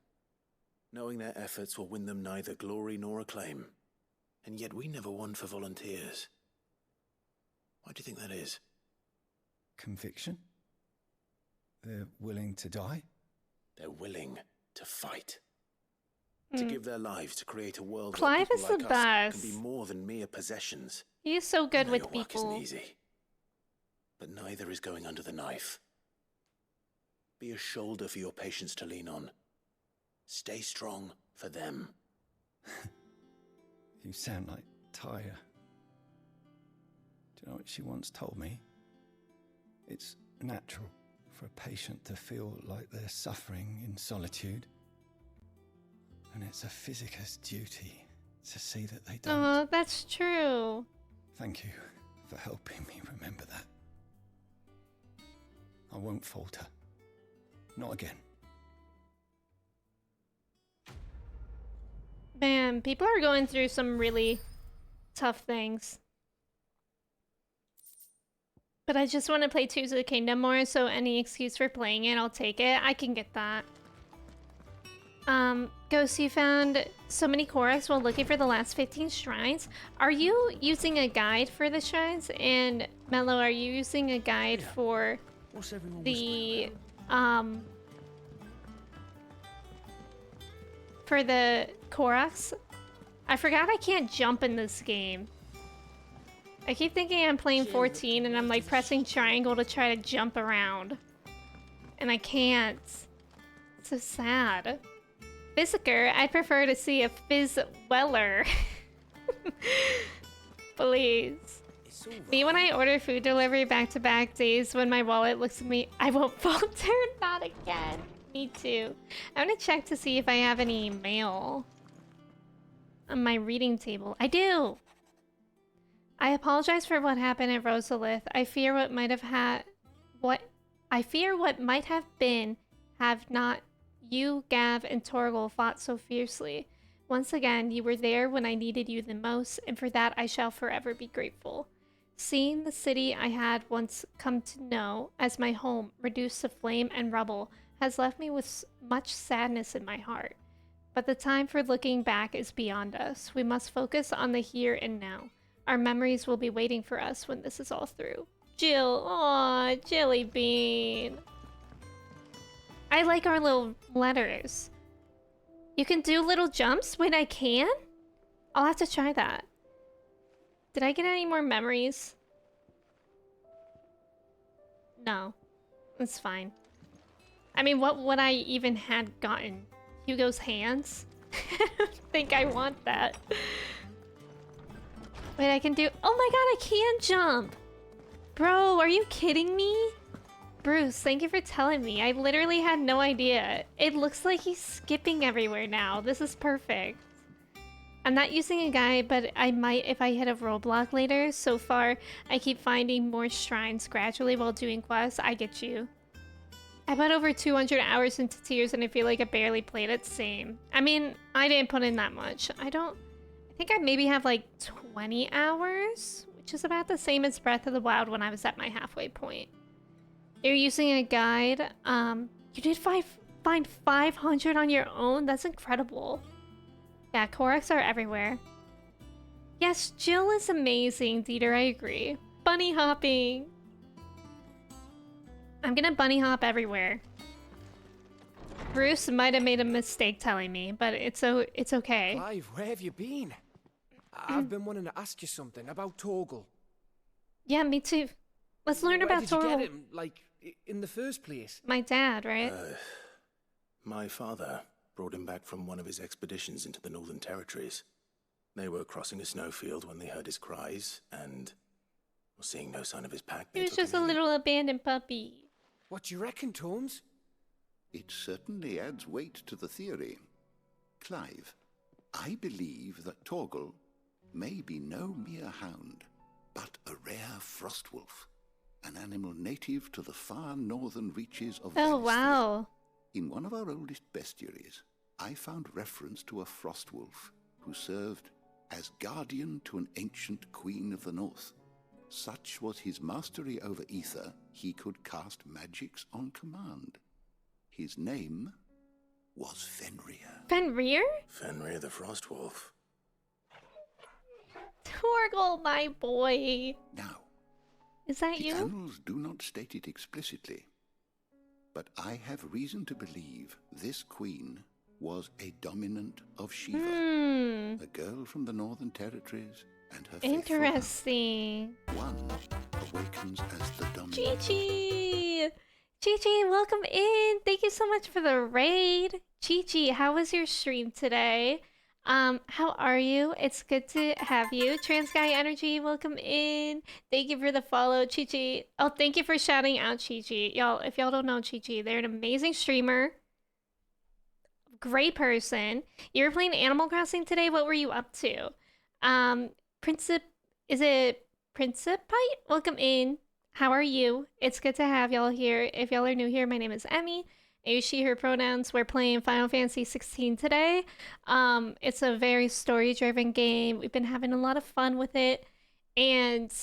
knowing their efforts will win them neither glory nor acclaim. And yet we never won for volunteers. Why do you think that is? Conviction? They're willing to die? They're willing to fight. To give their lives to create a world Clive where is people the like us best. can be more than mere possessions. He is so good I know with your work people. isn't easy, but neither is going under the knife. Be a shoulder for your patients to lean on. Stay strong for them. You sound like Taya. Do you know what she once told me? It's natural for a patient to feel like they're suffering in solitude. And it's a physiker's duty to see that they don't. Oh, that's true. Thank you for helping me remember that. I won't falter. Not again. Man, people are going through some really tough things. But I just want to play Tears of the Kingdom more, so any excuse for playing it, I'll take it. I can get that. Ghost, you found so many Korax while looking for the last 15 shrines. Are you using a guide for the shrines? And Mello, are you using a guide for the for the Korax? I forgot I can't jump in this game. I keep thinking I'm playing 14 and I'm like pressing triangle to try to jump around. And I can't. It's so sad. Physiker, I'd prefer to see a Fizz Weller. Please. Me when I order food delivery back-to-back days when my wallet looks at me, I won't falter. Not again. Me too. I'm gonna check to see if I have any mail on my reading table. I do. I apologize for what happened at Rosalith. I fear what might have been have not you, Gav, and Torgal fought so fiercely. Once again, you were there when I needed you the most, and for that I shall forever be grateful. Seeing the city I had once come to know as my home reduced to flame and rubble has left me with much sadness in my heart. But the time for looking back is beyond us. We must focus on the here and now. Our memories will be waiting for us when this is all through. Jill, aw, Jelly Bean. I like our little letters. You can do little jumps? Wait, I can? I'll have to try that. Did I get any more memories? No. It's fine. I mean, what would I even had gotten? Hugo's hands? I don't think I want that. Wait, I can do... Oh my god, I can jump! Bro, are you kidding me? Bruce, thank you for telling me. I literally had no idea. It looks like he's skipping everywhere now. This is perfect. I'm not using a guide, but I might if I hit a roadblock later. So far, I keep finding more shrines gradually while doing quests. I get you. I put over 200 hours into Tears and I feel like I barely played it. Same. I mean, I didn't put in that much. I think I maybe have like 20 hours, which is about the same as Breath of the Wild when I was at my halfway point. You're using a guide. You did find 500 on your own? That's incredible. Yeah, Korax are everywhere. Yes, Jill is amazing, Dieter, I agree. Bunny hopping. I'm gonna bunny hop everywhere. Bruce might have made a mistake telling me, but it's okay. Clive, where have you been? I've been wanting to ask you something about Torgal. Yeah, me too. Let's learn about Torgal. Where did you get him, like, in the first place? My dad, right? My father brought him back from one of his expeditions into the Northern Territories. They were crossing a snowfield when they heard his cries, and seeing no sign of his pack, He was just a little abandoned puppy. What do you reckon, Tomes? It certainly adds weight to the theory. Clive, I believe that Torgal may be no mere hound, but a rare frostwolf, an animal native to the far northern reaches of Oh, wow. In one of our oldest bestiaries, I found reference to a frostwolf who served as guardian to an ancient queen of the north. Such was his mastery over ether, he could cast magics on command. His name was Fenrir. Fenrir? Fenrir the Frostwolf. Torgal, my boy. Now, is that the you? annals do not state it explicitly, but I have reason to believe this queen was a dominant of Shiva, a girl from the Northern Territories, and her interesting. One awakens as the dominant. Chi-Chi! Chi-Chi, welcome in! Thank you so much for the raid! Chi-Chi, how was your stream today? How are you? It's good to have you. Trans Guy Energy, welcome in. Thank you for the follow, Chi-Chi. Oh, thank you for shouting out Chi-Chi. Y'all, if y'all don't know Chi-Chi, they're an amazing streamer. Great person. You were playing Animal Crossing today? What were you up to? Is it Principite? Welcome in. How are you? It's good to have y'all here. If y'all are new here, my name is Emme. I use she, her pronouns. We're playing Final Fantasy 16 today. It's a very story-driven game. We've been having a lot of fun with it. And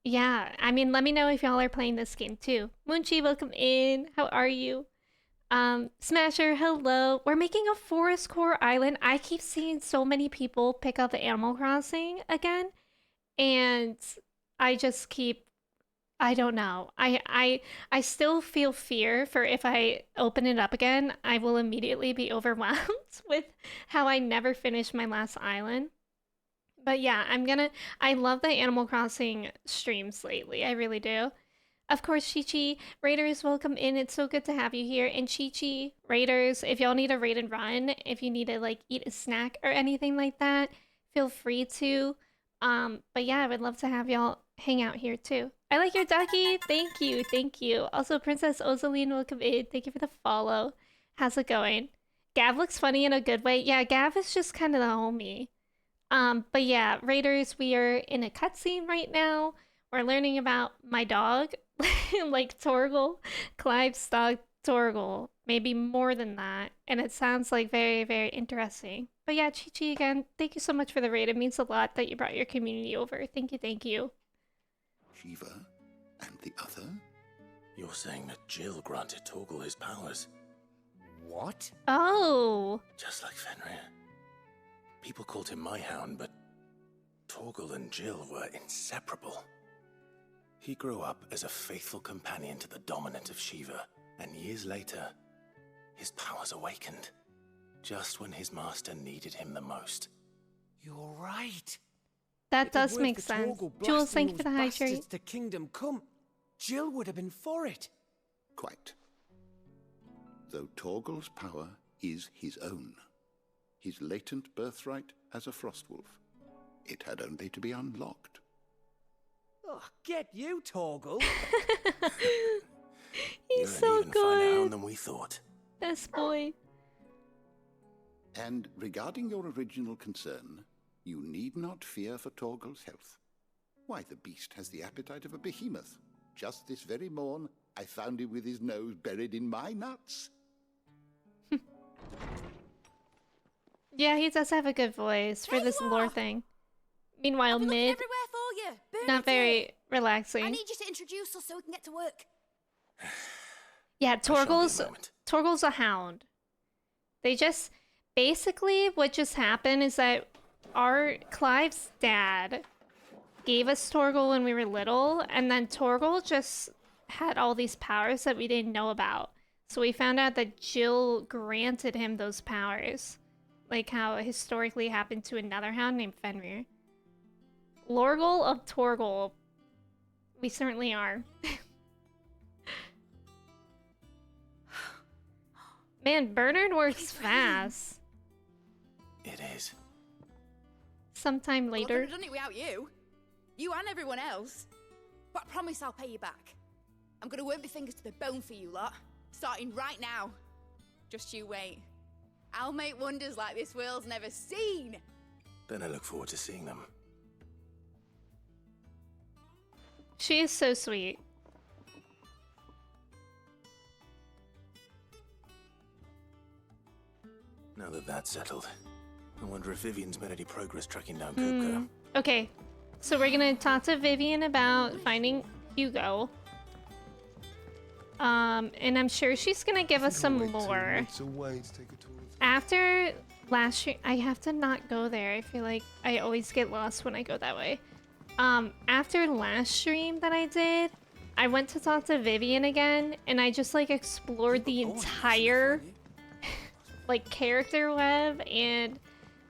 yeah, I mean, let me know if y'all are playing this game too. Moonchi, welcome in. How are you? Smasher, hello. We're making a forest core island. I keep seeing so many people pick up the Animal Crossing again. And I just keep, I don't know. I still feel fear for if I open it up again, I will immediately be overwhelmed with how I never finished my last island. But yeah, I love the Animal Crossing streams lately. I really do. Of course, Chi-Chi, Raiders, welcome in. It's so good to have you here. And Chi-Chi, Raiders, if y'all need a raid and run, if you need to like eat a snack or anything like that, feel free to. But yeah, I would love to have y'all hang out here too. I like your ducky. Thank you. Thank you. Also, Princess Ozaline, welcome in. Thank you for the follow. How's it going? Gav looks funny in a good way. Yeah, Gav is just kind of the homie. But yeah, Raiders, we are in a cutscene right now. We're learning about my dog, like Torgal, Clive's dog Torgal, maybe more than that. And it sounds like very, very interesting. But yeah, Chi-Chi again, thank you so much for the raid. It means a lot that you brought your community over. Thank you, thank you. Shiva and the other? You're saying that Jill granted Torgal his powers? What? Oh. Just like Fenrir. People called him my hound, but Torgal and Jill were inseparable. He grew up as a faithful companion to the dominant of Shiva, and years later, His powers awakened, just when his master needed him the most. You're right. That does make sense. Jules, thank you for the hydrate. To kingdom come, Jill would have been for it. Quite. Though Torgal's power is his own, his latent birthright as a Frostwolf, it had only to be unlocked. Oh, get you, Torgal. He's so good. Finer than we thought. This boy. And regarding your original concern, you need not fear for Torgal's health. Why, the beast has the appetite of a behemoth. Just this very morn, I found him with his nose buried in my nuts. Yeah, he does have a good voice for this lore thing. Meanwhile, Mid, everywhere for you. not very relaxing. I need you to introduce us so we can get to work. Yeah, Torgal's a hound. They just basically what just happened is that our Clive's dad gave us Torgal when we were little, and then Torgal just had all these powers that we didn't know about. So we found out that Jill granted him those powers, like how it historically happened to another hound named Fenrir. Lorgal of Torgal, we certainly are. Man, Bernard works fast. It is. Sometime later. Well, I could have done it without you. You and everyone else. But I promise I'll pay you back. I'm gonna work my fingers to the bone for you lot. Starting right now. Just you wait. I'll make wonders like this world's never seen. Then I look forward to seeing them. She is so sweet. Now that that's settled, I wonder if Vivian's made any progress tracking down Kupka. Okay, so we're gonna talk to Vivian about finding Hugo. And I'm sure she's gonna give us some lore. After last stream, I have to not go there. I feel like I always get lost when I go that way. After last stream that I did, I went to talk to Vivian again, and I just like explored the entire like character web and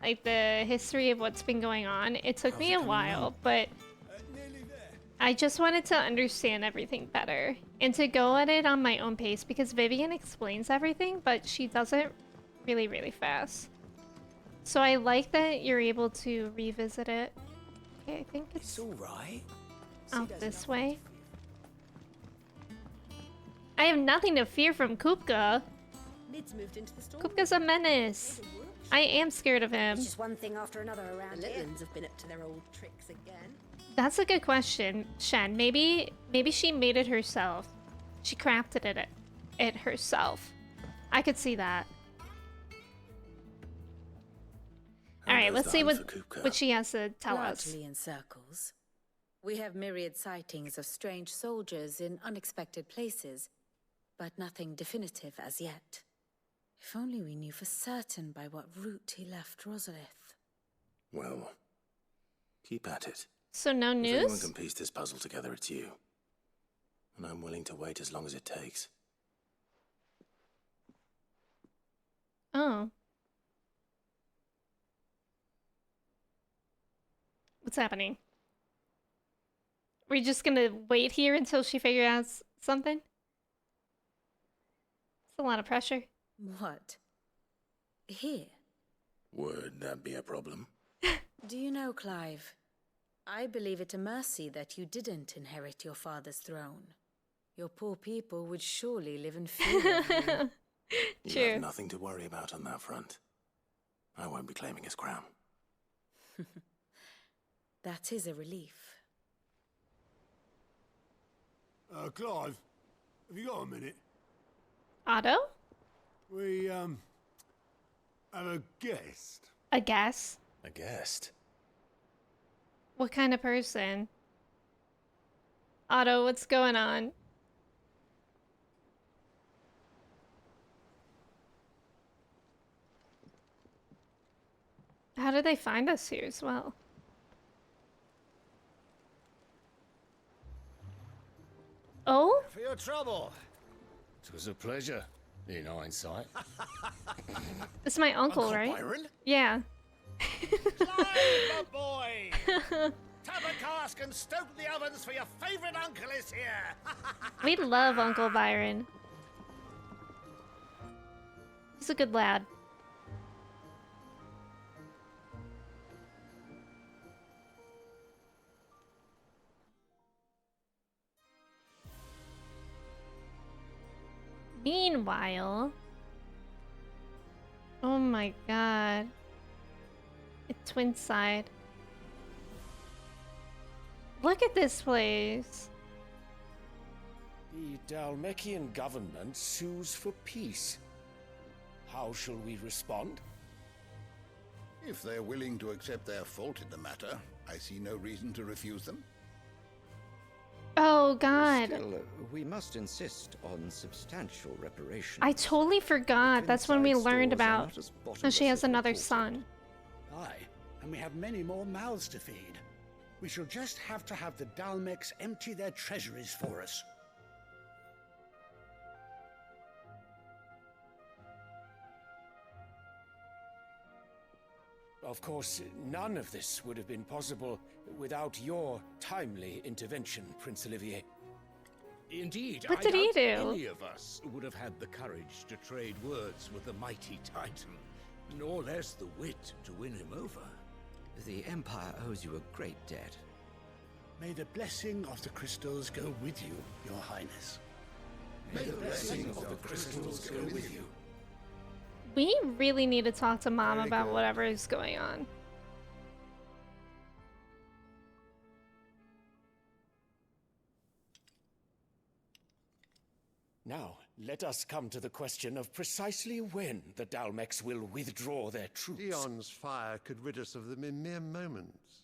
like the history of what's been going on. It took me a while, but I just wanted to understand everything better and to go at it on my own pace because Vivian explains everything, but she does it really, really fast. So I like that you're able to revisit it. Okay, I think it's all right. Out this way. I have nothing to fear from Kupka. Mid's moved into the store. Kupka's a menace. I am scared of him. It's just one thing after another around The here. Litlins have been up to their old tricks again. That's a good question, Shen. Maybe she made it herself. She crafted it herself. I could see that. All right, let's see what she has to tell us. Largely in circles. We have myriad sightings of strange soldiers in unexpected places, but nothing definitive as yet. If only we knew for certain by what route he left Rosalith. Well, keep at it. So no If news? anyone can piece this puzzle together, it's you. And I'm willing to wait as long as it takes. Oh. What's happening? We're just gonna wait here until she figures out something? It's a lot of pressure. What? Here? Would that be a problem? Do you know, Clive? I believe it a mercy that you didn't inherit your father's throne. Your poor people would surely live in fear of you. You have nothing to worry about on that front. I won't be claiming his crown. That is a relief. Clive, have you got a minute? Otto? We, have a guest. A guest? A guest? What kind of person? Otto, what's going on? How did they find us here as well? Oh? For your trouble. It was a pleasure. in hindsight. This is my uncle, Uncle right? Byron? Yeah. Clive, my boy! Tap a cask and stoke the ovens for your favourite uncle is here! We love Uncle Byron. He's a good lad. Meanwhile... Oh my god. It's Twinside. Look at this place. The Dalmekian government sues for peace. How shall we respond? If they're willing to accept their fault in the matter, I see no reason to refuse them. Oh god. Still, we must insist on substantial reparation. I totally forgot. That's when we learned about how she has another son. Aye, and we have many more mouths to feed. We shall just have to have the Dalmecs empty their treasuries for us. Of course, none of this would have been possible without your timely intervention, Prince Olivier. Indeed, What I did he doubt do? any of us would have had the courage to trade words with the mighty Titan, nor less the wit to win him over. The Empire owes you a great debt. May the blessing of the crystals go with you, Your Highness. May the blessing of the crystals go with you. We really need to talk to Mom about whatever is going on. Now, let us come to the question of precisely when the Dalmecs will withdraw their troops. Dion's fire could rid us of them in mere moments.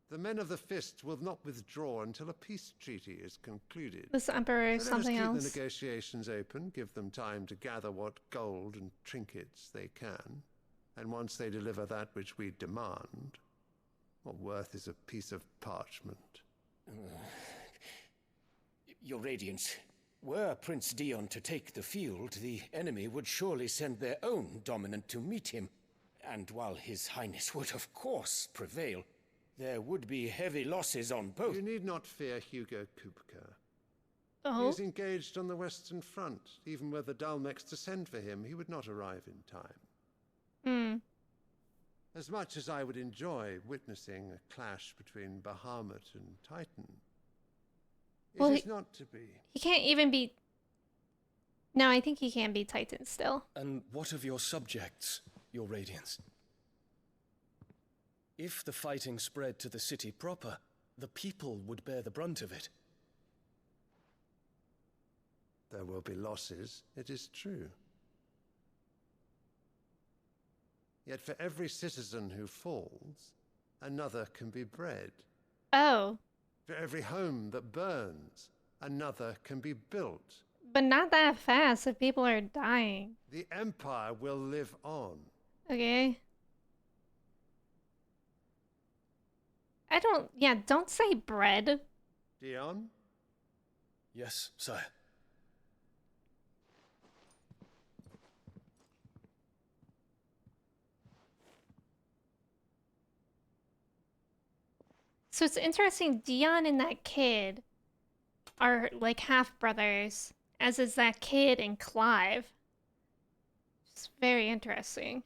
The men of the Fist will not withdraw until a peace treaty is concluded. This Emperor is So let us something keep else. the negotiations open, give them time to gather what gold and trinkets they can, and once they deliver that which we demand, what worth is a piece of parchment? Your Radiance, were Prince Dion to take the field, the enemy would surely send their own dominant to meet him. And while His Highness would of course prevail, there would be heavy losses on both. You need not fear Hugo Kupka. Oh. He is engaged on the Western Front. Even were the Dalmecs to send for him, he would not arrive in time. Hmm. As much as I would enjoy witnessing a clash between Bahamut and Titan, Well, it is not to be. He can't even be... No, I think he can be Titan still. And what of your subjects, Your Radiance? If the fighting spread to the city proper, the people would bear the brunt of it. There will be losses, it is true. Yet for every citizen who falls, another can be bred. Oh. For every home that burns, another can be built. But not that fast if people are dying. The Empire will live on. Okay. I don't... Yeah, don't say bread. Dion? Yes, sire. So it's interesting, Dion and that kid are like half-brothers, as is that kid and Clive. It's very interesting.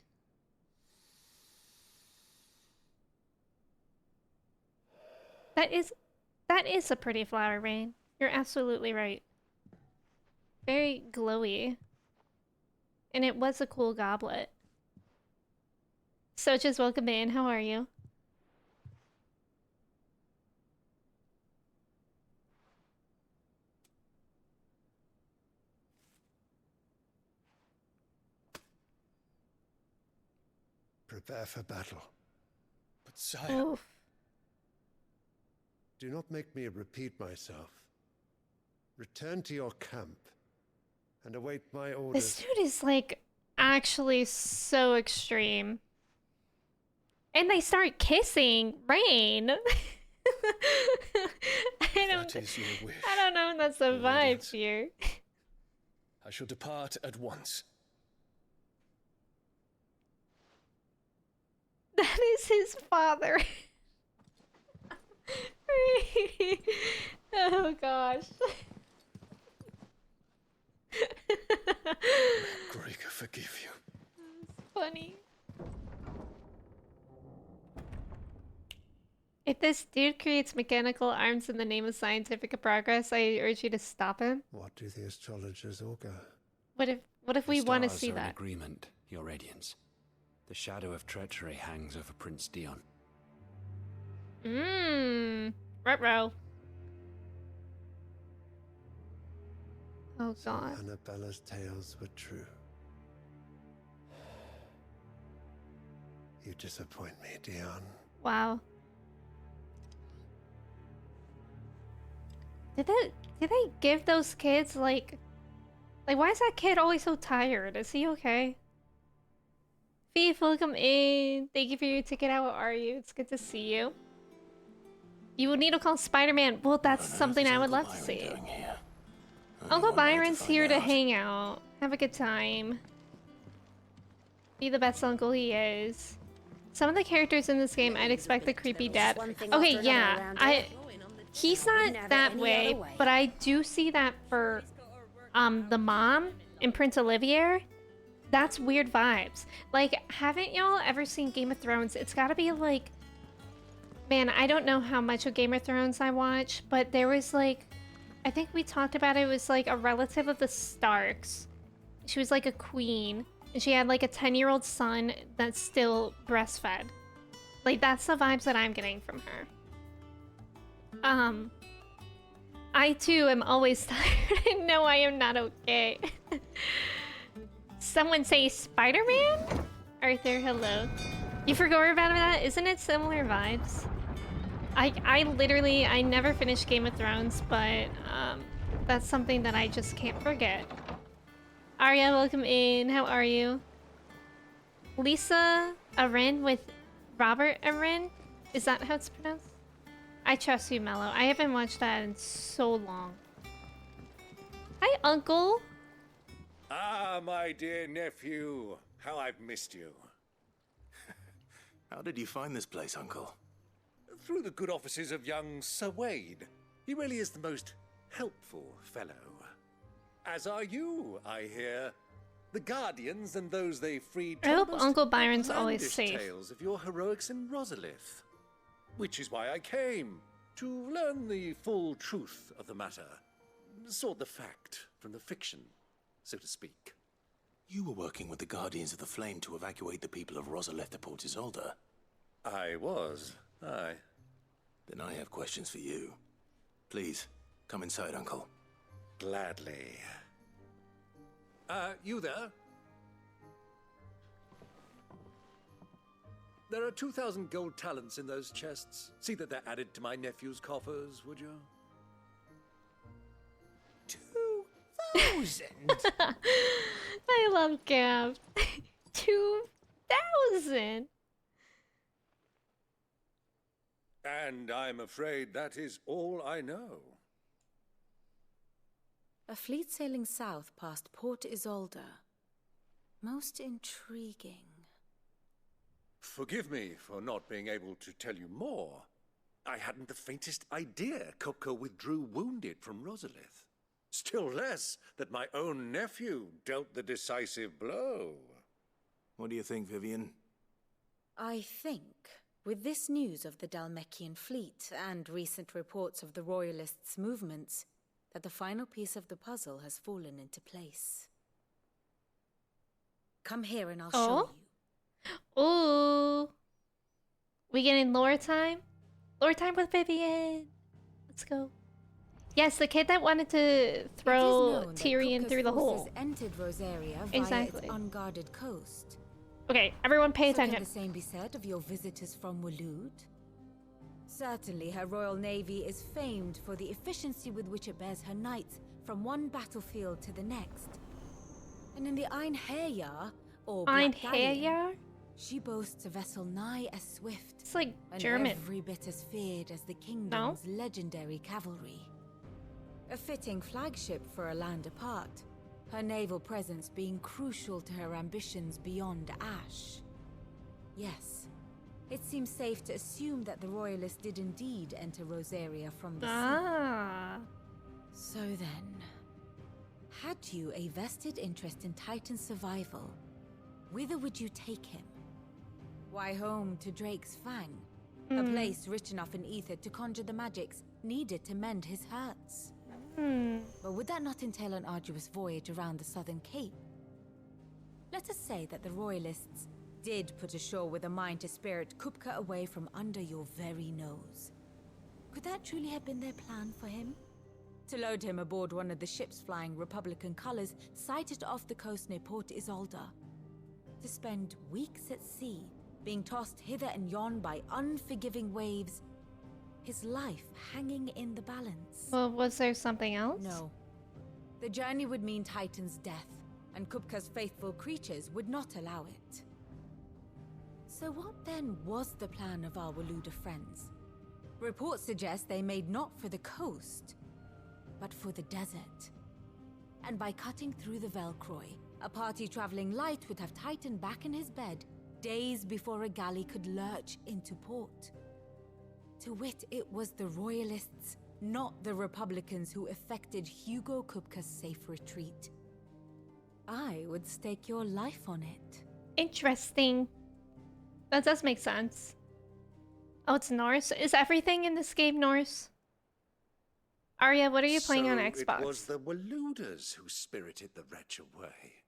That is a pretty flower, Rain. You're absolutely right. Very glowy. And it was a cool goblet. So just welcome in, how are you? Prepare for battle. But sire... Oof. Do not make me repeat myself. Return to your camp and await my orders. This dude is like actually so extreme. And they start kissing Rain. And That is your wish. I don't know if that's the vibe here. I shall depart at once. That is his father. Oh gosh. Gregor, forgive you. That's funny. If this dude creates mechanical arms in the name of scientific progress, I urge you to stop him. What do the astrologers augur? What if we want to see The stars are in that? agreement, Your Radiance. The shadow of treachery hangs over Prince Dion. Ruh-roh. Oh god. Annabella's tales were true. You disappoint me, Dion. Wow. Did they give those kids like why is that kid always so tired? Is he okay? Thief, welcome in. Thank you for your ticket. How are you? It's good to see you. You will need to call Spider-Man. Well, that's something I would love to see. Uncle Byron's here to hang out. Have a good time. Be the best uncle he is. Some of the characters in this game, I'd expect the creepy dad. Okay, yeah, he's not that way, but I do see that for the mom in Prince Olivier. That's weird vibes. Like, haven't y'all ever seen Game of Thrones? It's gotta be like, man, I don't know how much of Game of Thrones I watch, but there was like, I think we talked about it, was like a relative of the Starks. She was like a queen, and she had like a 10-year-old son that's still breastfed. Like, that's the vibes that I'm getting from her. I too am always tired. No, I am not okay. Someone say Spider-Man? Arthur, hello. You forgot about that? Isn't it similar vibes? I literally, I never finished Game of Thrones, but that's something that I just can't forget. Arya, welcome in. How are you? Lisa Arryn with Robert Arryn? Is that how it's pronounced? I trust you, Mello. I haven't watched that in so long. Hi, Uncle. Ah, my dear nephew. How I've missed you. How did you find this place, Uncle? Through the good offices of young Sir Wade. He really is the most helpful fellow. As are you, I hear. The Guardians and those they freed. I hope Uncle Byron's always outlandish safe. Tales of your heroics in Rosalith. Which is why I came, to learn the full truth of the matter. Sort the fact from the fiction, so to speak. You were working with the Guardians of the Flame to evacuate the people of Rosalith to Port Isolde. I was, aye. Then I have questions for you. Please, come inside, Uncle. Gladly. You there? There are 2,000 gold talents in those chests. See that they're added to my nephew's coffers, would you? 2,000? I love Gav. 2,000. And I'm afraid that is all I know. A fleet sailing south past Port Isolde. Most intriguing. Forgive me for not being able to tell you more. I hadn't the faintest idea Kopko withdrew wounded from Rosalith. Still less that my own nephew dealt the decisive blow. What do you think, Vivian? I think, with this news of the Dhalmekian fleet and recent reports of the Royalists' movements, that the final piece of the puzzle has fallen into place. Come here and I'll show you. Ooh. We getting lore time? Lore time with Vivian. Let's go. Yes, the kid that wanted to throw Tyrion through the hole. Entered Rosaria via Exactly. its unguarded coast. Okay, everyone pay So attention. can the same be said of your visitors from Waloed? Certainly, her Royal Navy is famed for the efficiency with which it bears her knights from one battlefield to the next. And in the Einherjar, or Black Galleon, Einherjar? She boasts a vessel nigh as swift. It's like and German. every bit as feared as the kingdom's legendary cavalry. A fitting flagship for a land apart, her naval presence being crucial to her ambitions beyond Ash. Yes, it seems safe to assume that the Royalists did indeed enter Rosaria from the sea. So then, had you a vested interest in Titan's survival, whither would you take him? Why, home to Drake's Fang, a place rich enough in ether to conjure the magics needed to mend his hurts. But would that not entail an arduous voyage around the southern cape? Let us say that the Royalists did put ashore with a mind to spirit Kupka away from under your very nose. Could that truly have been their plan for him? To load him aboard one of the ships flying Republican colors sighted off the coast near Port Isolda. To spend weeks at sea, being tossed hither and yon by unforgiving waves, his life hanging in the balance. Well, was there something else? No. The journey would mean Titan's death, and Kupka's faithful creatures would not allow it. So what then was the plan of our Waluda friends? Reports suggest they made not for the coast, but for the desert. And by cutting through the Velcroy, a party traveling light would have Titan back in his bed days before a galley could lurch into port. To wit, it was the Royalists, not the Republicans, who effected Hugo Kupka's safe retreat. I would stake your life on it. Interesting. That does make sense. Oh, it's Norse? Is everything in this game Norse? Arya, what are you playing on Xbox? It was the Waludas who spirited the wretch away.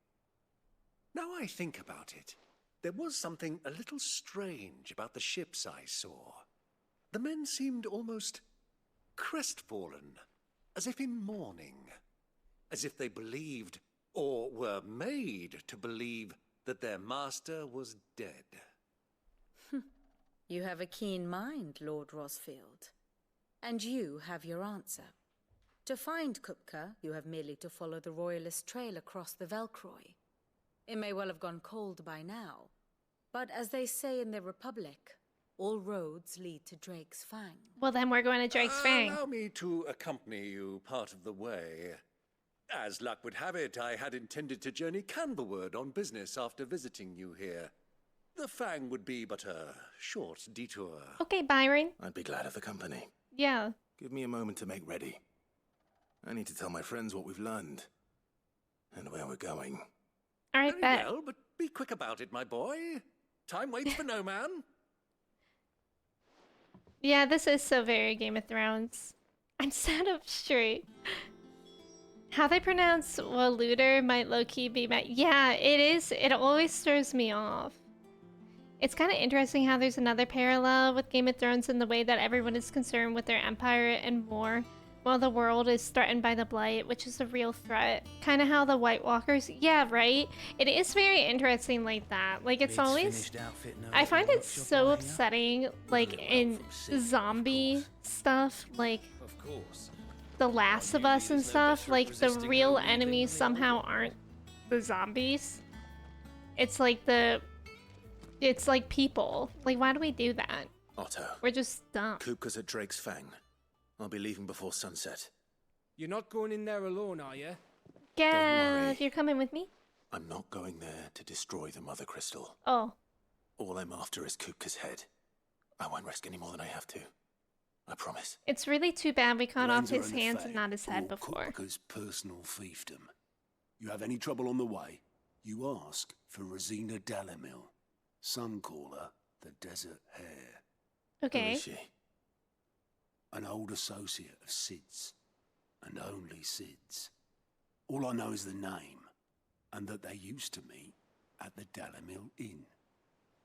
Now I think about it, there was something a little strange about the ships I saw. The men seemed almost crestfallen, as if in mourning, as if they believed, or were made to believe, that their master was dead. You have a keen mind, Lord Rosfield. And you have your answer. To find Kupka, you have merely to follow the Royalist trail across the Velcroy. It may well have gone cold by now, but as they say in the Republic, all roads lead to Drake's Fang. Well, then we're going to Drake's Fang. Allow me to accompany you part of the way. As luck would have it, I had intended to journey Canberward on business after visiting you here. The Fang would be but a short detour. Okay, Byron. I'd be glad of the company. Yeah. Give me a moment to make ready. I need to tell my friends what we've learned. And where we're going. Alright, Very bet. well, but be quick about it, my boy. Time waits for no man. Yeah, this is so very Game of Thrones. I'm sat up straight. How they pronounce Waluder might low-key be met. Yeah, it is. It always throws me off. It's kind of interesting how there's another parallel with Game of Thrones in the way that everyone is concerned with their empire and war, while the world is threatened by the Blight, which is a real threat. Kind of how the White Walkers... Yeah, right? It is very interesting like that. Like, it's always... I find it so upsetting, like, in zombie stuff, like... The Last of Us and stuff, like, the real enemies somehow aren't the zombies. It's like it's like people. Like, why do we do that? Otto. We're just dumb. Kupka's at Drake's Fang. I'll be leaving before sunset. You're not going in there alone, are you? Yeah, you're coming with me? I'm not going there to destroy the Mother Crystal. Oh. All I'm after is Kupka's head. I won't risk any more than I have to. I promise. It's really too bad we cut off his hands Fang, and not his head or before. Kupka's personal fiefdom. You have any trouble on the way, you ask for Rosina Dalamil. Some call her the Desert Hare. Okay. Who is she? An old associate of Sid's, and only Sid's. All I know is the name, and that they used to meet at the Dalamil Inn.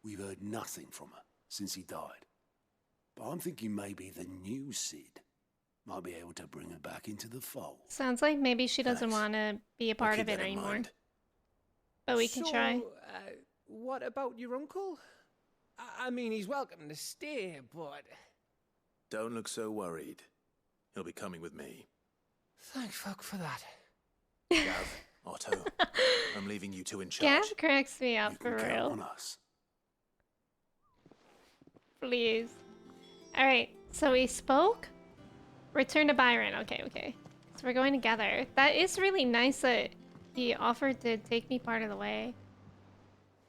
We've heard nothing from her since he died. But I'm thinking maybe the new Sid might be able to bring her back into the fold. Sounds like maybe she doesn't want to be a part of it anymore. But we can try. What about your uncle? I mean, he's welcome to stay, but... Don't look so worried. He'll be coming with me. Thank fuck for that. Gav, Otto, I'm leaving you two in charge. Gav cracks me up for Count real. on us. Please. Alright, so we spoke. Return to Byron. Okay, okay. So we're going together. That is really nice that he offered to take me part of the way.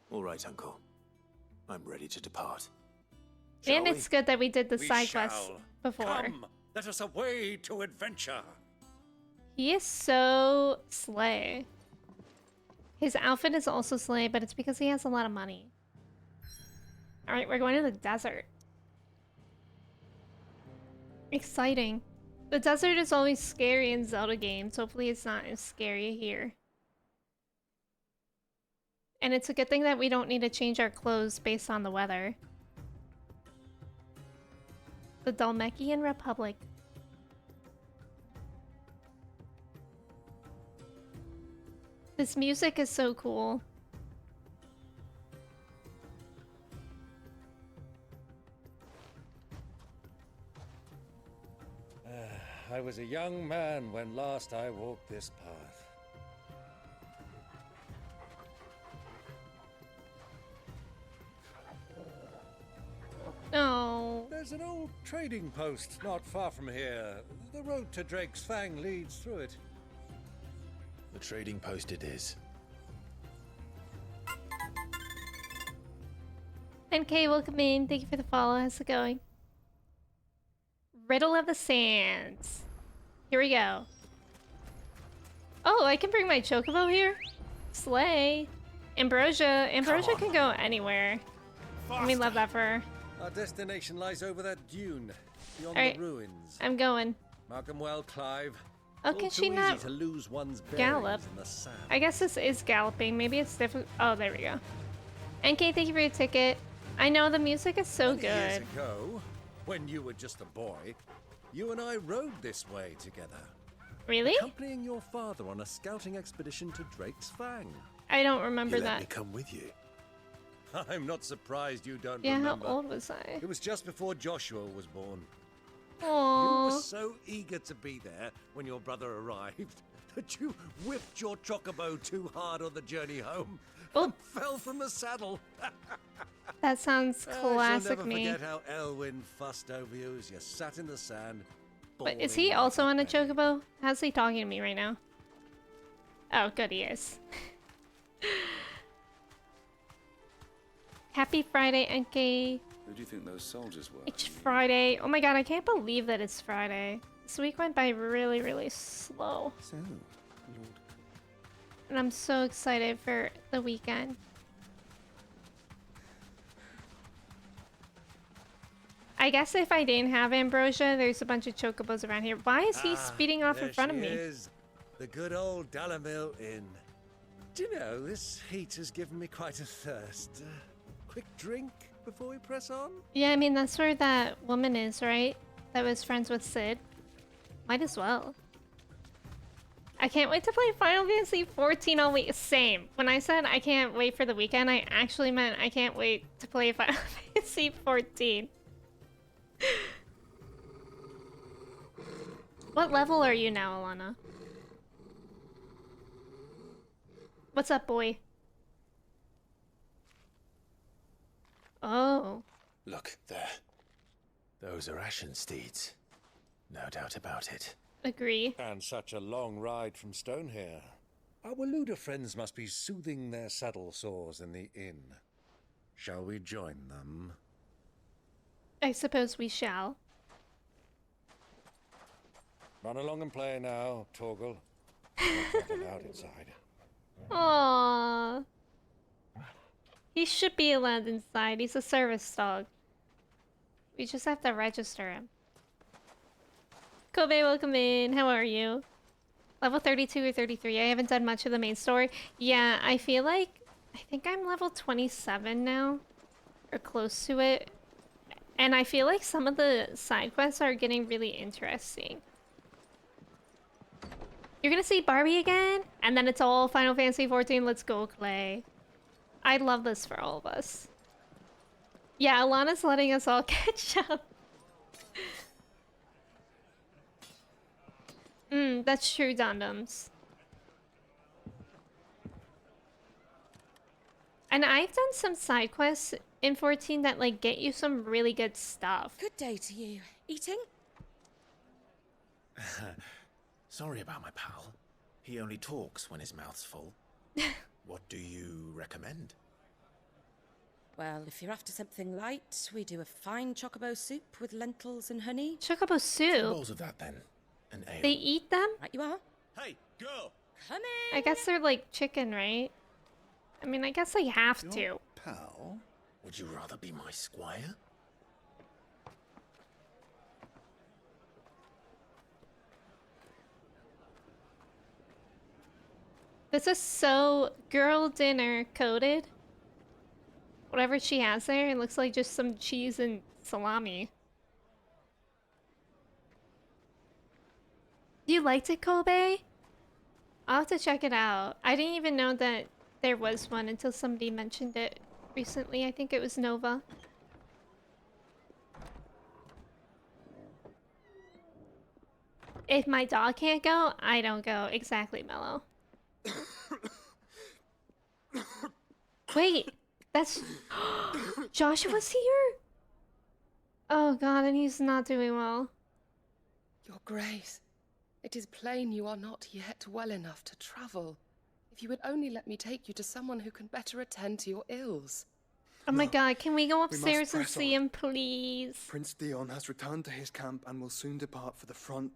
All right, Uncle. I'm ready to depart. And it's good that we did the side quest shall. before. Come, let us away to adventure. He is so slay. His outfit is also slay, but it's because he has a lot of money. Alright, we're going to the desert. Exciting. The desert is always scary in Zelda games. Hopefully it's not as scary here. And it's a good thing that we don't need to change our clothes based on the weather. The Dalmekian Republic. This music is so cool. I was a young man when last I walked this path. Oh. There's an old trading post not far from here. The road to Drake's Fang leads through it. The trading post it is. NK, welcome in. Thank you for the follow. How's it going? Riddle of the Sands. Here we go. Oh, I can bring my chocobo here? Slay. Ambrosia. Ambrosia can go anywhere. And we love that for her. Our destination lies over that dune, beyond Alright, the ruins. I'm going. Mark 'em well, Clive. Oh, It's can all she too not easy to lose one's bearings gallop? in the sand. I guess this is galloping. Maybe it's different. Oh, there we go. NK, thank you for your ticket. I know the music is so Many years good. ago, when you were just a boy, you and I rode this way together. Really? Accompanying your father on a scouting expedition to Drake's Fang. I don't remember You let that. me come with you. I'm not surprised you don't Yeah, remember. how old was I? It was just before Joshua was born. You Aww. were so eager to be there when your brother arrived that you whipped your chocobo too hard on the journey home and fell from the saddle. That sounds classic I shall never me. forget how Elwyn fussed over you as you sat in the sand. But is he also on a chocobo? How's he talking to me right now? Oh, good, he is. Happy Friday, NK. Who do you think those soldiers were? It's Friday. Oh my god, I can't believe that it's Friday. This week went by really, really slow. So, Lord. And I'm so excited for the weekend. I guess if I didn't have Ambrosia, there's a bunch of chocobos around here. Why is he speeding off in front of me? Is the good old Dalamil Inn. Do you know, this heat has given me quite a thirst. Quick drink before we press on? Yeah, I mean, that's where that woman is, right? That was friends with Sid. Might as well. I can't wait to play Final Fantasy 14 all week. Same. When I said I can't wait for the weekend, I actually meant I can't wait to play Final Fantasy 14. What level are you now, Alana? What's up, boy? Oh. Look, there. Those are Ashen steeds. No doubt about it. Agree. And such a long ride from Stonehair. Our Luda friends must be soothing their saddle sores in the inn. Shall we join them? I suppose we shall. Run along and play now, Torgal. Not allowed inside. Aww. He should be allowed inside. He's a service dog. We just have to register him. Kobe, welcome in. How are you? Level 32 or 33. I haven't done much of the main story. Yeah, I feel like... I think I'm level 27 now. Or close to it. And I feel like some of the side quests are getting really interesting. You're gonna see Barbie again? And then it's all Final Fantasy 14. Let's go, Clay. I love this for all of us. Yeah, Alana's letting us all catch up. That's true, Dundums. And I've done some side quests in 14 that like get you some really good stuff. Good day to you. Eating? Sorry about my pal. He only talks when his mouth's full. What do you recommend? Well, if you're after something light, we do a fine chocobo soup with lentils and honey. Chocobo soup? 2 bowls of that then. An ale. They eat them? Right you are. Hey, girl! Come in! I guess they're like chicken, right? I mean, I guess they have to. Pal? Would you rather be my squire? This is so girl dinner coded. Whatever she has there, it looks like just some cheese and salami. You liked it, Kobe? I'll have to check it out. I didn't even know that there was one until somebody mentioned it recently. I think it was Nova. If my dog can't go, I don't go. Exactly, Mello. Wait, that's... Joshua's here? Oh god, and he's not doing well. Your Grace, it is plain you are not yet well enough to travel. If you would only let me take you to someone who can better attend to your ills. Oh my god, can we go upstairs and press see on. him, please? Prince Dion has returned to his camp and will soon depart for the front.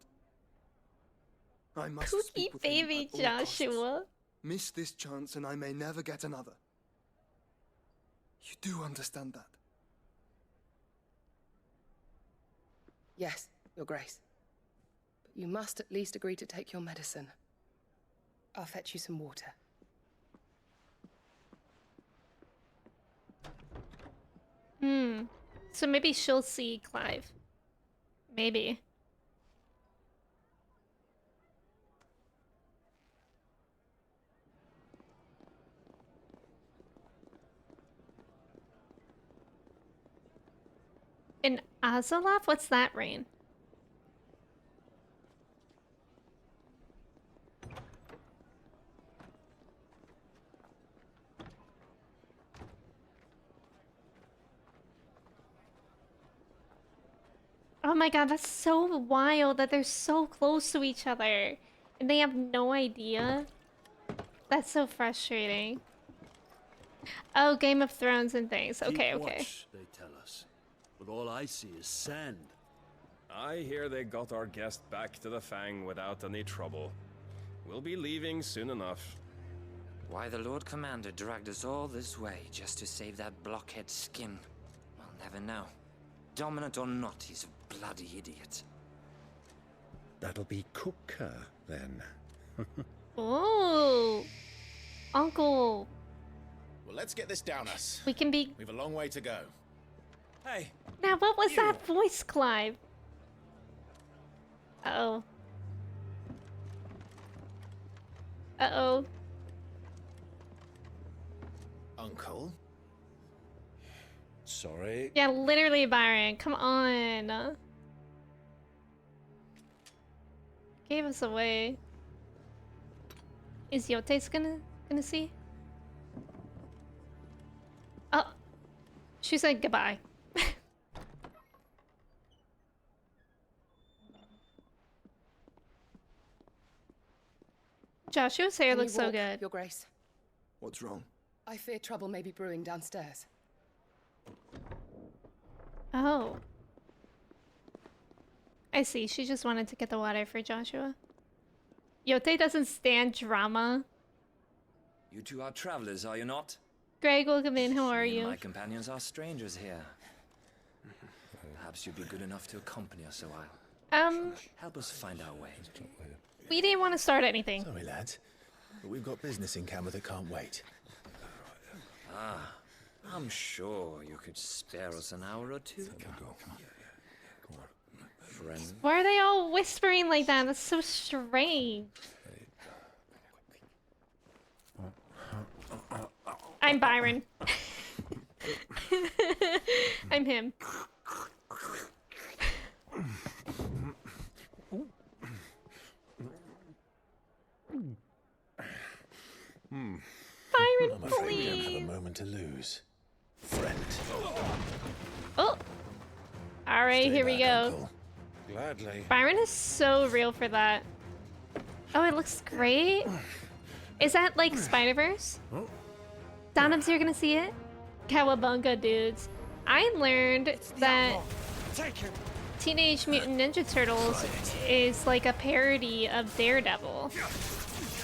I must Cookie speak with him baby at all costs. Joshua. Miss this chance and I may never get another. You do understand that? Yes, Your Grace. But you must at least agree to take your medicine. I'll fetch you some water. So maybe she'll see Clive. Maybe. In Azalav? What's that, Rain? Oh my god, that's so wild that they're so close to each other. And they have no idea. That's so frustrating. Oh, Game of Thrones and things. Okay, Keep okay. watch, they tell us. But all I see is sand. I hear they got our guest back to the Fang without any trouble. We'll be leaving soon enough. Why the Lord Commander dragged us all this way just to save that blockhead skin, we'll never know. Dominant or not, he's a bloody idiot. That'll be Cooker, then. Oh, Uncle. Well, let's get this down us. We can be... We've a long way to go. Hey. Now, what was that voice, Clive? Uh-oh. Uh-oh. Uncle? Sorry. Yeah, literally, Byron. Come on. Gave us away. Is Yote's gonna see? Oh. She said goodbye. Joshua's hair Can you looks so walk, good. Your Grace. What's wrong? I fear trouble may be brewing downstairs. Oh. I see. She just wanted to get the water for Joshua. Yote doesn't stand drama. You two are travelers, are you not? Greg, welcome in. How are Me and you? my companions are strangers here. Perhaps you'd be good enough to accompany us a while. Help us find our way. We didn't want to start anything. Sorry, lads. But we've got business in camera that can't wait. Ah, I'm sure you could spare us an hour or two. Friend. Why are they all whispering like that? That's so strange. I'm Byron. I'm him. Byron, I'm afraid we don't please. have a moment to lose. Friend. Oh! Alright, here we go. Uncle. Gladly. Byron is so real for that. Oh, it looks great. Is that like Spider-Verse? Donums, you're gonna see it? Cowabunga, dudes. I learned that Teenage Mutant Ninja Turtles is like a parody of Daredevil.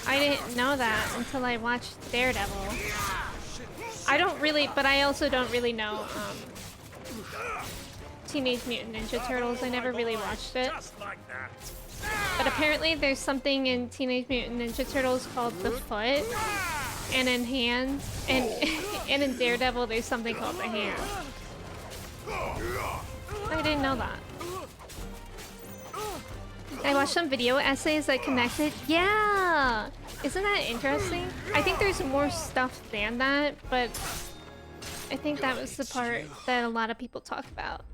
I didn't know that until I watched Daredevil. I don't really, but I also don't really know Teenage Mutant Ninja Turtles. I never really watched it. But apparently there's something in Teenage Mutant Ninja Turtles called the Foot, and in Hand, and and in Daredevil there's something called the Hand. I didn't know that. I watched some video essays that connected. Yeah! Isn't that interesting? I think there's more stuff than that, but I think that was the part that a lot of people talk about.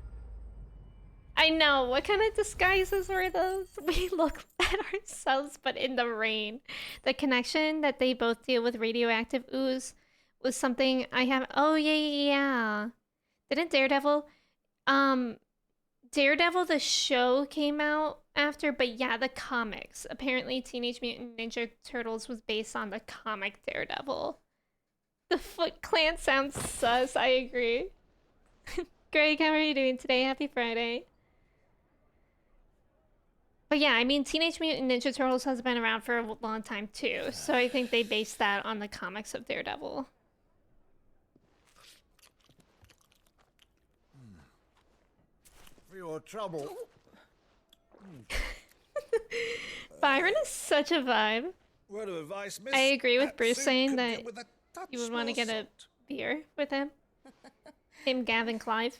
I know, what kind of disguises were those? We look at ourselves, but in the rain. The connection that they both deal with radioactive ooze was something I have. Oh, yeah. Didn't Daredevil? Daredevil, the show came out after, but yeah, the comics. Apparently, Teenage Mutant Ninja Turtles was based on the comic Daredevil. The Foot Clan sounds sus, I agree. Greg, how are you doing today? Happy Friday. But yeah, I mean, Teenage Mutant Ninja Turtles has been around for a long time too, so I think they based that on the comics of Daredevil. For your trouble. Byron is such a vibe. Word of advice, miss. I agree with Bruce soup saying could that do with a touch you would want to more get a salt. beer with him. Him, Gavin, Clive.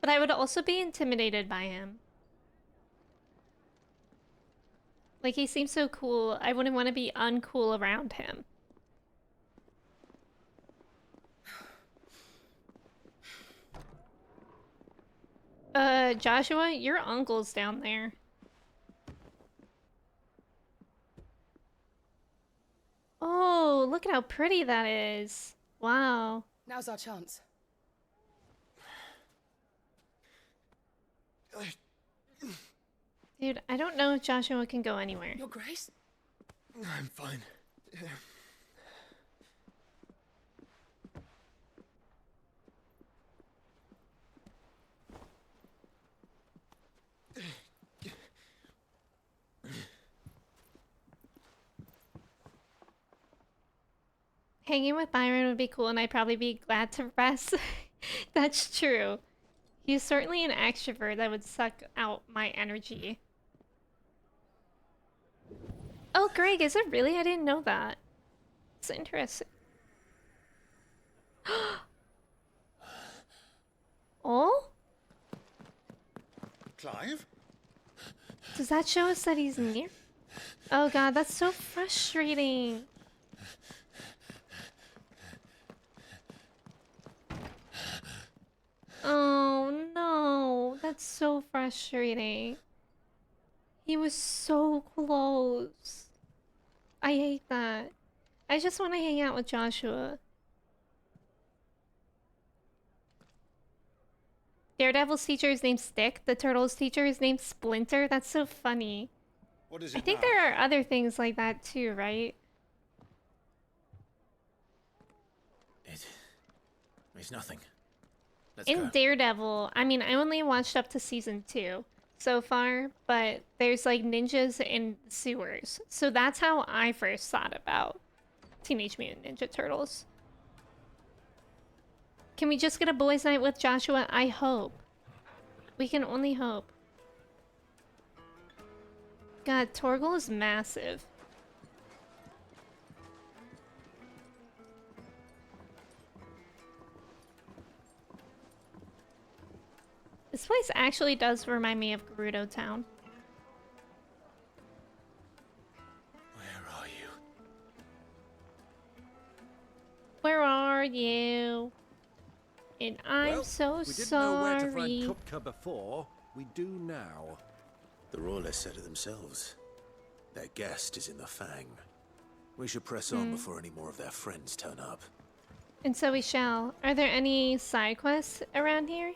But I would also be intimidated by him. Like, he seems so cool. I wouldn't want to be uncool around him. Joshua, your uncle's down there. Oh, look at how pretty that is. Wow. Now's our chance. Dude, I don't know if Joshua can go anywhere. Your Grace? I'm fine. Hanging with Byron would be cool, and I'd probably be glad to rest. That's true. He's certainly an extrovert that would suck out my energy. Oh, Greg, is it really? I didn't know that. It's interesting. Oh? Clive? Does that show us that he's near? Oh god, that's so frustrating. Oh no, that's so frustrating. He was so close. I hate that. I just want to hang out with Joshua. Daredevil's teacher is named Stick. The Turtles' teacher is named Splinter. That's so funny. What is it I think now? there are other things like that too, right? It's nothing. Let's In go. Daredevil, I mean, I only watched up to season 2 so far, but there's like ninjas in sewers. So that's how I first thought about Teenage Mutant Ninja Turtles. Can we just get a boys' night with Joshua? I hope. We can only hope. God, Torgal is massive. This place actually does remind me of Gerudo Town. Where are you? Where are you? And I'm Well, so we didn't know where to sorry. find Kupka before. We do now. The Royalists said it themselves. Their guest is in the Fang. We should press on before any more of their friends turn up. And so we shall. Are there any side quests around here?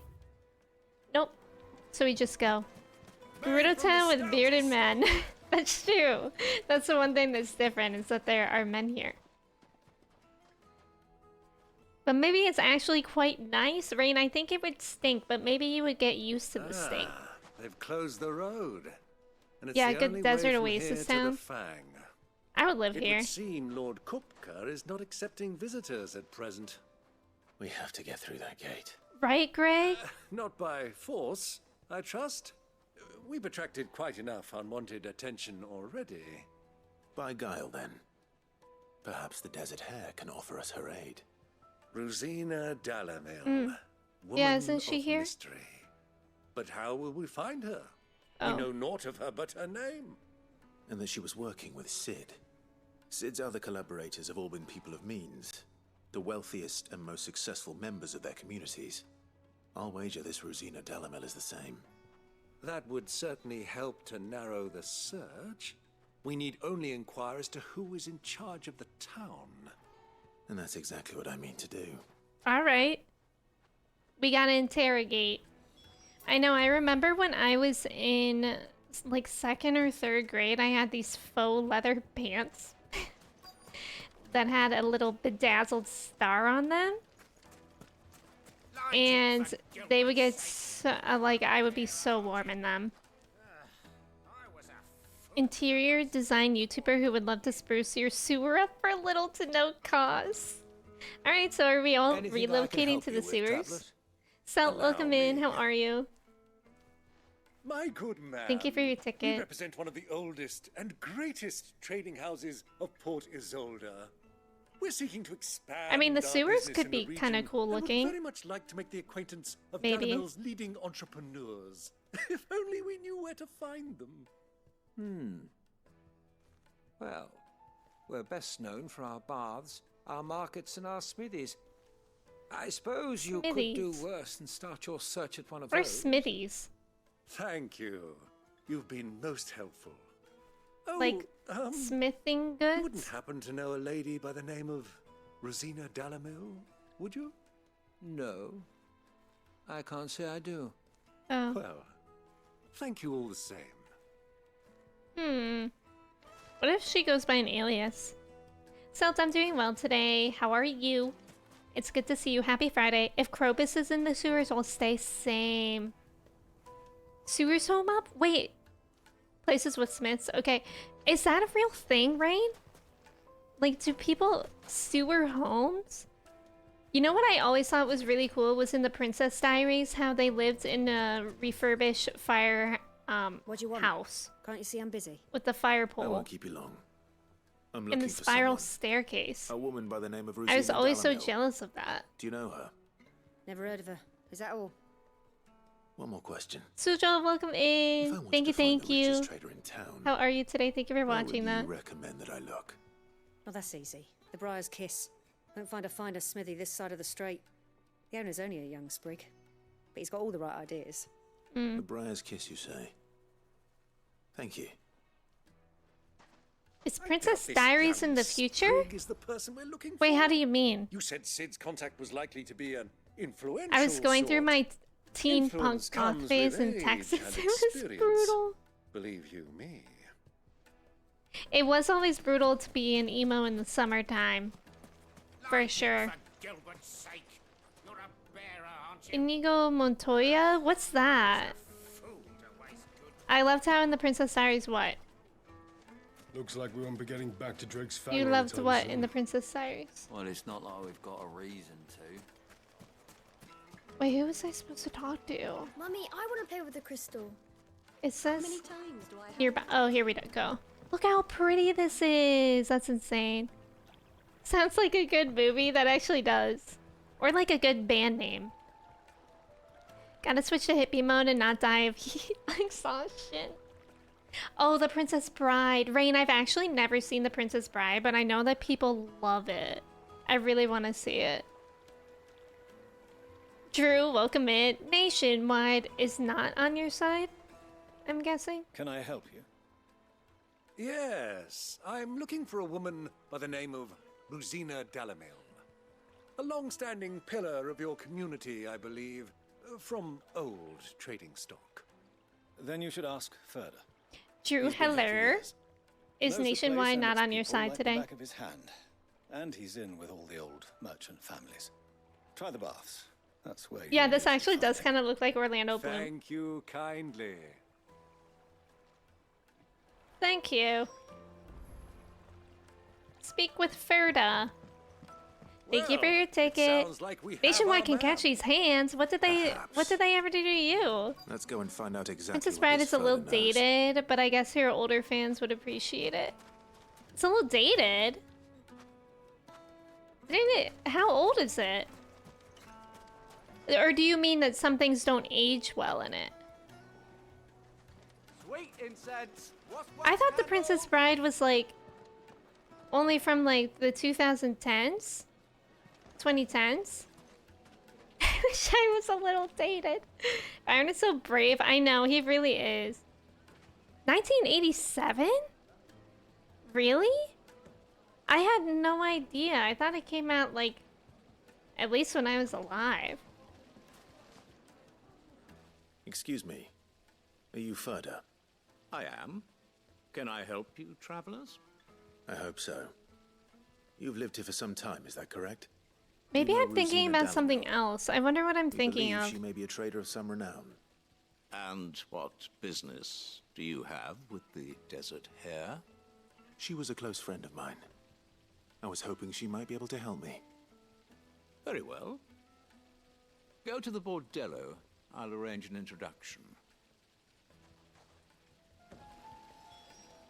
Nope. So we just go. Gerudo Town with bearded men. That's true. That's the one thing that's different, is that there are men here. But maybe it's actually quite nice. Rain, I think it would stink, but maybe you would get used to the stink. They've closed the road. And it's Yeah, the good only desert way from oasis here to town. the Fang. I would live It here. would seem Lord Kupka is not accepting visitors at present. We have to get through that gate. Right, Greg? Not by force, I trust. We've attracted quite enough unwanted attention already. By guile, then. Perhaps the Desert Hare can offer us her aid. Rosina Dalamil. Mm. Woman Yeah, isn't she of here? mystery. But how will we find her? Oh. We know naught of her but her name. And that she was working with Cid. Cid's other collaborators have all been people of means, the wealthiest and most successful members of their communities. I'll wager this Rosina Dalamil is the same. That would certainly help to narrow the search. We need only inquire as to who is in charge of the town. And that's exactly what I mean to do. Alright. We gotta interrogate. I know, I remember when I was in like 2nd or 3rd grade, I had these faux leather pants that had a little bedazzled star on them. And they would get so, like, I would be so warm in them. Interior design YouTuber who would love to spruce your sewer up for little to no cost. Alright, so are we all Anything I can relocating help to you the with, sewers? Tablet? Sel, welcome in. How are you? My good man. Thank you for your We ticket. represent one of the oldest and greatest trading houses of Port Isolde. We're seeking to expand. I mean, the our sewers business could in the be kind of region, cool and would looking. very much like to make the acquaintance of Maybe. Dalamil's leading entrepreneurs. If only we knew where to find them. Well, we're best known for our baths, our markets, and our smithies. I suppose you could do Smithies. worse than start your search at one of What are those. smithies? Thank you. You've been most helpful. Oh, Like smithing goods? You wouldn't happen to know a lady by the name of Rosina Dalamil, would you? No. I can't say I do. Oh. Well, thank you all the same. What if she goes by an alias? Selt, I'm doing well today. How are you? It's good to see you. Happy Friday. If Krobus is in the sewers, I'll stay same. Sewers home up? Wait. Places with smiths. Okay. Is that a real thing, Rain? Like, do people sewer homes? You know what I always thought was really cool was in the Princess Diaries, how they lived in a refurbished fire What do you want? house. Can't you see I'm busy? With the fire I pole. won't keep you long. I'm In looking the for spiral someone. staircase. A woman by the name of Rosina I was always so Dalamil. jealous of that. Do you know her? Never heard of her. Is that all? One more question. Sujo, welcome in. Thank you, thank you. richest trader in town, How are you today? Thank you for where watching would that. you recommend that I look? Well, that's easy. The Briar's Kiss. Won't find a finer smithy this side of the strait. The owner's only a young sprig, but he's got all the right ideas. The Briar's Kiss, you say? Thank you. Is Princess This Diaries in the young future? sprig is the person we're looking Wait, for. how do you mean? You said Sid's contact was likely to be an influential I was going through sort. my teen punk Influence goth comes phase with in age Texas. and It was experience. brutal. Believe you me. It was always brutal to be an emo in the summertime. For sure. Gilbert's sake, you're a bearer, aren't you? Inigo Montoya? What's that? I loved how in the Princess Diaries what? Looks like we won't be getting back to Drake's family. You loved anytime what soon. in the Princess Diaries? Well, it's not like we've got a reason to. Wait, who was I supposed to talk to? Mummy, I want to play with the crystal. It says How many times do I have here. Oh, here we go. Look how pretty this is. That's insane. Sounds like a good movie. That actually does. Or like a good band name. Gotta switch to hippie mode and not die of heat exhaustion. Oh, The Princess Bride. Rain, I've actually never seen The Princess Bride, but I know that people love it. I really want to see it. Drew, welcome in. Nationwide is not on your side, I'm guessing. Can I help you? Yes, I'm looking for a woman by the name of Rosina Dalamil. A long-standing pillar of your community, I believe, from old trading stock. Then you should ask further. Drew Heller is Nationwide not on your side like today. The back of his hand. And he's in with all the old merchant families. Try the baths. That's where Yeah, this actually does kind of look like Orlando Bloom. Thank you kindly. Thank you. Speak with Ferda. Thank you for your ticket. like we have Nationwide our can man. catch these hands. What did they ever do to you? Let's go and find out exactly Princess what Bride this is a little fella knows. dated, but I guess your older fans would appreciate it. It's a little dated. How old is it? Or do you mean that some things don't age well in it? Sweet incense. I thought the Princess Bride was like only from like the 2010s, 2010s. I wish I was a little dated. Byron is so brave. I know, he really is. 1987? Really? I had no idea. I thought it came out like at least when I was alive. Excuse me. Are you Ferda? I am. Can I help you, travelers? I hope so. You've lived here for some time, is that correct? Maybe You know I'm thinking Rosina about something else. I wonder what I'm thinking believe of. she may be a trader of some renown. And what business do you have with the desert hare? She was a close friend of mine. I was hoping she might be able to help me. Very well. Go to the bordello. I'll arrange an introduction.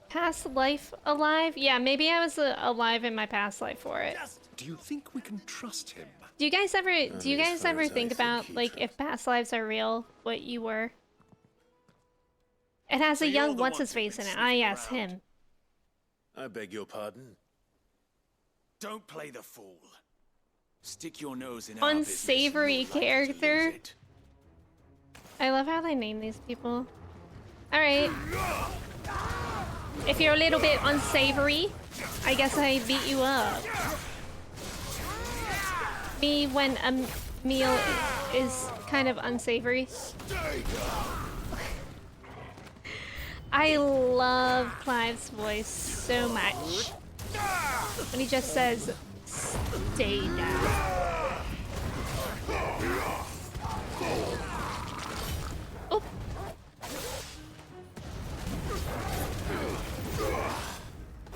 Past life alive? Yeah, maybe I was alive in my past life for it. Do you think we can trust him? Do you guys ever think about like if past lives are real, what you were? It has a young what's his face in it. Ah, yes, him. I beg your pardon? Don't play the fool. Stick your nose in our business. Unsavory character. I love how they name these people. All right. If you're a little bit unsavory, I guess I beat you up. Me when a meal is kind of unsavory. I love Clive's voice so much. When he just says, stay down. Oh.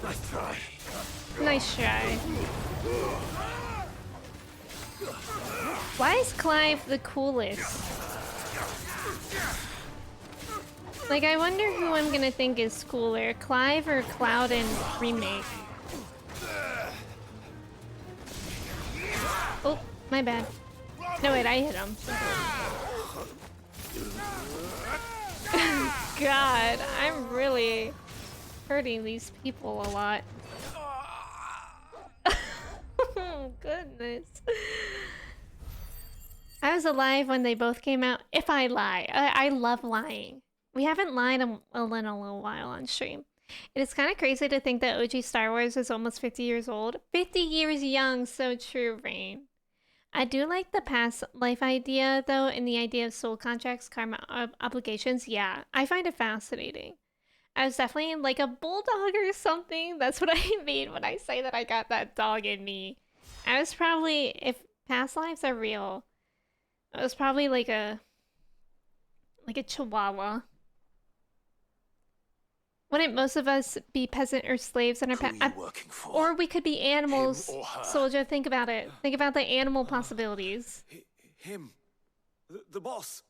Nice try. Nice try. Why is Clive the coolest? Like, I wonder who I'm gonna think is cooler, Clive or Cloud in Remake. Oh, my bad. No, wait, I hit him. God, I'm really hurting these people a lot. Oh, goodness. I was alive when they both came out. If I lie. I love lying. We haven't lied in a little while on stream. It is kind of crazy to think that OG Star Wars is almost 50 years old. 50 years young, so true, Rain. I do like the past life idea, though, and the idea of soul contracts, karma obligations. Yeah, I find it fascinating. I was definitely like a bulldog or something. That's what I mean when I say that I got that dog in me. I was probably, if past lives are real, I was probably like a chihuahua. Wouldn't most of us be peasant or slaves in our past? Or we could be animals. Soldier, think about it. Think about the animal possibilities. Him. The boss.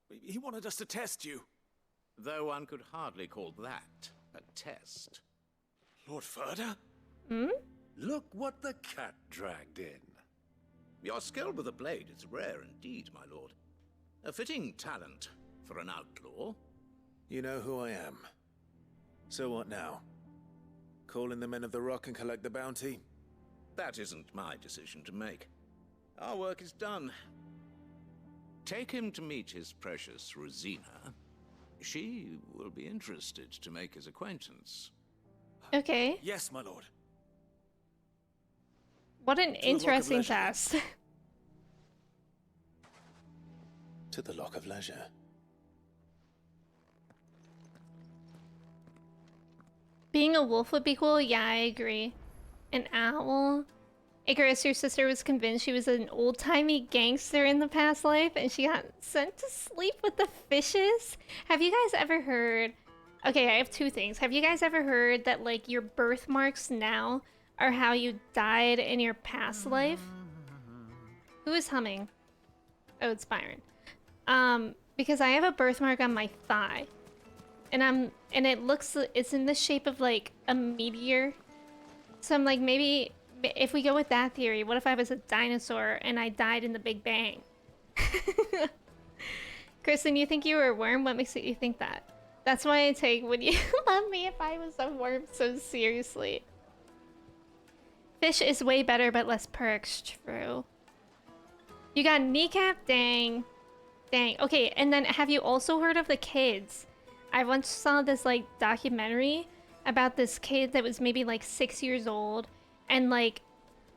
He wanted us to test you. Though one could hardly call that a test. Lord Ferda? Hmm? Look what the cat dragged in. Your skill with the blade is rare indeed, my lord. A fitting talent for an outlaw. You know who I am. So what now? Call in the Men of the Rock and collect the bounty? That isn't my decision to make. Our work is done. Take him to meet his precious Rosina. She will be interested to make his acquaintance. Okay. Yes, my lord. What an interesting task. To the Lock of Leisure. Being a wolf would be cool? Yeah, I agree. An owl? Icarus, your sister was convinced she was an old-timey gangster in the past life and she got sent to sleep with the fishes? Have you guys ever heard... Okay, I have two things. Have you guys ever heard that, like, your birthmarks now are how you died in your past life? Who is humming? Oh, it's Byron. Because I have a birthmark on my thigh. And it's in the shape of like a meteor. So I'm like, maybe if we go with that theory, what if I was a dinosaur and I died in the Big Bang? Kristen, you think you were a worm? What makes you think that? That's why I take Would You Love Me If I Was a Worm so seriously. Fish is way better but less perks, true. You got kneecap? Dang. Dang. Okay, and then have you also heard of the kids? I once saw this like documentary about this kid that was maybe like 6 years old and like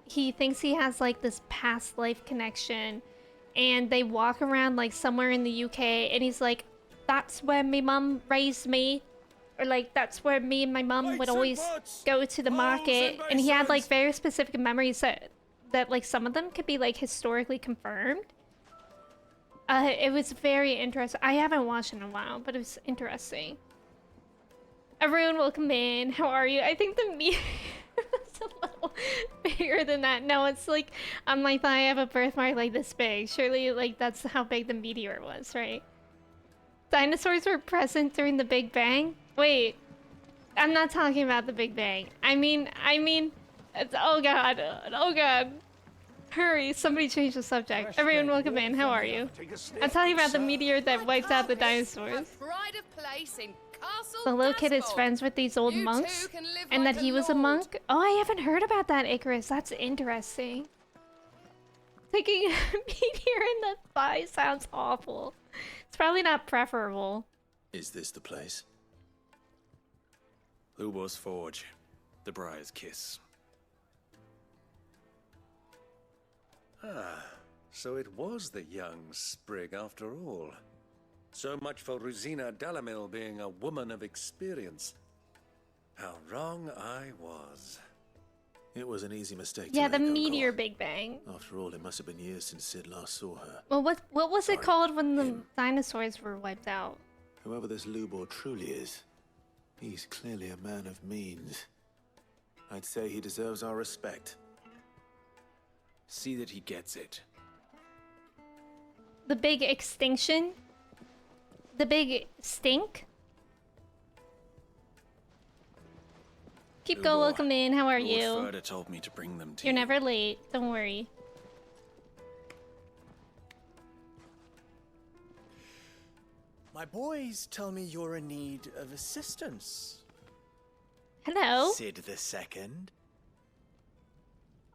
he thinks he has like this past life connection and they walk around like somewhere in the UK and he's like, that's where my mum raised me, or like that's where me and my mum would always go to the market, and he had like very specific memories that like some of them could be like historically confirmed. It was very interesting. I haven't watched in a while, but it was interesting. Arun, welcome in. How are you? I think the meteor was a little bigger than that. No, it's like on my thigh I have a birthmark like this big. Surely like that's how big the meteor was, right? Dinosaurs were present during the Big Bang? Wait, I'm not talking about the Big Bang. I mean, oh god, oh god. Hurry, somebody change the subject. Everyone welcome in, how are you? I'm talking about the meteor that wiped out the dinosaurs. The little kid is friends with these old monks, and that he was a monk? Oh, I haven't heard about that, Icarus. That's interesting. Taking a meteor in the thigh sounds awful. It's probably not preferable. Is this the place? Lubor's Forge. The Briar's Kiss. Ah, so it was the young sprig after all. So much for Rosina Dalamil being a woman of experience. How wrong I was. It was an easy mistake Yeah, to the make, meteor Big Bang. After all, it must have been years since Sid last saw her. Well, what was it called when the dinosaurs were wiped out? Whoever this Lubor truly is, he's clearly a man of means. I'd say he deserves our respect. See that he gets it. The big extinction? The big stink? Keep go, welcome in. How are you? Lord Furter told me to bring them to You're never late. Don't worry. My boys tell me you're in need of assistance. Hello? Sid the Second.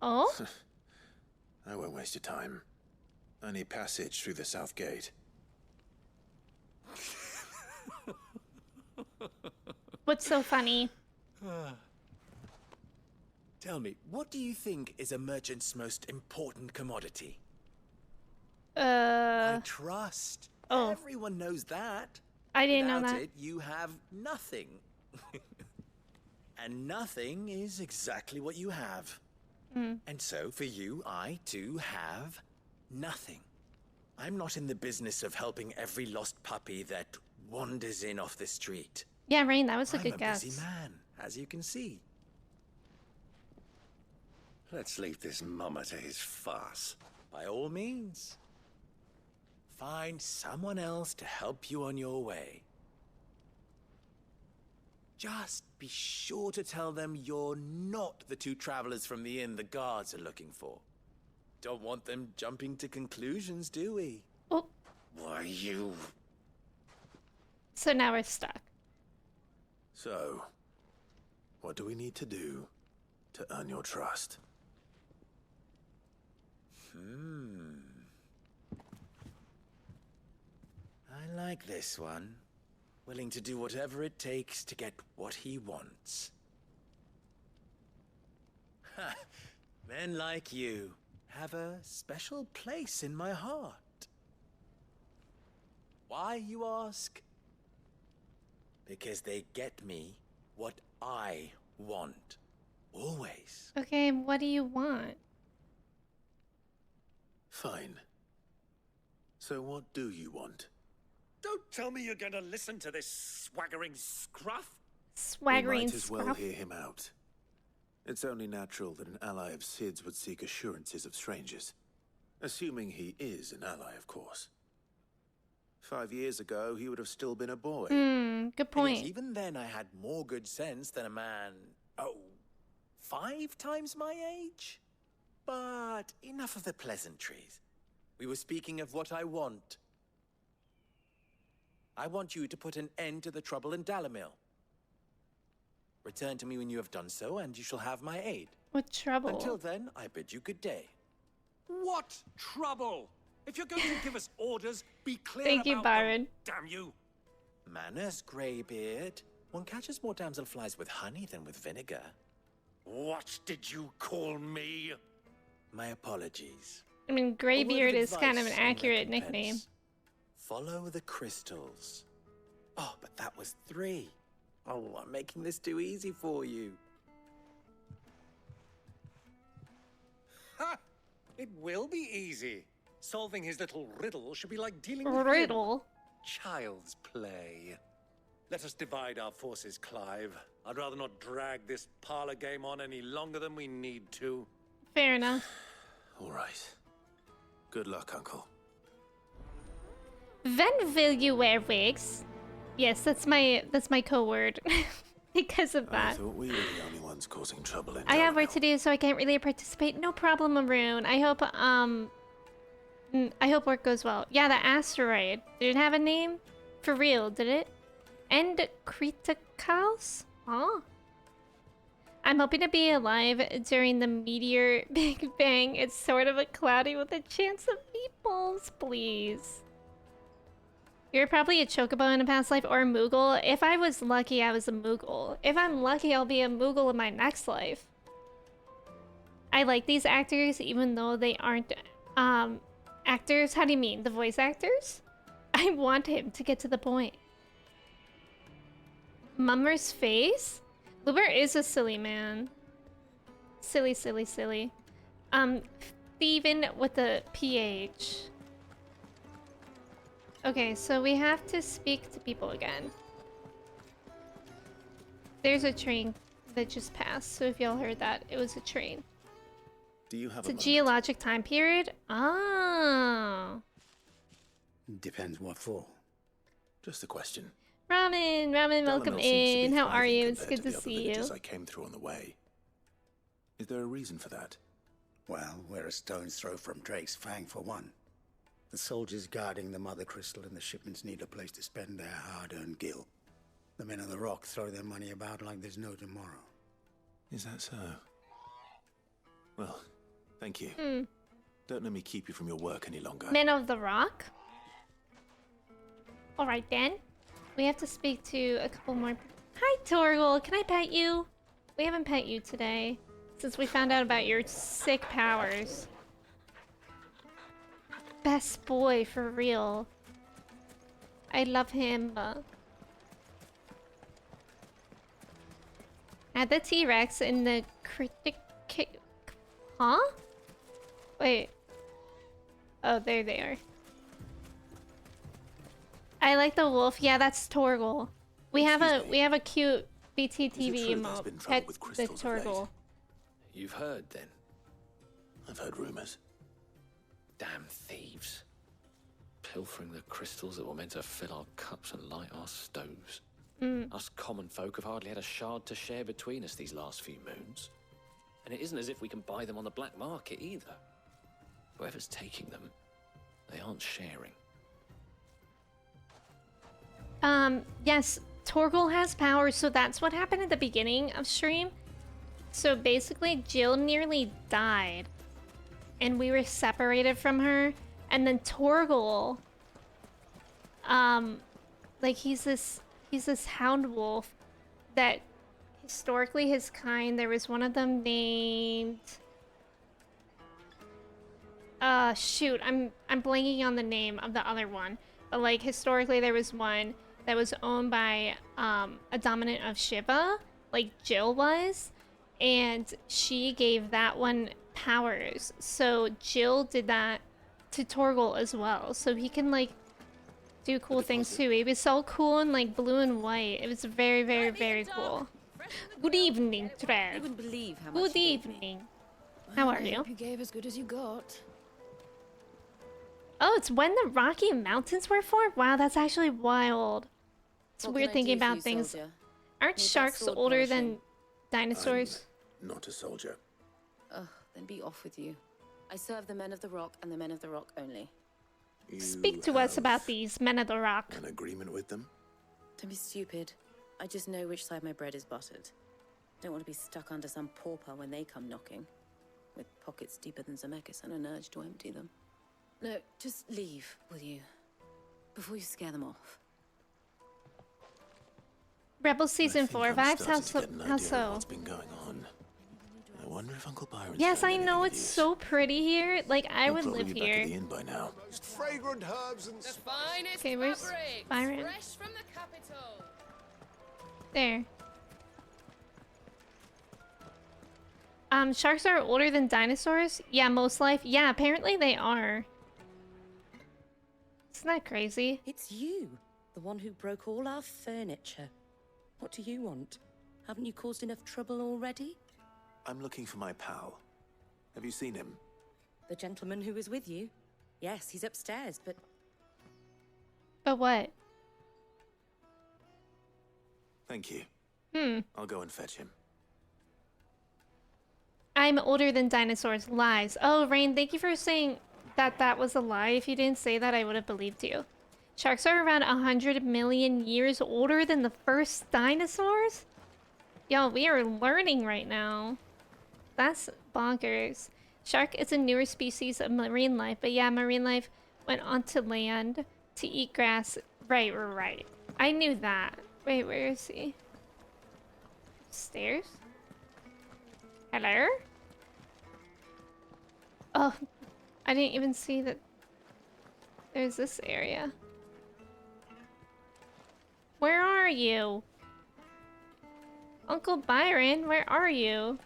Oh? I won't waste your time. I need passage through the south gate. What's so funny? Tell me, what do you think is a merchant's most important commodity? Trust. Oh. Everyone knows that. I didn't know Without that. it, you have nothing. And nothing is exactly what you have. Mm. And so, for you, I too have nothing. I'm not in the business of helping every lost puppy that wanders in off the street. Yeah, Rain, that was a good I'm a guess. busy man, as you can see. Let's leave this mummer to his farce. By all means. Find someone else to help you on your way. Just be sure to tell them you're not the two travelers from the inn the guards are looking for. Don't want them jumping to conclusions, do we? Oh. Why, you... So now we're stuck. So, what do we need to do to earn your trust? I like this one. Willing to do whatever it takes to get what he wants. Ha! Men like you have a special place in my heart. Why, you ask? Because they get me what I want. Always. Okay, what do you want? Fine. So what do you want? Don't tell me you're going to listen to this swaggering scruff. Swaggering We might as well scruff? hear him out. It's only natural that an ally of Sid's would seek assurances of strangers. Assuming he is an ally, of course. 5 years ago, he would have still been a boy. Good point. And yet even then, I had more good sense than a man, 5 times my age? But enough of the pleasantries. We were speaking of what I want. I want you to put an end to the trouble in Dalamil. Return to me when you have done so, and you shall have my aid. What trouble? Until then, I bid you good day. What trouble? If you're going to give us orders, be clear Thank you, about Byron. them, damn you. Manners, Greybeard. One catches more damselflies with honey than with vinegar. What did you call me? My apologies. I mean, A word Greybeard of is kind of an advice in accurate recompense. nickname. Follow the crystals. Oh, but that was 3. Oh, I'm making this too easy for you. Ha! It will be easy. Solving his little riddle should be like dealing with Riddle? child's play. Let us divide our forces, Clive. I'd rather not drag this parlor game on any longer than we need to. Fair enough. All right. Good luck, Uncle. When will you wear wigs? Yes, that's my code word. Because of I that. thought we were the only ones causing trouble in I have work to do, so I can't really participate. No problem, Maroon. I hope work goes well. Yeah, the asteroid. Did it have a name? For real, did it? And Criticals? Huh? I'm hoping to be alive during the meteor Big Bang. It's sort of a cloudy with a chance of meatballs, please. You're probably a chocobo in a past life or a Moogle. If I was lucky, I was a Moogle. If I'm lucky, I'll be a Moogle in my next life. I like these actors even though they aren't actors. How do you mean? The voice actors? I want him to get to the point. Mummer's face? Luber is a silly man. Silly, silly, silly. Steven with the PH. Okay, so we have to speak to people again. There's a train that just passed, so if y'all heard that, it was a train. Do you have It's a geologic time period? Oh. Depends what for. Just a question. Ramen, welcome Dalamil seems to be in. How are thriving you? It's compared good the to other see you. villages I came through on the way. Is there a reason for that? Well, we're a stone's throw from Drake's Fang, for one. The soldiers guarding the Mother Crystal and the shipments need a place to spend their hard-earned gil. The men on the rock throw their money about like there's no tomorrow. Is that so? Well, thank you. Hmm. Don't let me keep you from your work any longer. Men of the Rock? Alright then. We have to speak to a couple more. Hi, Torgal. Can I pet you? We haven't pet you today, since we found out about your sick powers. Best boy, for real. I love him. Add the T-Rex in the critic... Huh? Wait. Oh, there they are. I like the wolf. Yeah, that's Torgal. We have a cute BTTV emote. Pet the Torgal. You've heard, then? I've heard rumors. Damn thieves. Pilfering the crystals that were meant to fill our cups and light our stoves. Us common folk have hardly had a shard to share between us these last few moons. And it isn't as if we can buy them on the black market either. Whoever's taking them, they aren't sharing. Yes, Torgal has powers, so that's what happened at the beginning of stream. So basically, Jill nearly died. And we were separated from her. And then Torgal, like he's this hound wolf that historically his kind, there was one of them named Shoot, I'm blanking on the name of the other one. But like historically there was one that was owned by a dominant of Shiva, like Jill was, and she gave that one powers. So Jill did that to Torgal as well. So he can like do cool things too. He was so cool in like blue and white. It was very, very, very cool. Good evening, Trev. You wouldn't believe how much Good you gave me. evening. How are I you? hope you gave as good as you got. Oh, it's when the Rocky Mountains were formed? Wow, that's actually wild. It's What weird can I thinking do for about you, things. soldier? Aren't Need that sharks sword older polishing? than dinosaurs? Not a soldier. Ugh, then be off with you. I serve the men of the rock and the men of the rock only. Speak to us about these men of the rock. An agreement with them? Don't be stupid. I just know which side my bread is buttered. Don't want to be stuck under some pauper when they come knocking, with pockets deeper than Zemeckis and an urge to empty them. No, just leave, will you? Before you scare them off. Rebel Season 4 vibes? How so? How What's so? been going on? I wonder if Uncle Byron's Yes, found I any know of it's these. so pretty here. Like, I He'll would probably live be back at the here. inn by now. Fragrant herbs and Finest Okay, where's fabrics, Byron? fresh from the capital. There. Sharks are older than dinosaurs? Yeah, most life. Yeah, apparently they are. Isn't that crazy? It's you, the one who broke all our furniture. What do you want? Haven't you caused enough trouble already? I'm looking for my pal. Have you seen him? The gentleman who was with you? Yes, he's upstairs, but But what? Thank you. I'll go and fetch him. I'm older than dinosaurs. Lies. Oh, Rain, thank you for saying that that was a lie. If you didn't say that, I would have believed you. Sharks are around 100 million years older than the first dinosaurs? Yo, we are learning right now. That's bonkers. Shark is a newer species of marine life, but yeah, marine life went onto land to eat grass. Right. I knew that. Wait, where is he? Stairs? Hello? Oh, I didn't even see that there's this area. Where are you? Uncle Byron, where are you?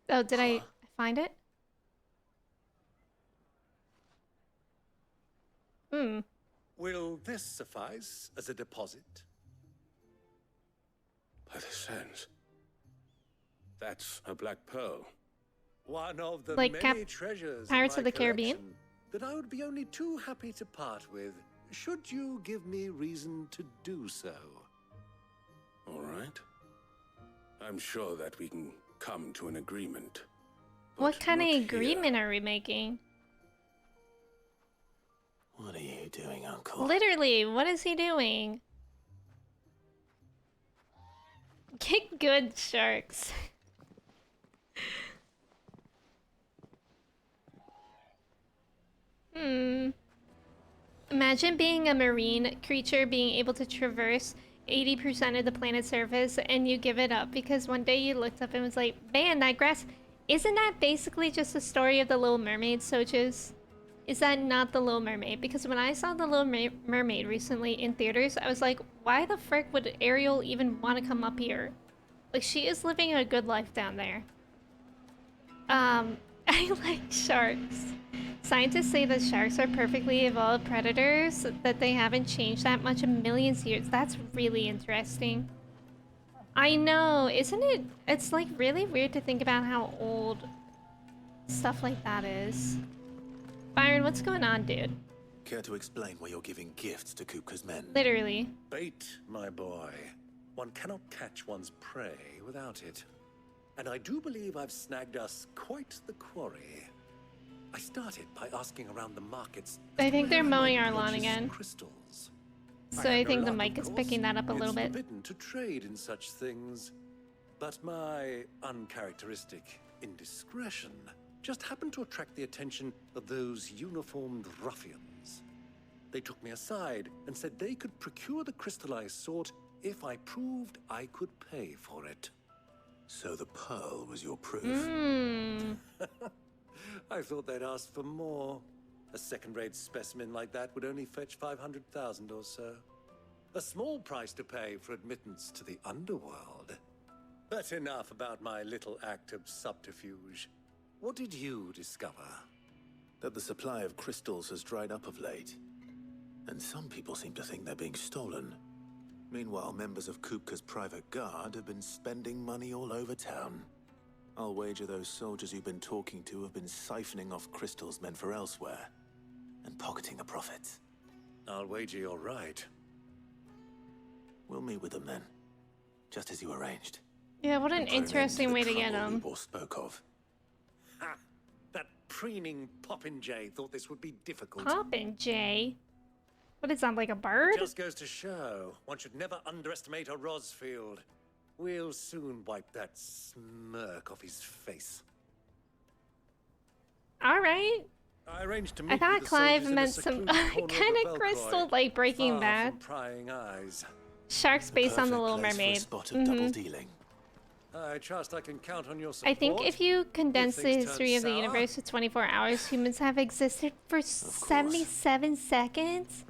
Oh, did I find it? Will this suffice as a deposit? By the sands. That's a black pearl. One of the Like many treasures Pirates in of my the Caribbean? collection that I would be only too happy to part with, should you give me reason to do so. All right. I'm sure that we can come to an agreement. What kind of not agreement are we making? What are you doing, Uncle? Literally, what is he doing? Get good, sharks. Imagine being a marine creature being able to traverse 80% of the planet's surface and you give it up because one day you looked up and was like, man, that grass... Isn't that basically just the story of the Little Mermaid, Soches? Is that not the Little Mermaid? Because when I saw the Little Mermaid recently in theaters, I was like, why the frick would Ariel even want to come up here? Like, she is living a good life down there. I like sharks. Scientists say that sharks are perfectly evolved predators, that they haven't changed that much in millions of years. That's really interesting. I know, isn't it? It's like really weird to think about how old stuff like that is. Byron, what's going on, dude? Care to explain why you're giving gifts to Kupka's men? Literally. Bait, my boy. One cannot catch one's prey without it. And I do believe I've snagged us quite the quarry. I started by asking around the markets. I think they're mowing our lawn purchase again. Crystals. So I think the mic is picking that up a little bit. It's forbidden to trade in such things, but my uncharacteristic indiscretion just happened to attract the attention of those uniformed ruffians. They took me aside and said they could procure the crystal I sought if I proved I could pay for it. So the pearl was your proof? I thought they'd ask for more. A second-rate specimen like that would only fetch 500,000 or so. A small price to pay for admittance to the underworld. But enough about my little act of subterfuge. What did you discover? That the supply of crystals has dried up of late. And some people seem to think they're being stolen. Meanwhile, members of Kupka's private guard have been spending money all over town. I'll wager those soldiers you've been talking to have been siphoning off crystals meant for elsewhere, and pocketing the profits. I'll wager you're right. We'll meet with them then, just as you arranged. Yeah, what an interesting way to get them. Spoke of. Ha! That preening Popinjay thought this would be difficult. Popinjay? What is that, like a bird? Just goes to show, one should never underestimate a Rosfield. We'll soon wipe that smirk off his face. All right. I arranged to meet I thought with the Clive soldiers in a meant some secluded corner kind the of crystal, Belgroid, like Breaking far Bad. from prying eyes. Shark's based on the Little Perfect place for a Mermaid. spot of double dealing. I trust I can count on your support. I think if you condense the things history turn of the sour. universe to 24 hours, humans have existed for 77 seconds.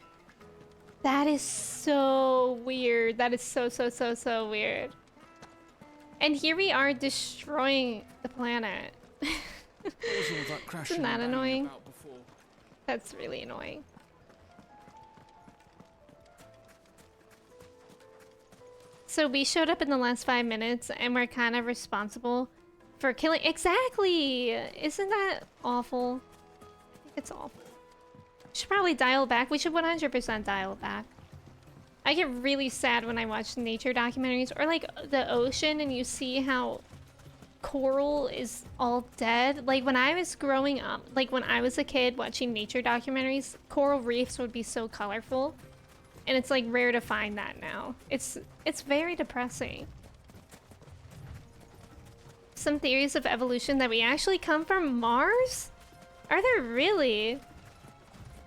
That is so weird. That is so weird. And here we are destroying the planet. Isn't that annoying? That's really annoying. So we showed up in the last 5 minutes and we're kind of responsible for killing. Exactly! Isn't that awful? I think it's awful. We should probably dial back. We should 100% dial back. I get really sad when I watch nature documentaries or like the ocean and you see how coral is all dead. Like when I was growing up, like when I was a kid watching nature documentaries, coral reefs would be so colorful. And it's like rare to find that now. It's very depressing. Some theories of evolution that we actually come from Mars? Are there really?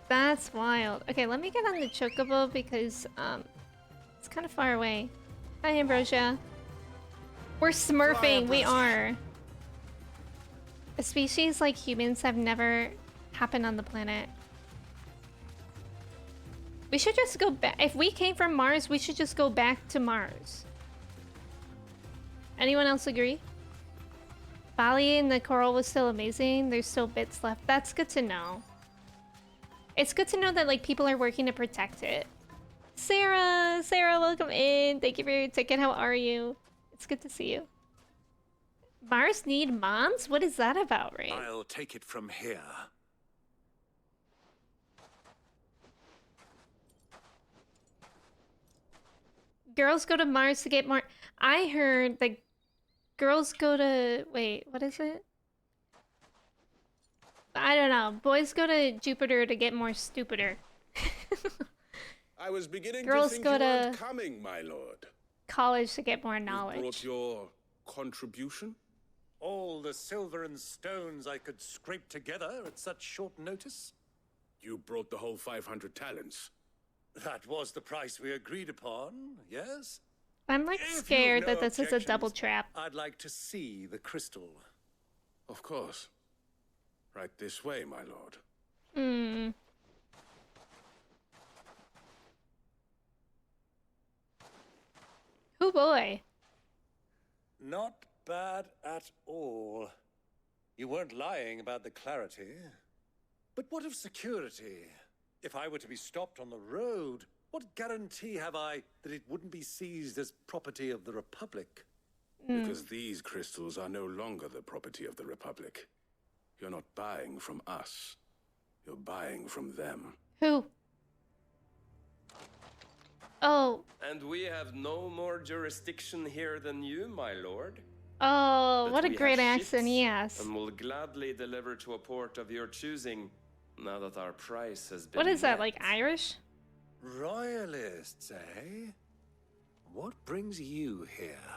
That's wild. Okay, let me get on the chocobo because it's kind of far away. Hi, Ambrosia. We're smurfing. We are. A species like humans have never happened on the planet. We should just go back. If we came from Mars, we should just go back to Mars. Anyone else agree? Bali and the coral was still amazing. There's still bits left. That's good to know. It's good to know that like people are working to protect it. Sarah, welcome in. Thank you for your ticket. How are you? It's good to see you. Mars need moms? What is that about, Ray? I'll take it from here. Girls go to Mars to get more. I heard that girls go to. Wait, what is it? I don't know. Boys go to Jupiter to get more stupider. I was beginning Girls to think go you to weren't coming, my lord. college to get more You knowledge. brought your contribution? All the silver and stones I could scrape together at such short notice? You brought the whole 500 talents. That was the price we agreed upon, yes? I'm like If scared you've no that this is a double objections, trap. I'd like to see the crystal. Of course. Right this way, my lord. Hmm. Oh boy. Not bad at all. You weren't lying about the clarity. But what of security? If I were to be stopped on the road, what guarantee have I that it wouldn't be seized as property of the Republic? Because these crystals are no longer the property of the Republic. You're not buying from us. You're buying from them. Who? Oh. And we have no more jurisdiction here than you, my lord. Oh, But what a we great have accent ships he has. And will gladly deliver to a port of your choosing, now that our price has been What is that, met. like Irish? Royalists, eh? What brings you here?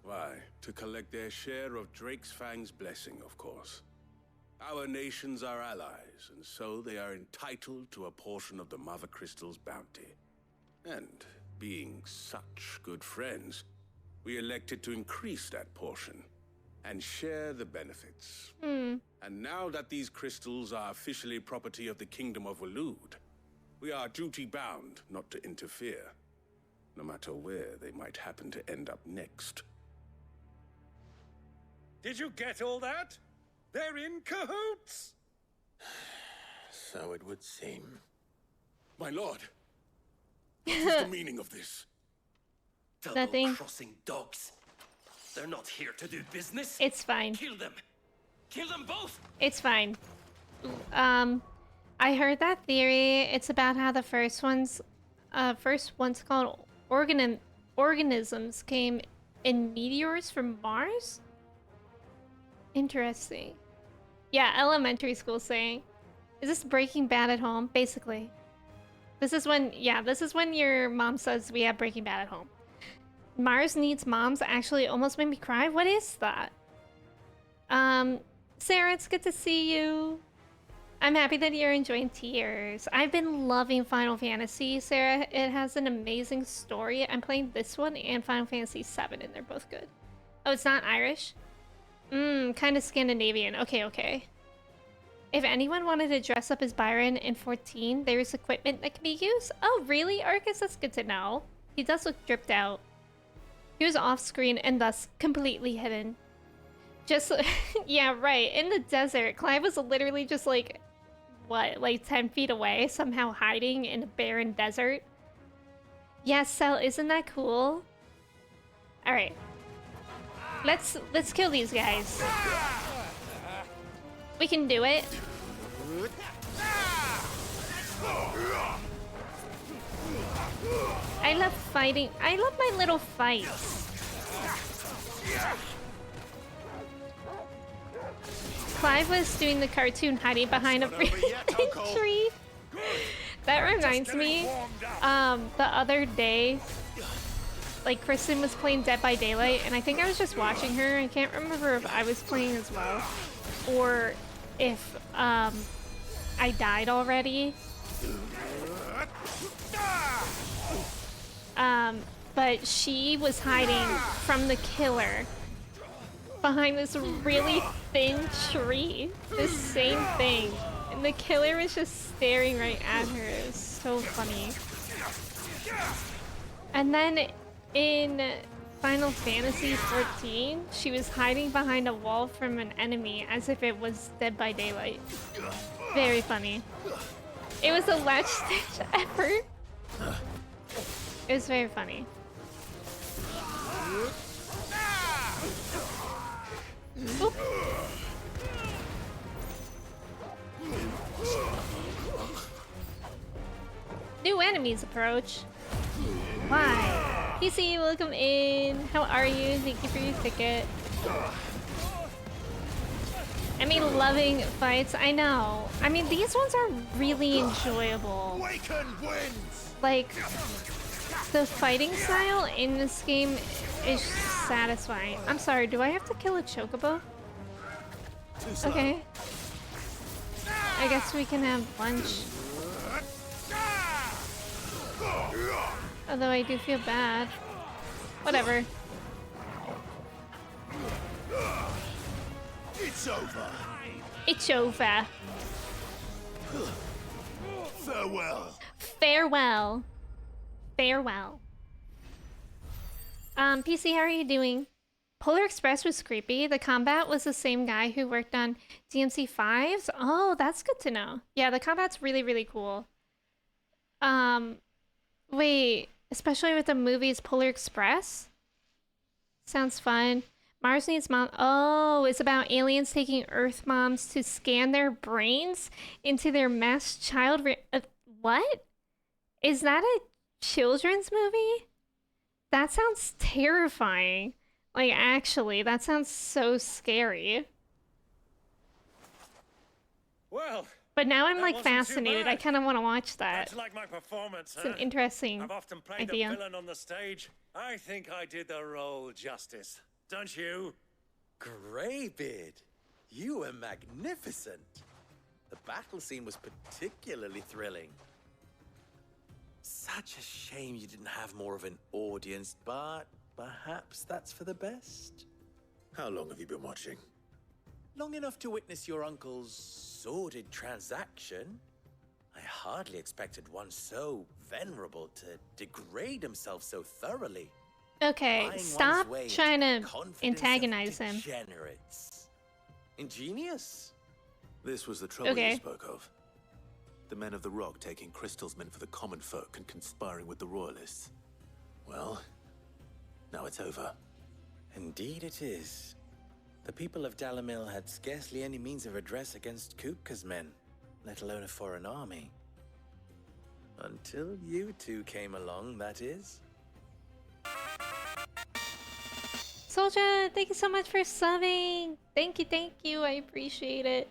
Why, to collect their share of Drake's Fang's blessing, of course. Our nations are allies, and so they are entitled to a portion of the Mother Crystal's bounty. And, being such good friends, we elected to increase that portion. and share the benefits. Hmm. And now that these crystals are officially property of the Kingdom of Waloed, we are duty-bound not to interfere, no matter where they might happen to end up next. Did you get all that? They're in cahoots! So it would seem. My lord, what is the meaning of this? Nothing. Double-crossing dogs. They're not here to do business. It's fine. Kill them. Kill them both. It's fine. I heard that theory. It's about how the first ones called organisms came in meteors from Mars. Interesting. Yeah, elementary school saying. Is this Breaking Bad at home? Basically. This is when your mom says we have Breaking Bad at home. Mars Needs Moms actually almost made me cry. What is that? Sarah, it's good to see you. I'm happy that you're enjoying Tears. I've been loving Final Fantasy, Sarah. It has an amazing story. I'm playing this one and Final Fantasy VII, and they're both good. Oh, it's not Irish? Kind of Scandinavian. Okay. If anyone wanted to dress up as Byron in 14, there's equipment that can be used. Oh, really, Arcus? That's good to know. He does look dripped out. He was off screen and thus completely hidden. Just, yeah, right. In the desert, Clive was literally just like, what, like 10 feet away, somehow hiding in a barren desert. Yes, Cell, isn't that cool? All right. Let's kill these guys. We can do it. I love fighting. I love my little fights. Clive was doing the cartoon hiding behind a tree. That reminds me, the other day, like Kristen was playing Dead by Daylight, and I think I was just watching her. I can't remember if I was playing as well, or if I died already. But she was hiding from the killer behind this really thin tree. This same thing. And the killer was just staring right at her. It was so funny. And then in Final Fantasy XIV, she was hiding behind a wall from an enemy as if it was Dead by Daylight. Very funny. It was a last-ditch effort. It was very funny. Oop. New enemies approach. Why? PC, welcome in. How are you? Thank you for your ticket. I mean, loving fights. I know. I mean, these ones are really enjoyable. Like, the fighting style in this game is satisfying. I'm sorry, do I have to kill a chocobo? Okay. I guess we can have lunch. Although I do feel bad. Whatever. It's over. It's over. Farewell. Farewell. Farewell. PC, how are you doing? Polar Express was creepy. The combat was the same guy who worked on DMC5s. Oh, that's good to know. Yeah, the combat's really, really cool. Wait, especially with the movies Polar Express? Sounds fun. Mars Needs Mom. Oh, it's about aliens taking Earth moms to scan their brains into their mass child. What? Is that a children's movie? That sounds terrifying. Like, actually, that sounds so scary. Well, but now I'm like fascinated. I kind of want to watch that. That's like my performance. It's an interesting I've often played idea. a villain on the stage. I think I did the role justice. Don't you? Greybeard, you were magnificent. The battle scene was particularly thrilling. Such a shame you didn't have more of an audience, but perhaps that's for the best. How long have you been watching? Long enough to witness your uncle's sordid transaction. I hardly expected one so venerable to degrade himself so thoroughly. Okay, Buying stop one's way into trying to confidence of antagonize him. degenerates. Ingenious. This was the trouble Okay. you spoke of. The men of the Rock taking crystals meant for the common folk and conspiring with the royalists. Well, now it's over. Indeed it is. The people of Dalamil had scarcely any means of redress against Kupka's men, let alone a foreign army. Until you two came along, that is. Soldier, thank you so much for subbing. Thank you. I appreciate it.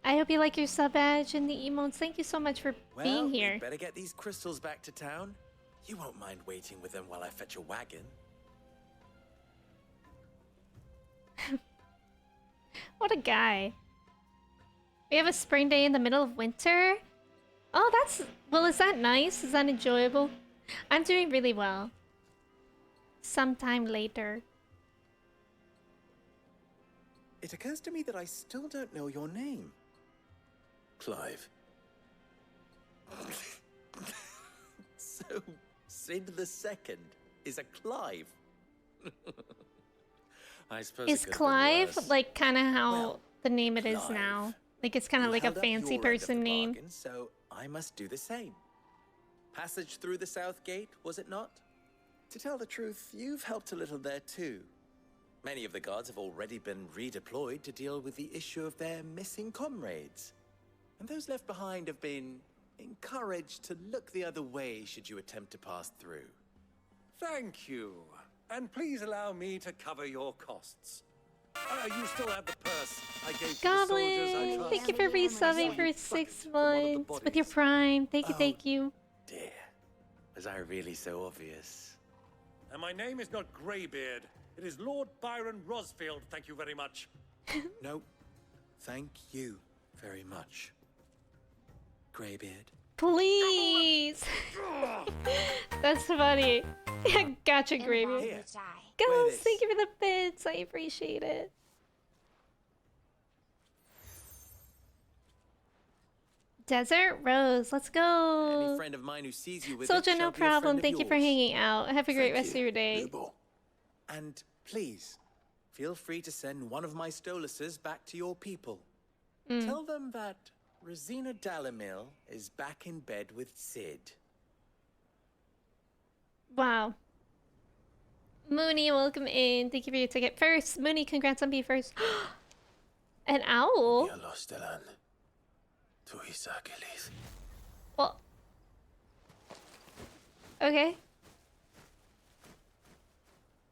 I hope you like your sub badge and the emotes. Thank you so much for being here. We'd better get these crystals back to town. You won't mind waiting with them while I fetch a wagon. What a guy. We have a spring day in the middle of winter. Oh, that's... Well, is that nice? Is that enjoyable? I'm doing really well. Sometime later. It occurs to me that I still don't know your name. Clive. So, Sid the Second is a Clive. I suppose Is it could have been Clive worse. like kind of how Well, the name it is Clive. now? Like it's kind of You like a held up fancy your end of person the name. bargain, so I must do the same. Passage through the South Gate, was it not? To tell the truth, you've helped a little there too. Many of the guards have already been redeployed to deal with the issue of their missing comrades. And those left behind have been encouraged to look the other way should you attempt to pass through. Thank you. And please allow me to cover your costs. You still have the purse I gave to the soldiers I Goblin, trust. thank you for resubbing for 6 months with your Prime. Thank you. Dear, was I really so obvious? And my name is not Greybeard. It is Lord Byron Rosfield, thank you very much. No, thank you very much, Greybeard. Please. That's funny. Gotcha, Gravy. Here, Ghost, thank you for the bits. I appreciate it. Desert Rose, let's go. Any friend of mine who sees you with Soldier, it no shall be a friend problem. of Thank you for yours. hanging out. Have a great Thank rest of you. your day. And please, feel free to send one of my Stoluses back to your people. Tell them that Rosina Dalamil is back in bed with Sid. Wow. Mooney, welcome in. Thank you for your ticket. First, Mooney, congrats on being first. An owl? Well. Okay.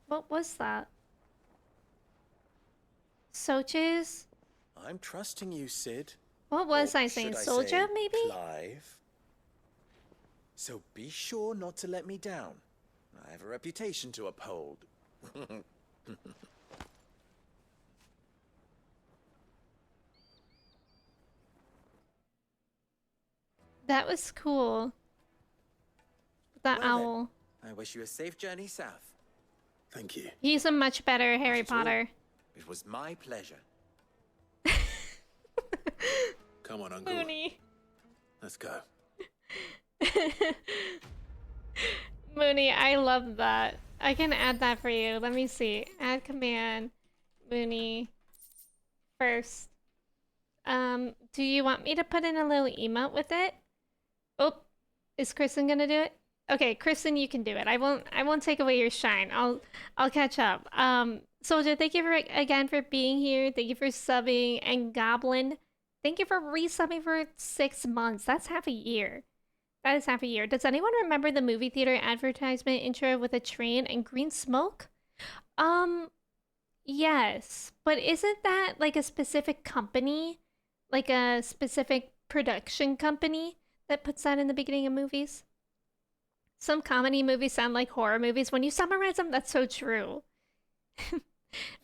What was that? Soches? I'm trusting you, Sid. What was Or I saying? should I Soldier, say maybe? Clive. So be sure not to let me down. I have a reputation to uphold. That was cool. That Well then, owl. I wish you a safe journey south. Thank you. He's a much better Harry Not at all. Potter. It was my pleasure. Come on, Uncle. Mooney. Let's go. Mooney, I love that. I can add that for you. Let me see. Add command. Mooney. First. Do you want me to put in a little emote with it? Oh, is Kristen gonna do it? Okay, Kristen, you can do it. I won't take away your shine. I'll catch up. Soldier, thank you again for being here. Thank you for subbing. And Goblin, thank you for resubbing for 6 months. That's half a year. That is half a year. Does anyone remember the movie theater advertisement intro with a train and green smoke? Yes. But isn't that like a specific company? Like a specific production company that puts that in the beginning of movies? Some comedy movies sound like horror movies. When you summarize them, that's so true.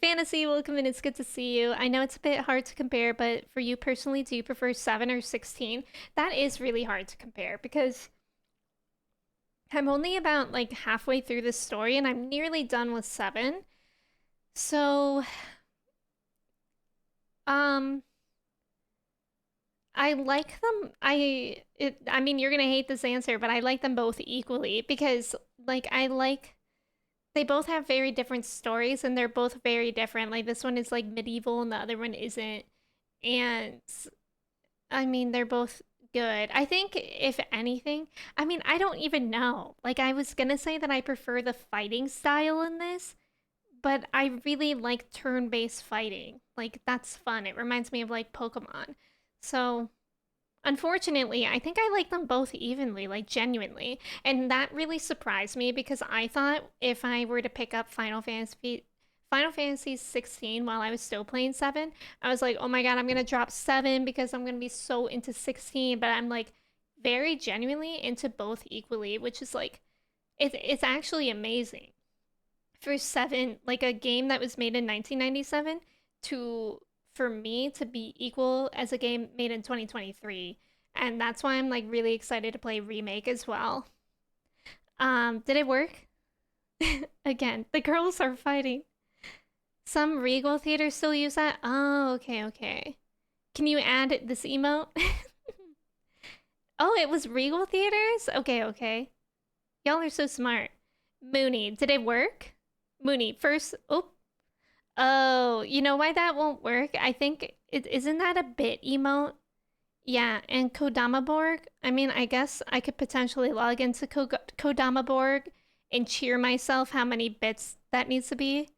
Fantasy, welcome in. It's good to see you. I know it's a bit hard to compare, but for you personally, do you prefer 7 or 16? That is really hard to compare because I'm only about like halfway through the story and I'm nearly done with 7. So, I like them. I mean, you're gonna hate this answer, but I like them both equally because, like, they both have very different stories and they're both very different. Like, this one is like medieval and the other one isn't. And I mean, they're both good. I think, if anything, I mean, I don't even know. Like, I was gonna say that I prefer the fighting style in this, but I really like turn-based fighting. Like, that's fun. It reminds me of, like, Pokemon. So, unfortunately, I think I like them both evenly, like, genuinely. And that really surprised me because I thought if I were to pick up Final Fantasy 16 while I was still playing 7, I was like, oh my god, I'm gonna drop 7 because I'm gonna be so into 16. But I'm, like, very genuinely into both equally, which is, like, it's actually amazing. For 7, like, a game that was made in 1997 for me to be equal as a game made in 2023. And that's why I'm, like, really excited to play Remake as well. Did it work? Again, the girls are fighting. Some Regal theaters still use that? Oh, okay. Can you add this emote? Oh, it was Regal theaters? Okay. Y'all are so smart. Mooney, did it work? Mooney, first... Oh, you know why that won't work? I think... Isn't that a bit emote? Yeah, and Kodamaborg? I mean, I guess I could potentially log into Kodamaborg and cheer myself how many bits that needs to be.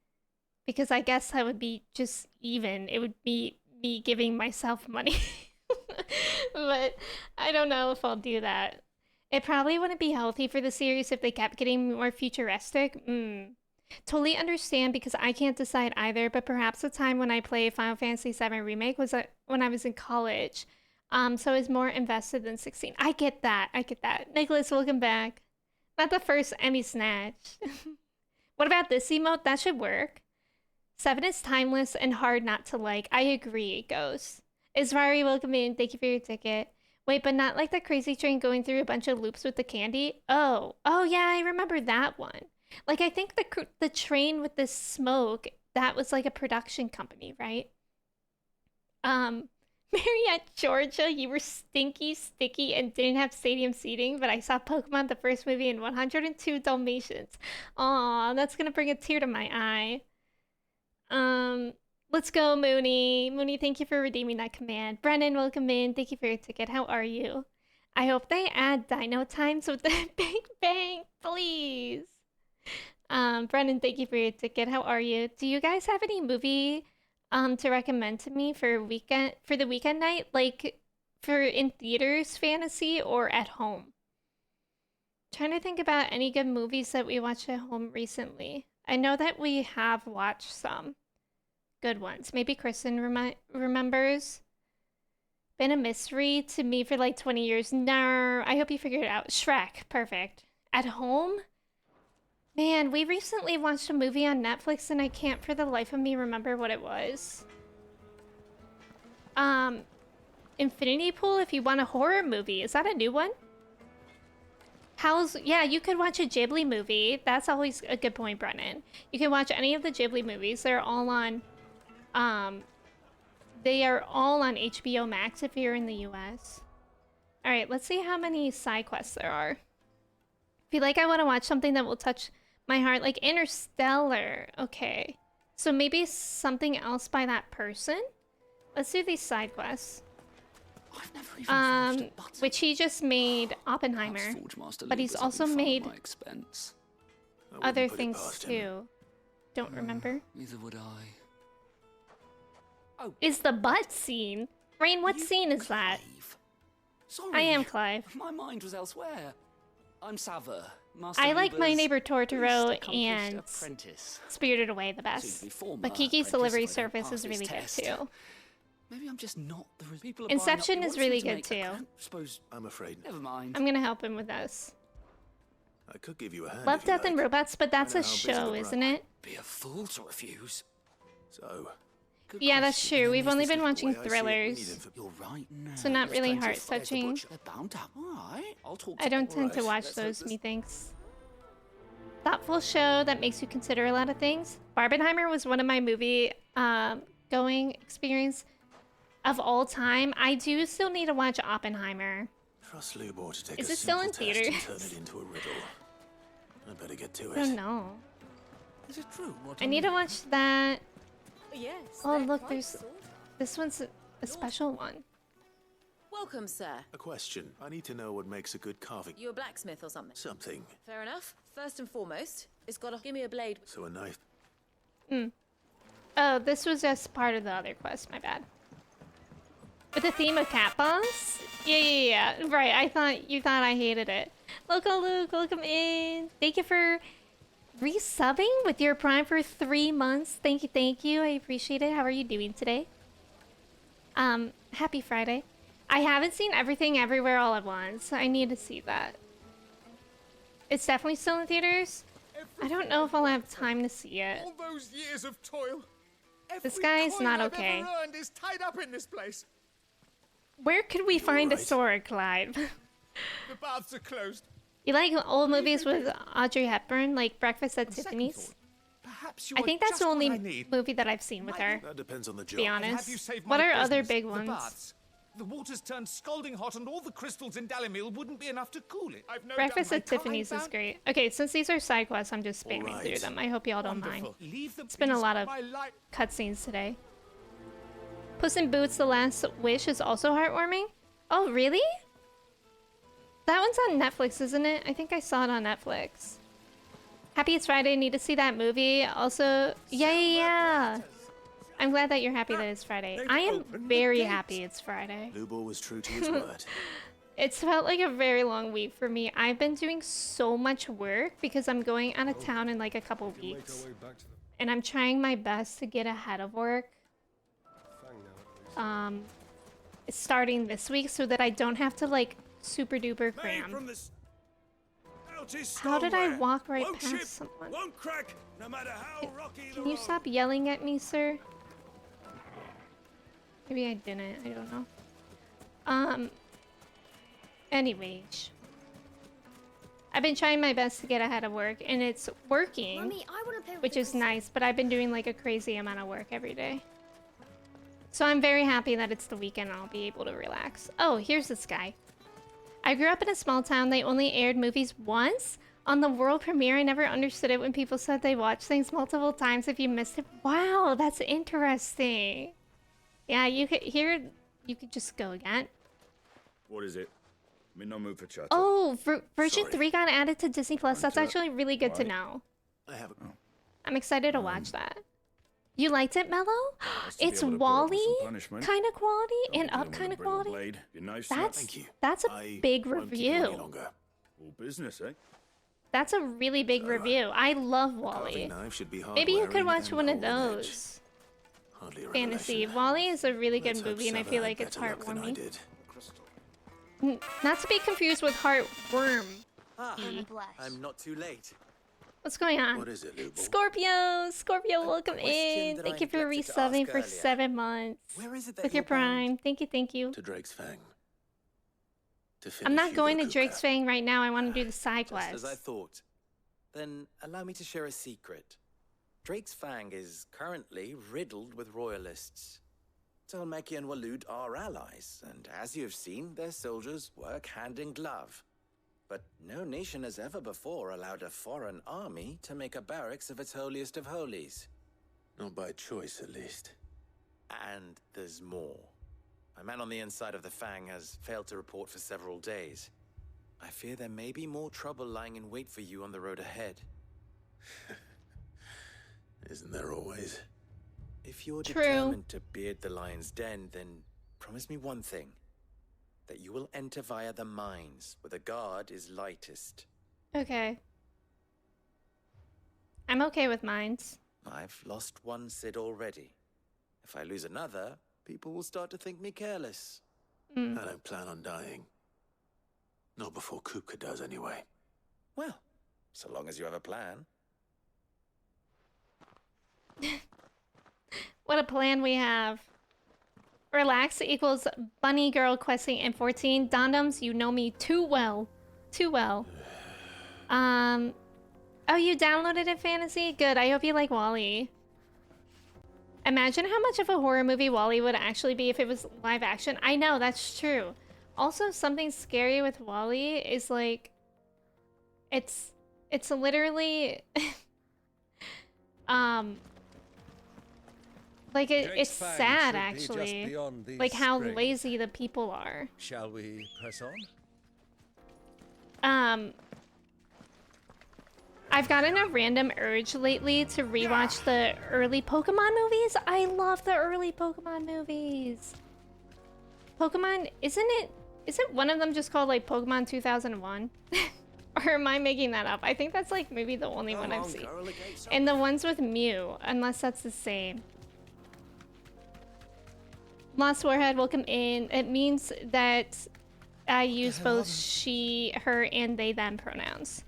Because I guess that would be just even. It would be me giving myself money. But I don't know if I'll do that. It probably wouldn't be healthy for the series if they kept getting more futuristic. Totally understand because I can't decide either, but perhaps the time when I played Final Fantasy VII Remake was when I was in college. So I was more invested than 16. I get that. Nicholas, welcome back. Not the first Emmy snatch. What about this emote? That should work. 7 is timeless and hard not to like. I agree, Ghost. Isvari, welcome in. Thank you for your ticket. Wait, but not like the crazy train going through a bunch of loops with the candy? Oh yeah, I remember that one. Like, I think the train with the smoke, that was like a production company, right? Mariette, Georgia, you were stinky, sticky, and didn't have stadium seating, but I saw Pokemon the first movie in 102 Dalmatians. Aw, that's gonna bring a tear to my eye. Let's go, Mooney. Mooney, thank you for redeeming that command. Brennan, welcome in. Thank you for your ticket. How are you? I hope they add dino times with the Big Bang, please. Brennan, thank you for your ticket. How are you? Do you guys have any movie to recommend to me for the weekend night? Like, for in theaters fantasy or at home? Trying to think about any good movies that we watched at home recently. I know that we have watched some good ones. Maybe Kristen remembers. Been a mystery to me for like 20 years. No, I hope you figured it out. Shrek, perfect. At home? Man, we recently watched a movie on Netflix and I can't for the life of me remember what it was. Infinity Pool, if you want a horror movie. Is that a new one? Yeah, you could watch a Ghibli movie. That's always a good point, Brennan. You can watch any of the Ghibli movies. They're all on, they are all on HBO Max if you're in the US. All right, let's see how many side quests there are. Feel like I want to watch something that will touch my heart, like Interstellar. Okay, so maybe something else by that person. Let's do these side quests. I've never even which he just made Oppenheimer, but he's also made other things too. Don't remember. Neither would I. Oh, is the butt scene? Rain, what scene is that? Sorry, I am Clive. My mind was elsewhere. I'm Sava. I like My Neighbor Totoro and Spirited Away the best, but Kiki's Delivery Service is really good too. Maybe I'm just not the people. Inception is really good too. Suppose I'm afraid. Never mind. I'm gonna help him with this. I could give you a hand. Love, Death, and Robots, but that's a show, isn't it? Be a fool to refuse. So. Yeah, that's true. We've only been watching thrillers, You're right. so not really heart-touching. I don't tend to watch those, methinks. thoughtful show that makes you consider a lot of things. Barbenheimer was one of my movie going experience of all time. I do still need to watch Oppenheimer. Trust Lubor to take Is a it still simple in test and theaters? turn it into a riddle. I better get to I it. don't know. Is it true? I need to watch that. Yes. Oh, they're look, quite there's... sorted. This one's a special one. Welcome, sir. A question. I need to know what makes a good carving. You a blacksmith or something? Something. Fair enough. First and foremost, it's gotta give me a blade. So a knife. Oh, this was just part of the other quest. My bad. With the theme of cat boss? Yeah. Right, you thought I hated it. Local Luke, welcome in. Thank you for resubbing with your Prime for 3 months. Thank you. I appreciate it. How are you doing today? Happy Friday. I haven't seen Everything Everywhere All at Once. I need to see that. It's definitely still in theaters. I don't know if I'll have time to see it. All those years of toil. This Every guy's coin not I've okay. ever earned is tied up in this place. Where could we find a sword, Clyde? The baths are closed. You like old movies with Audrey Hepburn, like Breakfast at Tiffany's? Perhaps I think that's the only movie that I've seen with her. That depends on the To job. be honest. What are other big ones? Baths. The water's turned scalding hot, and all the crystals in Dalimil wouldn't be enough to cool it. I've no Breakfast doubt at Tiffany's is great. Okay, since these are side quests, I'm just spamming through them. I hope y'all don't mind. It's been a lot of cutscenes today. Puss in Boots: The Last Wish is also heartwarming. Oh, really? That one's on Netflix, isn't it? I think I saw it on Netflix. Happy it's Friday. Need to see that movie. Also, yeah. I'm glad that you're happy that it's Friday. I am very happy it's Friday. Lubor was true to his word. It's felt like a very long week for me. I've been doing so much work because I'm going out of town in like a couple weeks. And I'm trying my best to get ahead of work. Starting this week so that I don't have to like super duper cram. How did I walk right past someone? Can you stop yelling at me, sir? Maybe I didn't. I don't know. Anyways. I've been trying my best to get ahead of work, and it's working, Mommy, I wanna play with which the is nice, but I've been doing like a crazy amount of work every day. So I'm very happy that it's the weekend and I'll be able to relax. Oh, here's this guy. I grew up in a small town. They only aired movies once. On the world premiere, I never understood it when people said they watched things multiple times if you missed it. Wow, that's interesting. Yeah, you could just go again. What is it? I'm in no mood for chat. Oh, version 3 got added to Disney Plus. That's actually really good to Right. know. I haven't. I'm excited to watch that. You liked it, Mello? to be It's able to put up with Wally some punishment. kind of quality and Dealing up with kind a of brittle quality. blade. Be nice. That's a big review. All business, eh? That's a really big review. I love Wally. Maybe you could watch one of those. Fantasy. Wally is a really good movie, and I feel like it's heartwarming. Not to be confused with Heartworm. Ah, I'm not too late. What's going on? What is it, Lubo? Scorpio, welcome in. Thank you for resubbing for 7 months. Where is it that with your you're bound? Prime. Thank you. To Drake's Fang. To I'm not finish going to Hugo Drake's Fang right now. I want to do the side Just as I quest. thought. Then allow me to share a secret. Drake's Fang is currently riddled with royalists. Talmeki and Walud are allies, and as you have seen, their soldiers work hand in glove. But no nation has ever before allowed a foreign army to make a barracks of its holiest of holies. Not by choice, at least. And there's more. A man on the inside of the Fang has failed to report for several days. I fear there may be more trouble lying in wait for you on the road ahead. Isn't there always? If you're True. determined to beard the lion's den, then promise me one thing. That you will enter via the mines, where the guard is lightest. Okay. I'm okay with mines. I've lost one Cid already. If I lose another, people will start to think me careless. I don't plan on dying. Not before Kupka does, anyway. Well, so long as you have a plan. What a plan we have. Relax equals bunny girl questing in 14. Dondoms, you know me too well. Too well. Oh, you downloaded it, Fantasy? Good. I hope you like WALL-E. Imagine how much of a horror movie WALL-E would actually be if it was live action. I know, that's true. Also, something scary with WALL-E is like, it's literally, like it's sad actually, like how lazy the people are. Shall we press on? I've gotten a random urge lately to rewatch the early Pokemon movies. I love the early Pokemon movies. Pokemon, isn't one of them just called like Pokemon 2001? Or am I making that up? I think that's like maybe the only one I've seen. And the ones with Mew, unless that's the same. Lost Warhead, welcome in. It means that I use both she, her, and they, them pronouns.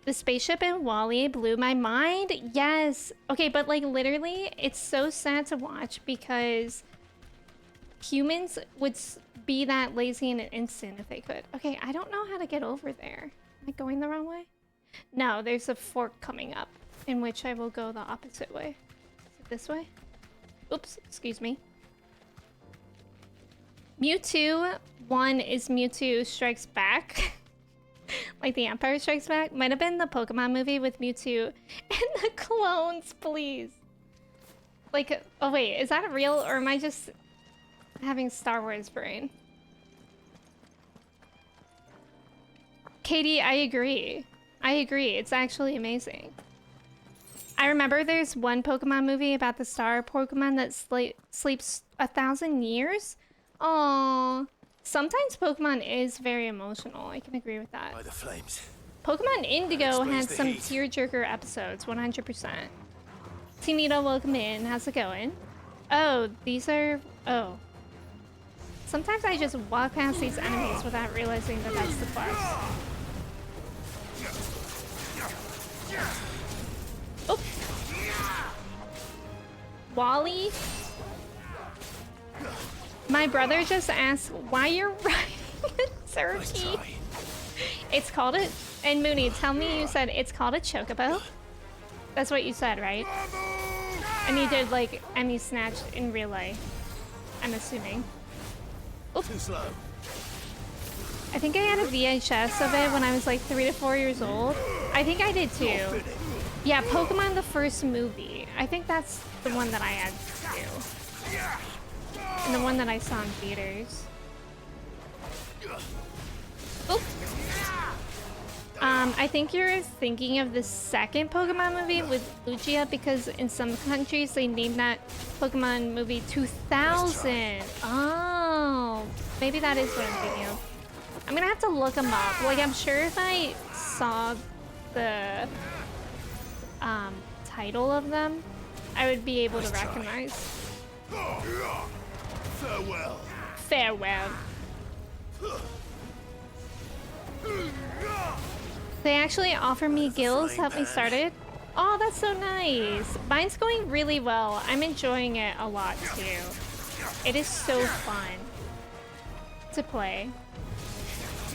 The spaceship in WALL-E blew my mind. Yes. Okay, but like literally, it's so sad to watch because humans would be that lazy in an instant if they could. Okay, I don't know how to get over there. Am I going the wrong way? No, there's a fork coming up in which I will go the opposite way. Is it this way? Oops, excuse me. Mewtwo 1 is Mewtwo Strikes Back. Like the Empire Strikes Back. Might have been the Pokemon movie with Mewtwo and the clones, please. Like, oh wait, is that real or am I just having Star Wars brain? Katie, I agree. I agree. It's actually amazing. I remember there's one Pokemon movie about the star Pokemon that sleeps 1,000 years. Aww. Sometimes Pokemon is very emotional. I can agree with that. By the flames. Pokemon Indigo had the some heat. tearjerker episodes, 100%. Tinito, welcome in. How's it going? Oh, these are... Oh. Sometimes I just walk past these enemies without realizing that that's the quest. Oh. WALL-E? My brother just asked why you're riding a turkey. It's called a... And Mooney, tell me you said it's called a chocobo. That's what you said, right? And you did like Emme Snatch in real life. I'm assuming. Oop. Too slow. I think I had a VHS of it when I was like 3 to 4 years old. I think I did too. Yeah, Pokemon the first movie. I think that's the one that I had too. And the one that I saw in theaters. Oop. I think you're thinking of the second Pokemon movie with Lugia because in some countries they named that Pokemon movie 2000. Oh, maybe that is what I'm thinking of. I'm gonna have to look them up. Like, I'm sure if I saw the title of them, I would be able to recognize. Farewell. Farewell. They actually offer me gills, help me started. Oh, that's so nice. Mine's going really well. I'm enjoying it a lot too. It is so fun to play.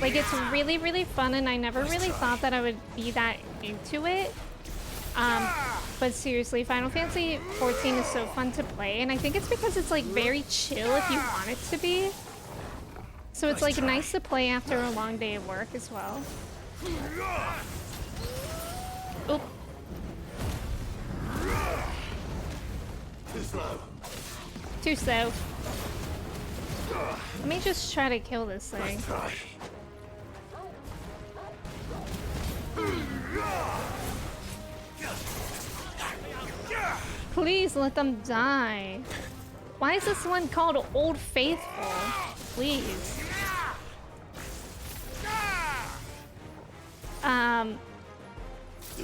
Like, it's really, really fun, and I never really thought that I would be that into it. But seriously, Final Fantasy 14 is so fun to play, and I think it's because it's like very chill if you want it to be. So it's like nice to play after a long day of work as well. Oop. Too slow. Too slow. Let me just try to kill this thing. Please let them die. Why is this one called Old Faithful? Please.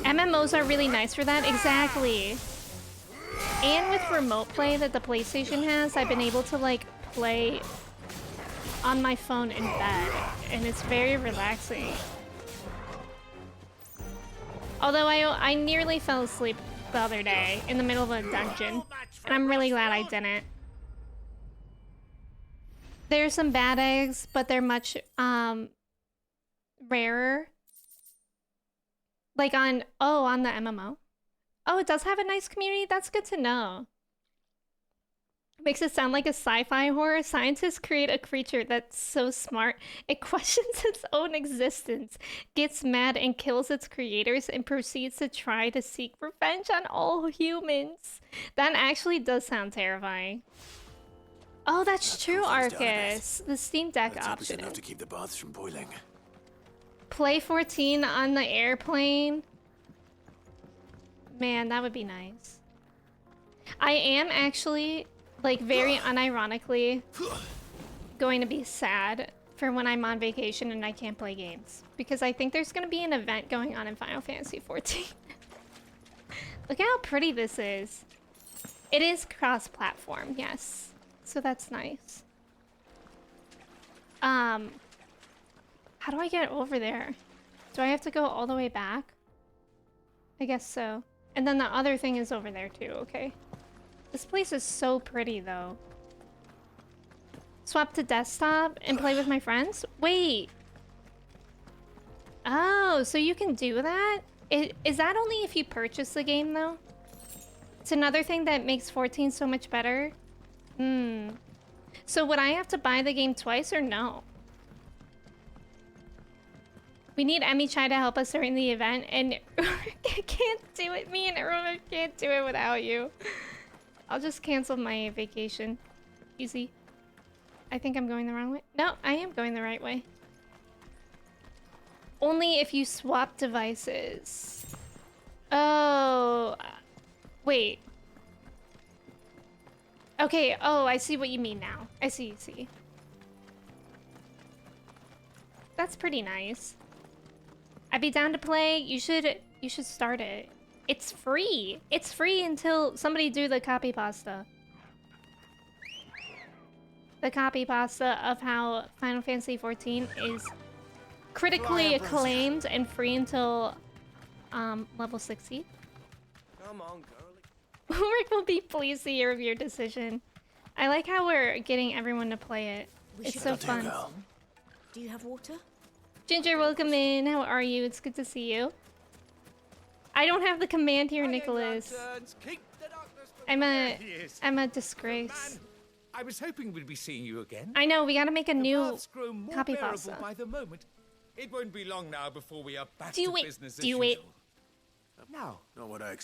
MMOs are really nice for that. Exactly. And with remote play that the PlayStation has, I've been able to like play on my phone in bed, and it's very relaxing. Although I nearly fell asleep the other day in the middle of a dungeon, and I'm really glad I didn't. There's some bad eggs, but they're much rarer. Like on the MMO. Oh, it does have a nice community. That's good to know. Makes it sound like a sci-fi horror. Scientists create a creature that's so smart it questions its own existence, gets mad and kills its creators, and proceeds to try to seek revenge on all humans. That actually does sound terrifying. Oh, that's true, Arcus. The Steam Deck option. Enough to keep the baths from boiling. Play 14 on the airplane. Man, that would be nice. I am actually, like, very unironically going to be sad for when I'm on vacation and I can't play games. Because I think there's going to be an event going on in Final Fantasy XIV. Look how pretty this is. It is cross-platform, yes. So that's nice. How do I get over there? Do I have to go all the way back? I guess so. And then the other thing is over there too, okay. This place is so pretty though. Swap to desktop and play with my friends? Wait. Oh, so you can do that? Is that only if you purchase the game though? It's another thing that makes 14 so much better. So would I have to buy the game twice or no? We need Emme Chai to help us during the event, and I can't do it. Me and Irma can't do it without you. I'll just cancel my vacation. Easy. I think I'm going the wrong way. No, I am going the right way. Only if you swap devices. Oh. Wait. Okay, oh, I see what you mean now. I see. That's pretty nice. I'd be down to play. You should start it. It's free. It's free until somebody do the copy pasta. The copy pasta of how Final Fantasy XIV is critically acclaimed and free until level 60. Come on, girlie. Ulrich will be pleased to hear of your decision. I like how we're getting everyone to play it. It's so fun. Do you have water? Ginger, welcome in. How are you? It's good to see you. I don't have the command here, Nicholas. I'm a disgrace. I was hoping we'd be seeing you again. I know, we gotta make a new copy bearable pasta. by the moment. It won't be long now before we are back Do to it. business as Do usual. it. No. Not what I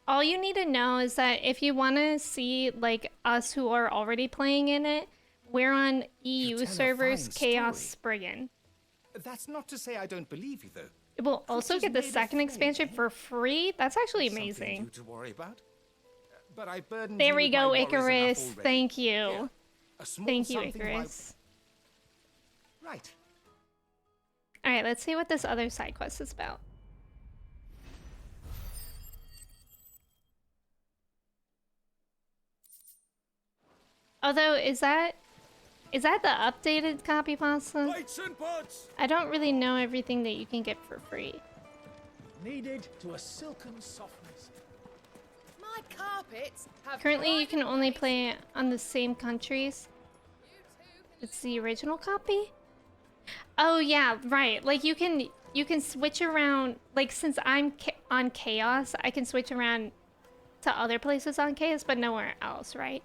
All you need to know is that if you want to see, like, us who are already playing in it, we're on EU servers, Chaos Spriggan. That's not to say I don't believe you, though. It will also get the second expansion for free. That's actually Something amazing. you to worry about. But I burdened There you we with go, my worries enough Icarus. already. Thank you. Here, a small Thank you, something Icarus. Right. Alright, let's see what this other side quest is about. Although, is that the updated copy pasta? I don't really know everything that you can get for free. Kneaded to a silken softness. My carpets have Currently, you can only play on the same countries. It's the original copy? Oh yeah, right. Like you can switch around. Like since I'm on Chaos, I can switch around to other places on Chaos, but nowhere else, right?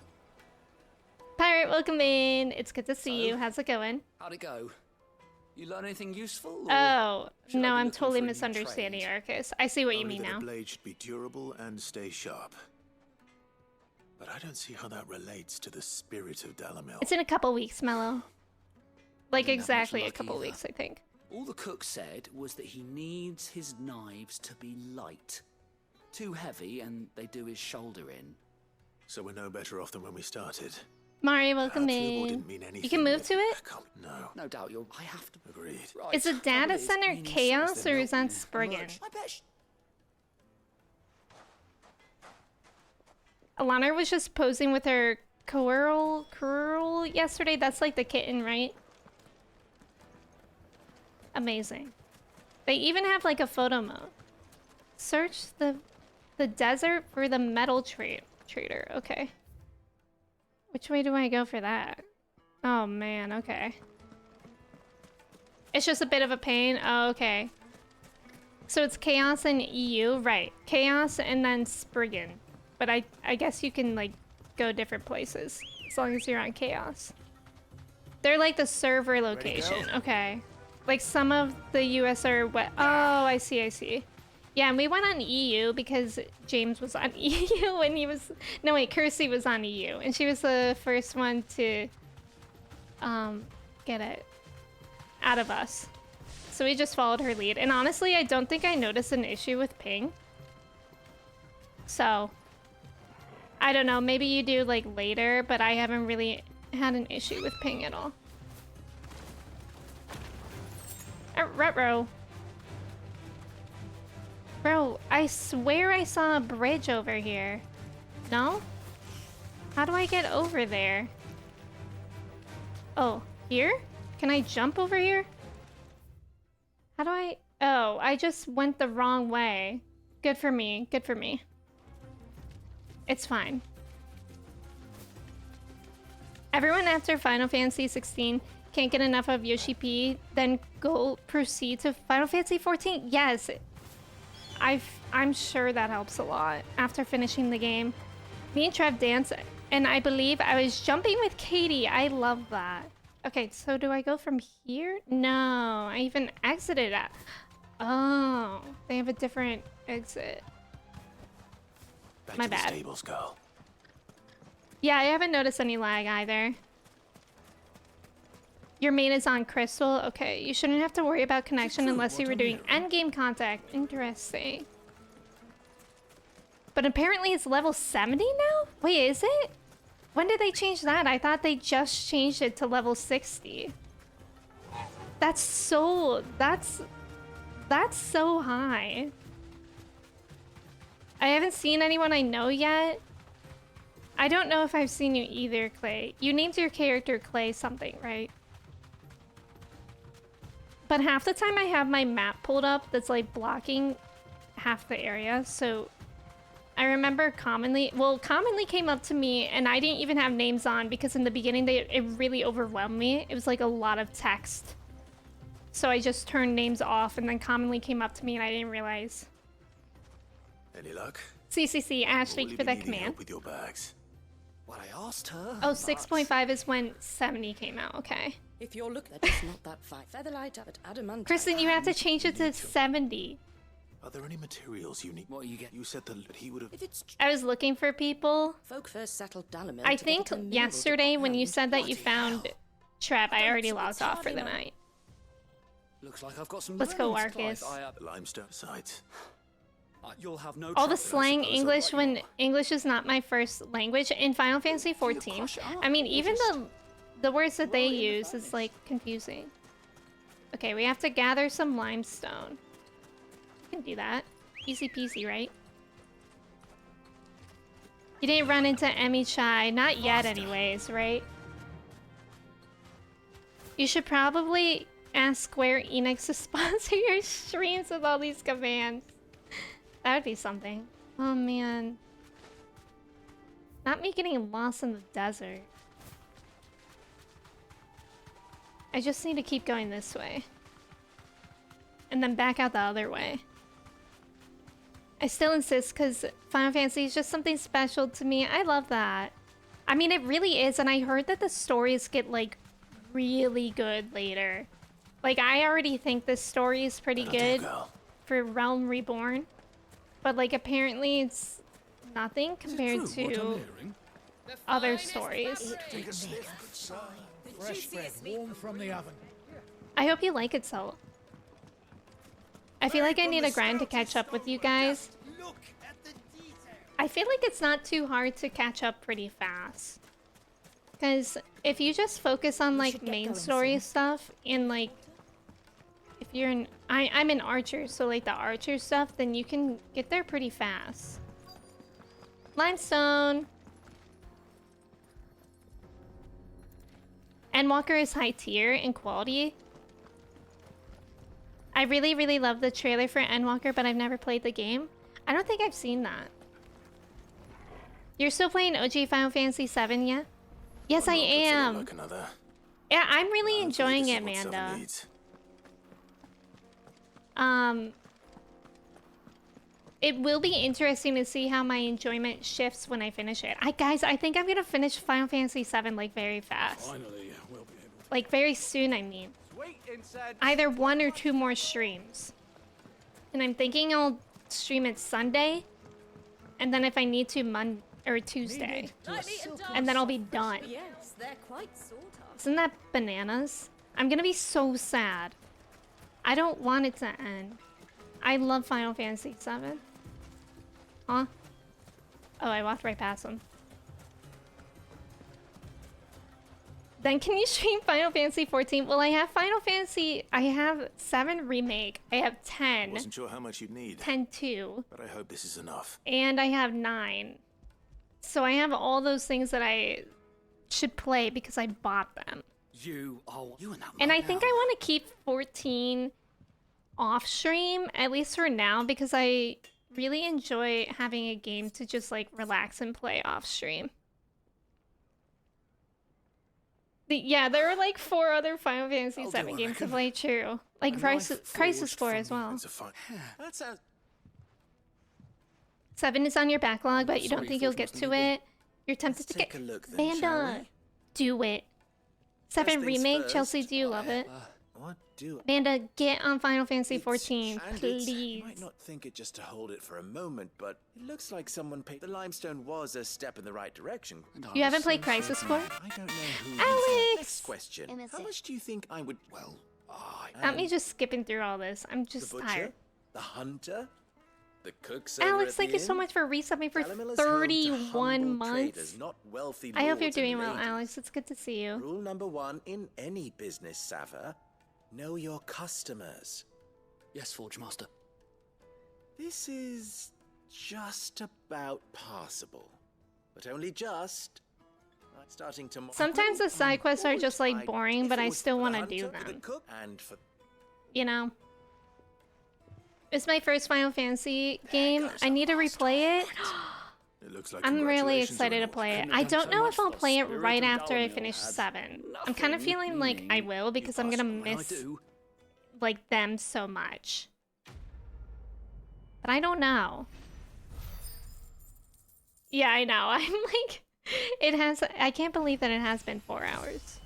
Pirate, welcome in. It's good to see you. How's it going? How'd it go? You learn anything useful? Oh, should I no, be I'm looking totally for a new misunderstanding, trade? Arcus. I see what you Only mean that now. a blade should be durable and stay sharp. But I don't see how that relates to the spirit of Dalamil. It's in a couple weeks, Mello. Like Didn't have much exactly a luck couple either. weeks, I think. All the cook said was that he needs his knives to be light. Too heavy and they do his shoulder in. So we're no better off than when we started. Mari, welcome Perhaps Lubor in. didn't mean You anything can move with- to it? No. No doubt you'll. I have to. Agreed. Right. Is the data trouble is, center means- Chaos or is that Spriggan? I bet. Alana was just posing with her Curl yesterday. That's like the kitten, right? Amazing. They even have like a photo mode. Search the desert for the metal trader. Okay. Which way do I go for that? Oh man, okay. It's just a bit of a pain. Oh, okay. So it's Chaos and EU, right? Chaos and then Spriggan. But I guess you can like go different places as long as you're on Chaos. They're like the server location. Okay. Like some of the US are what? Oh, I see, I see. Yeah, and we went on EU because James was on EU when he was... No, wait, Kirsty was on EU. And she was the first one to get it out of us. So we just followed her lead. And honestly, I don't think I noticed an issue with ping. So, I don't know. Maybe you do like later, but I haven't really had an issue with ping at all. Retro. Bro, I swear I saw a bridge over here. No? How do I get over there? Oh, here? Can I jump over here? How do I... Oh, I just went the wrong way. Good for me. Good for me. It's fine. Everyone after Final Fantasy 16 can't get enough of Yoshi P, then go proceed to Final Fantasy 14? Yes. I'm sure that helps a lot after finishing the game. Me and Trev dance, and I believe I was jumping with Katie. I love that. Okay, so do I go from here? No, I even exited at... Oh, they have a different exit. My bad. Stables, girl. Yeah, I haven't noticed any lag either. Your main is on Crystal? Okay, you shouldn't have to worry about connection unless you were doing endgame contact. Interesting. But apparently it's level 70 now? Wait, is it? When did they change that? I thought they just changed it to level 60. That's so high. I haven't seen anyone I know yet. I don't know if I've seen you either, Clay. You named your character Clay something, right? But half the time I have my map pulled up that's like blocking half the area, so I remember commonly came up to me and I didn't even have names on because in the beginning it really overwhelmed me. It was like a lot of text. So I just turned names off and then commonly came up to me and I didn't realize. Any luck? CCC, Ash, thank you for that command. With your bags. What I asked her. Oh, 6.5 is when 70 came out, okay. If you're looking at it's not that fine. Featherlight up at adamant. Kristen, you have to change it to 70. Are there any materials you need? What you get? You said that he would have. I was looking for people. Folk first settled Dalamir. I think yesterday when you said that you found Trev, I already logged off for the night. Looks like I've got some. Let's go, Arcus. Limestone sites. You'll have no all the slang English when English is not my first language in Final Fantasy 14. I mean, even the words that they use is like confusing. Okay, we have to gather some limestone. We can do that. Easy peasy, right? You didn't run into Emme Chai. Not yet anyways, right? You should probably ask Square Enix to sponsor your streams with all these commands. That would be something. Oh man. Not me getting lost in the desert. I just need to keep going this way. And then back out the other way. I still insist because Final Fantasy is just something special to me. I love that. I mean, it really is. And I heard that the stories get like really good later. Like, I already think this story is pretty good for Realm Reborn. But like, apparently it's nothing compared to other stories. Fresh bread, warm from the oven. I hope you like it, so. I feel like I need a grind to catch up with you guys. I feel like it's not too hard to catch up pretty fast. Because if you just focus on like main story stuff and like if you're in I'm an archer, so like the archer stuff, then you can get there pretty fast. Limestone. Endwalker is high tier in quality. I really, really love the trailer for Endwalker, but I've never played the game. I don't think I've seen that. You're still playing OG Final Fantasy VII, yeah? Yes, I am. Like another. Yeah, I'm really enjoying it, Amanda. It will be interesting to see how my enjoyment shifts when I finish it. Guys, I think I'm gonna finish Final Fantasy VII like very fast. Finally, we'll be able. Like very soon, I mean. Sweet incense. Either 1 or 2 more streams. And I'm thinking I'll stream it Sunday. And then if I need to, or Tuesday. And then I'll be done. Yes, they're quite sought after. Isn't that bananas? I'm gonna be so sad. I don't want it to end. I love Final Fantasy VII. Huh? Oh, I walked right past him. Then can you stream Final Fantasy 14? Well, I have Final Fantasy... I have 7 Remake. I have 10. Wasn't sure how much you'd need. 10-2. But I hope this is enough. And I have 9. So I have all those things that I should play because I bought them. You and that. And I think I want to keep 14 off stream, at least for now, because I really enjoy having a game to just like relax and play off stream. Yeah, there are like 4 other Final Fantasy VII games to play, true. Like Crisis Core as well. That sounds... 7 is on your backlog, but you don't think you'll get to it. You're tempted to get... a look then, shall Vanda, do it. 7 First things Remake, first. Chelsea, do you love it? What do... Vanda, get on Final Fantasy 14, And please. you might not think it just to hold it for a moment, but it looks like someone picked... The limestone was a step in the right direction. You haven't played Crisis Core? I don't know who... Alex! Next question. How much do you think I would... Well, Not me just skipping through all this. I'm just the butcher? tired. The hunter? The cooks over Alex, at thank the you so inn? much for resubbing for Dalamilla's home to 31 humble months. traders, not wealthy I hope you're lords and doing well, ladies. Alex. It's good to see you. Rule number 1 in any business, Sava. Know your customers. Yes, Forge Master. This is just about passable. But only just. I'm starting tomorrow. Sometimes the side quests are just like boring, but I still want to do For the them. cook and for... You know? It's my first Final Fantasy game. I need to replay it. It looks like I'm really congratulations excited are to in play it. order. I Couldn't have don't done know so if I'll much play it for right Spirit after I Dalamill finish had 7. I'm kind of nothing, feeling like I meaning will because I'm gonna when I miss do. like them so much. But I don't know. Yeah, I know. I'm like, I can't believe that it has been 4 hours.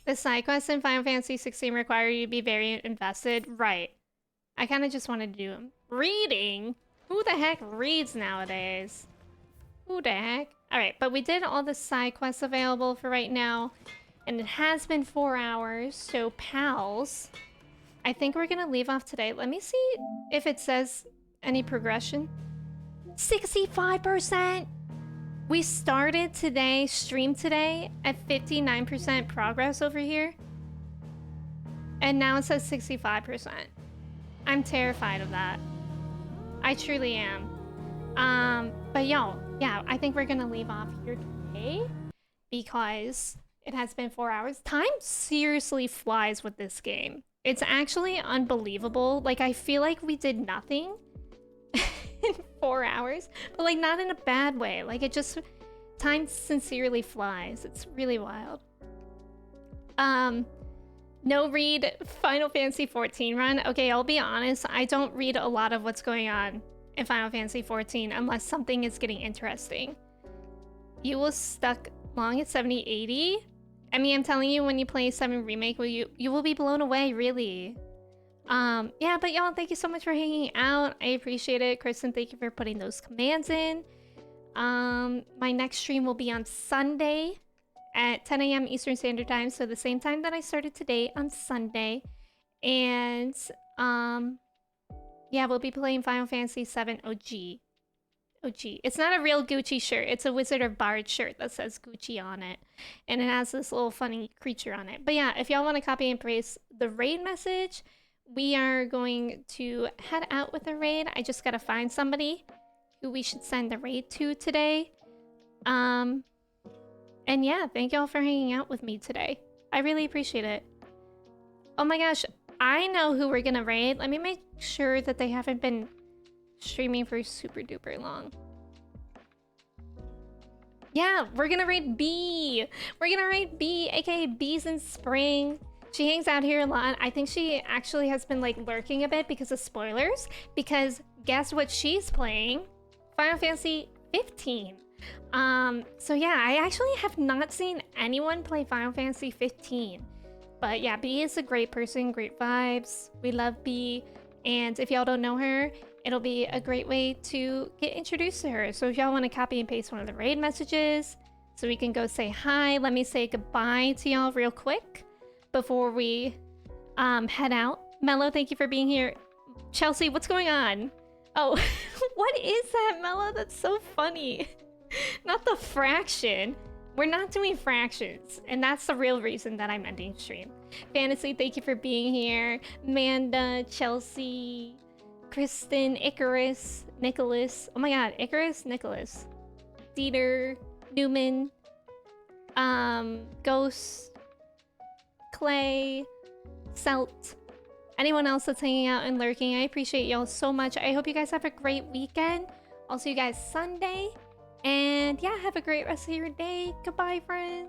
The side quests in Final Fantasy 16 require you to be very invested. Right. I kind of just wanted to do them. Reading? Who the heck reads nowadays? Who the heck? Alright, but we did all the side quests available for right now. And it has been 4 hours, so pals, I think we're gonna leave off today. Let me see if it says any progression. 65%! We started today, streamed today, at 59% progress over here. And now it says 65%. I'm terrified of that. I truly am. But y'all, yeah, I think we're gonna leave off here today because it has been 4 hours. Time seriously flies with this game. It's actually unbelievable. Like, I feel like we did nothing in 4 hours, but like not in a bad way. Like, it just, time sincerely flies. It's really wild. No read Final Fantasy 14 run. Okay, I'll be honest, I don't read a lot of what's going on in Final Fantasy 14 unless something is getting interesting. You will stuck long at 70, 80. I mean, I'm telling you, when you play 7 Remake, you will be blown away, really. Yeah, but y'all, thank you so much for hanging out. I appreciate it. Kristen, thank you for putting those commands in. My next stream will be on Sunday at 10 a.m. Eastern Standard Time, so the same time that I started today on Sunday. And, yeah, we'll be playing Final Fantasy VII OG. OG. It's not a real Gucci shirt. It's a Wizard of Bard shirt that says Gucci on it. And it has this little funny creature on it. But yeah, if y'all want to copy and paste the raid message, we are going to head out with a raid. I just gotta find somebody who we should send the raid to today. And yeah, thank y'all for hanging out with me today. I really appreciate it. Oh my gosh, I know who we're gonna raid. Let me make sure that they haven't been streaming for super duper long. Yeah, we're gonna raid B. We're gonna raid B, aka Bees in Spring. She hangs out here a lot. I think she actually has been like lurking a bit because of spoilers. Because guess what she's playing? Final Fantasy 15. So yeah, I actually have not seen anyone play Final Fantasy 15. But yeah, B is a great person, great vibes. We love B. And if y'all don't know her, it'll be a great way to get introduced to her. So if y'all want to copy and paste one of the raid messages so we can go say hi, let me say goodbye to y'all real quick before we head out. Mello, thank you for being here. Chelsea, what's going on? Oh, what is that, Mello? That's so funny. Not the fraction. We're not doing fractions, and that's the real reason that I'm ending stream. Fantasy, thank you for being here. Amanda, Chelsea, Kristen, Icarus, Nicholas. Oh my god, Icarus, Nicholas. Dieter, Newman, Ghost, Clay, Selt, anyone else that's hanging out and lurking. I appreciate y'all so much. I hope you guys have a great weekend. I'll see you guys Sunday. And yeah, have a great rest of your day. Goodbye, friends.